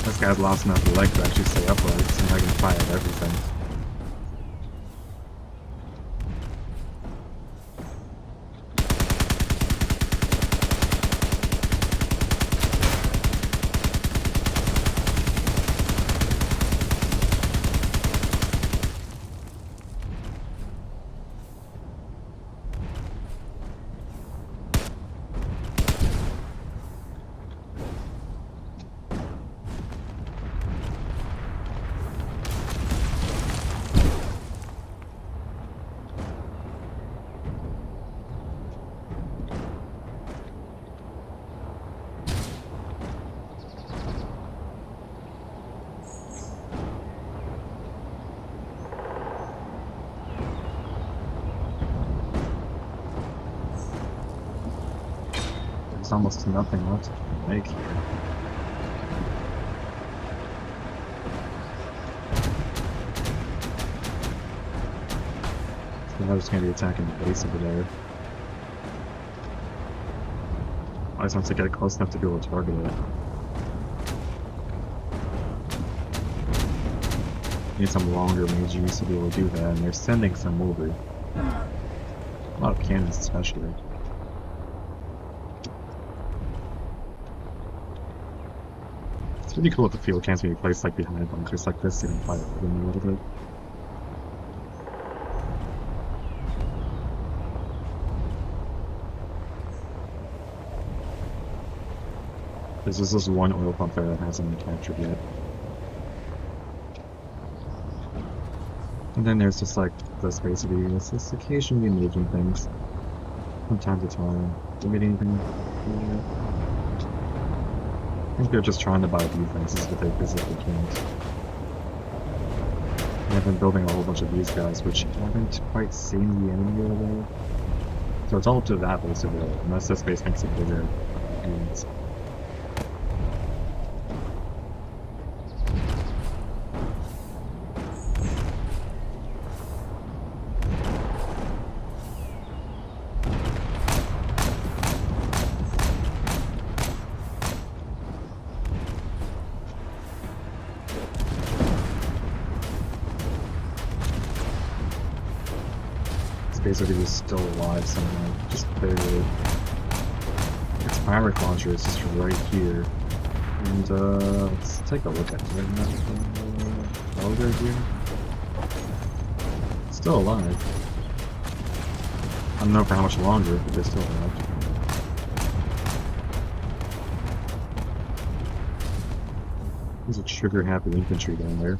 This guy's lost enough leg to actually stay upright, so now I can fire at everything. There's almost nothing left to make here. So I'm just going to be attacking the base over there. I just want to get close enough to be able to target it. Need some longer range units to be able to do that, and they're sending some over. A lot of cannons especially. It's really cool if the field cans can be placed like behind bunkers like this, so you can fire over them a little bit. There's just this one oil pump there that hasn't been captured yet. And then there's just like this basically, it's just occasionally moving things from time to time. Don't get anything. I think they're just trying to buy defenses, but they physically can't. And I've been building a whole bunch of these guys, which haven't quite seen the enemy over there. So it's all up to that base over there, unless this base makes it bigger. And basically just still alive somehow, just barely. Its firework launcher is just right here. And let's take a look at it right now. Over here. Still alive. I don't know for how much longer, but they're still alive. There's a trigger happy infantry down there.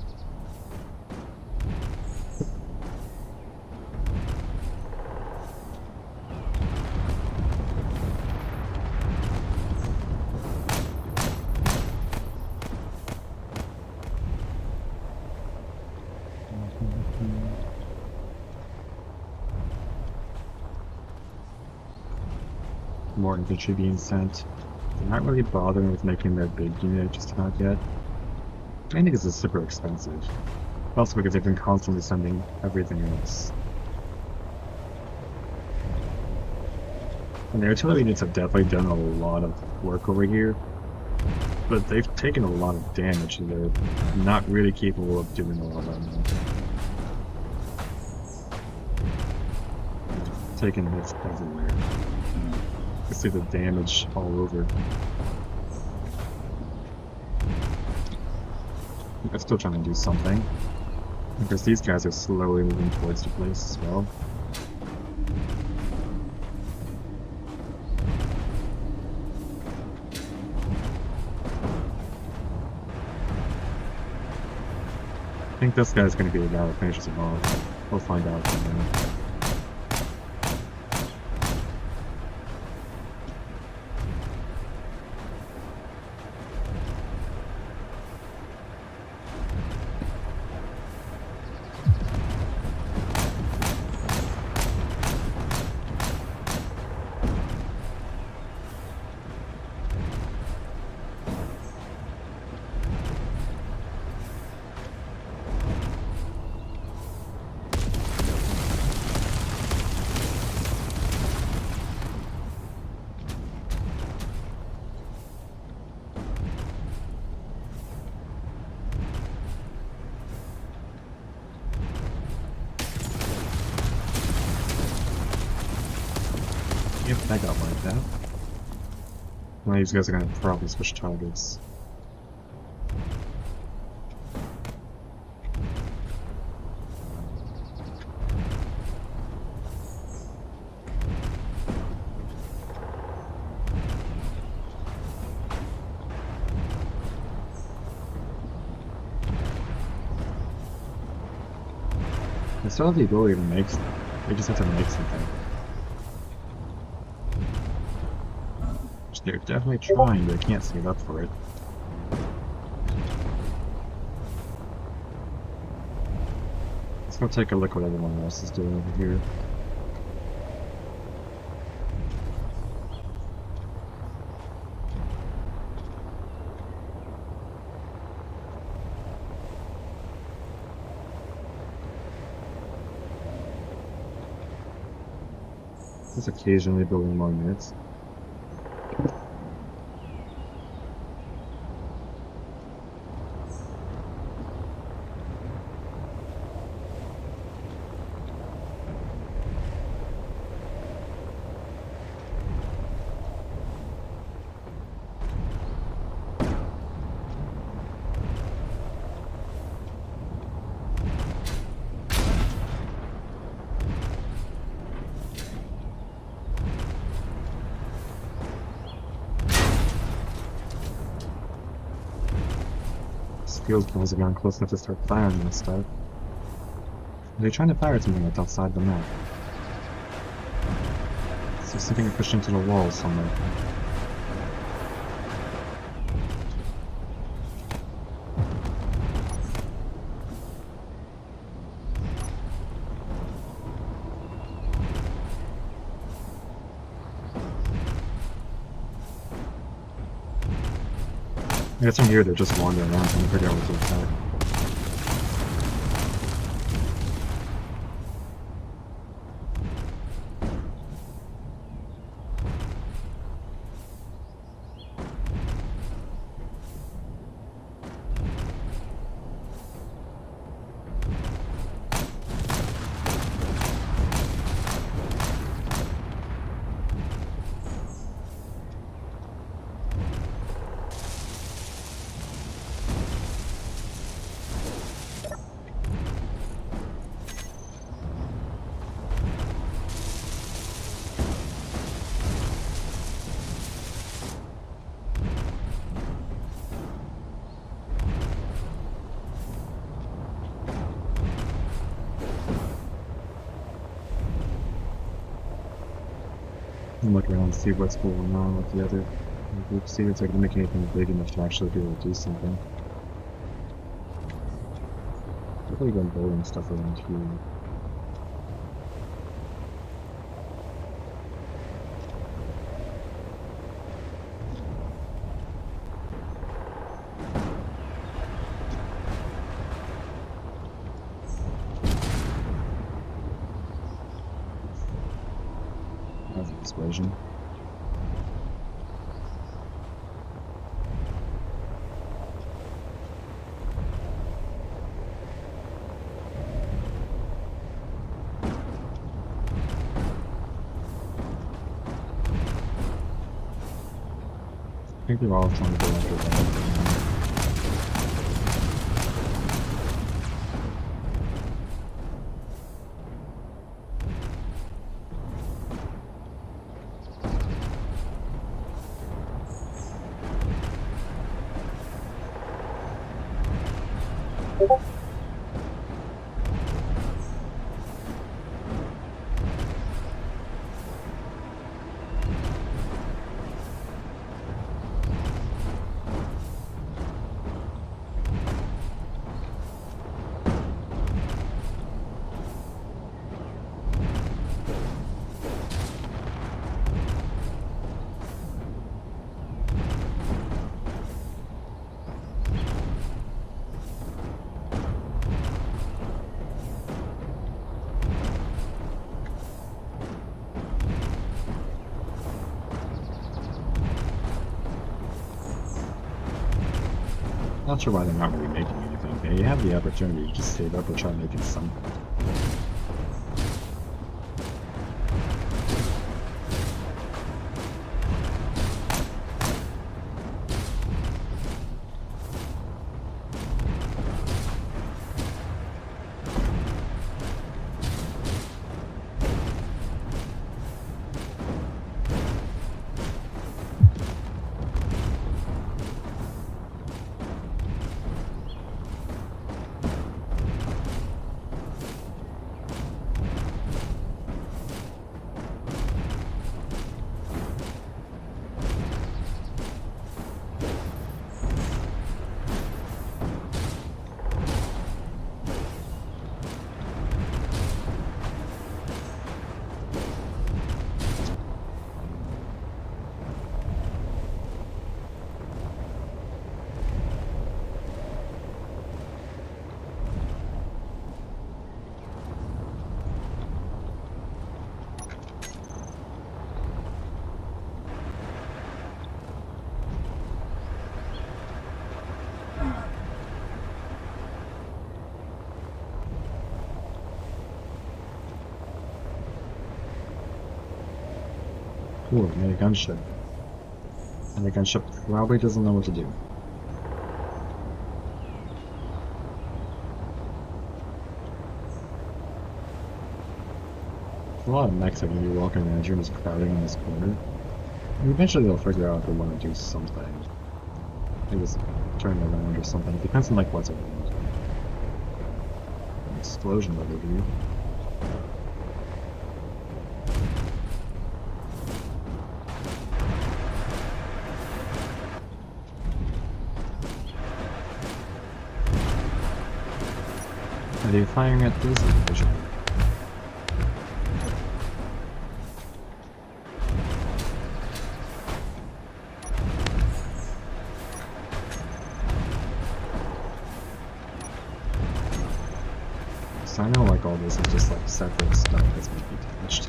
More infantry being sent. They're not really bothering with making their big unit just not yet. I think it's just super expensive. Also because they've been constantly sending everything else. And the artillery units have definitely done a lot of work over here. But they've taken a lot of damage and they're not really capable of doing a lot right now. Taking hits everywhere. You see the damage all over. I'm still trying to do something. Because these guys are slowly moving towards the place as well. I think this guy's gonna be the guy that finishes him off. We'll find out from there. Yep, that got wiped out. Now these guys are gonna probably switch targets. They still have the ability to make stuff. They just have to make something. Which they're definitely trying, but they can't save up for it. Let's go take a look what everyone else is doing over here. Just occasionally building more units. Field balls have gotten close enough to start firing this stuff. Are they trying to fire at something that's outside the map? So something pushed into the wall somewhere. I guess from here they're just wandering around trying to figure out what to attack. And look around and see what's going on with the other group. See if they're going to make anything big enough to actually be able to do something. I've really been building stuff around here. That's an explosion. I think they're all trying to go after that. not sure why they're not really making anything. They have the opportunity to just save up or try making something. Cool, made a gunship. And the gunship probably doesn't know what to do. A lot of mechs are going to be walking around here and just crowding in this corner. And eventually they'll figure out if they want to do something. They just turn around or something. It depends on like what's around. An explosion over here. Are they firing at this division? So I know like all this is just like separate stuff that's going to be attached.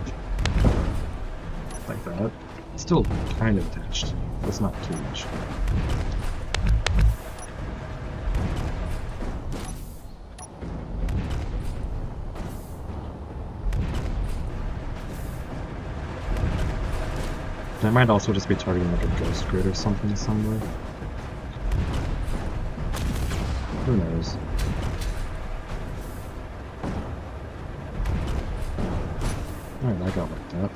Like that. It's still kind of attached. It's not too much. That might also just be targeting like a ghost grid or something somewhere. Who knows? Alright, that got worked out.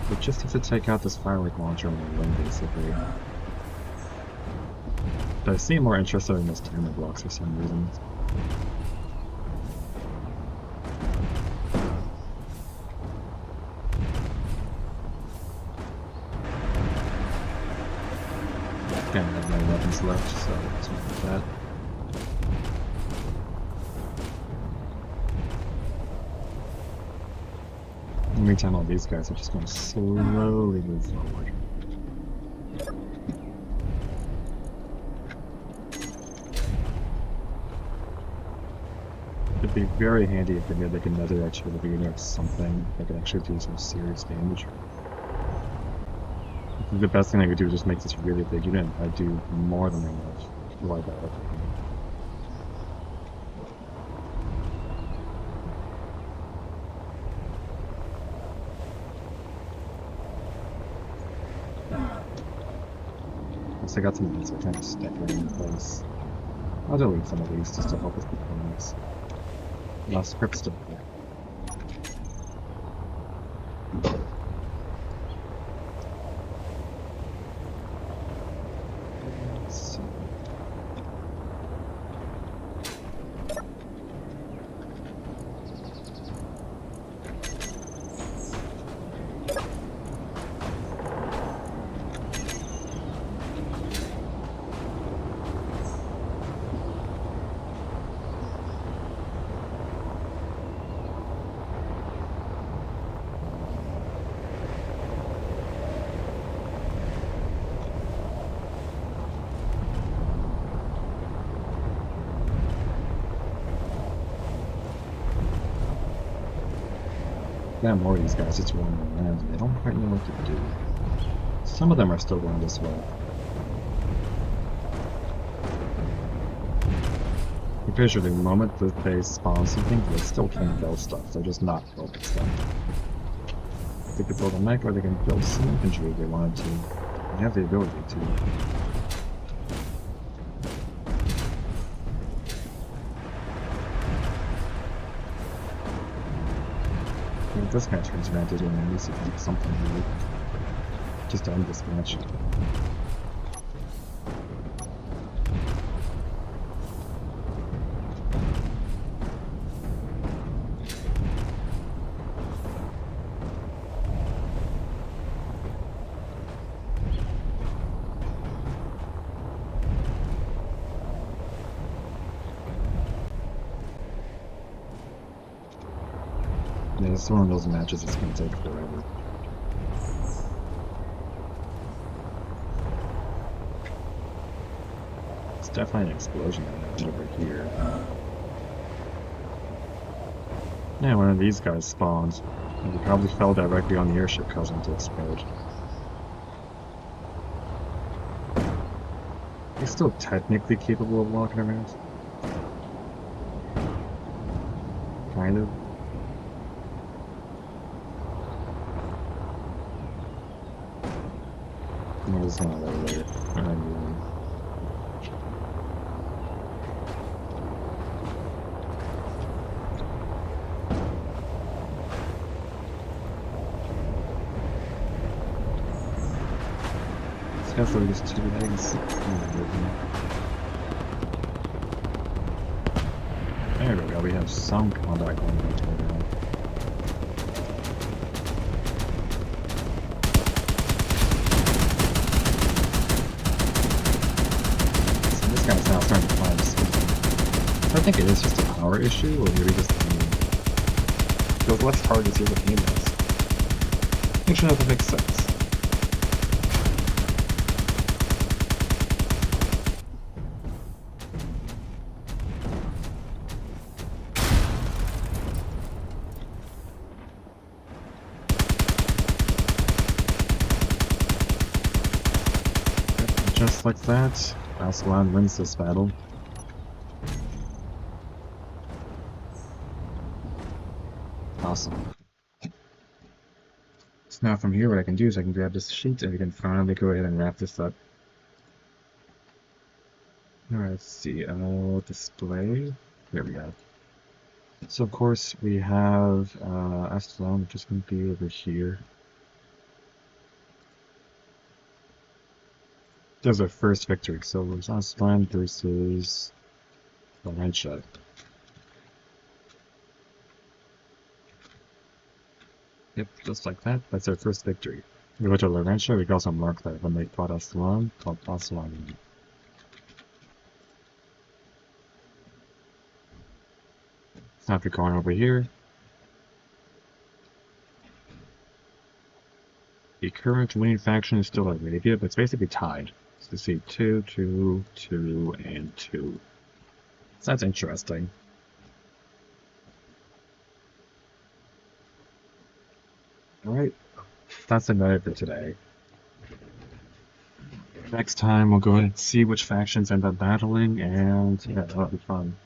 We just have to take out this firework launcher on the wing, basically. But I seem more interested in those timer blocks for some reason. Again, I have no weapons left, so it's not like that. In the meantime, all these guys are just going to slowly move forward. It'd be very handy if they made like another extra beginner or something that could actually do some serious damage. I think the best thing I could do is just make this really big unit. I'd do more than enough to wipe out everything. Once I got some of these, I kind of stack right in place. I'll delete some of these just to help with performance. Last script still there. got more of these guys just running around, and they don't quite know what to do. Some of them are still going this way. I'm pretty sure the moment that they spawn something, they still can build stuff. They're just not building stuff. They could build a mech, or they can build some infantry if they wanted to. They have the ability to. If this match turns around to doing at least something new. Just to end this match. Yeah, it's one of those matches that's gonna take forever. It's definitely an explosion that happened over here. Yeah, one of these guys spawned, and he probably fell directly on the airship causing it to explode. He's still technically capable of walking around. Kind of. There's not later. This guy's literally just 2 eggs. There we go, we have some combat going on right now. This guy's now starting to fly the system. I think it is just a power issue, or maybe just feels less targets here with emails. Which doesn't make sense. Just like that, Aslan wins this battle. Awesome. So now from here what I can do is I can grab this sheet and we can finally go ahead and wrap this up. Alright, let's see, display. There we go. So of course we have Aslan, which is going to be over here. There's our first victory. So it was Aslan versus Valencia. Yep, just like that. That's our first victory. We go to Laurentia, we can also mark that when they fought Aslan, called Aslan. After going over here, the current winning faction is still Arabia, but it's basically tied. So you see 2, 2, 2, and 2. So that's interesting. Alright, that's about it for today. Next time we'll go ahead and see which factions end up battling, and yeah, that'll be fun.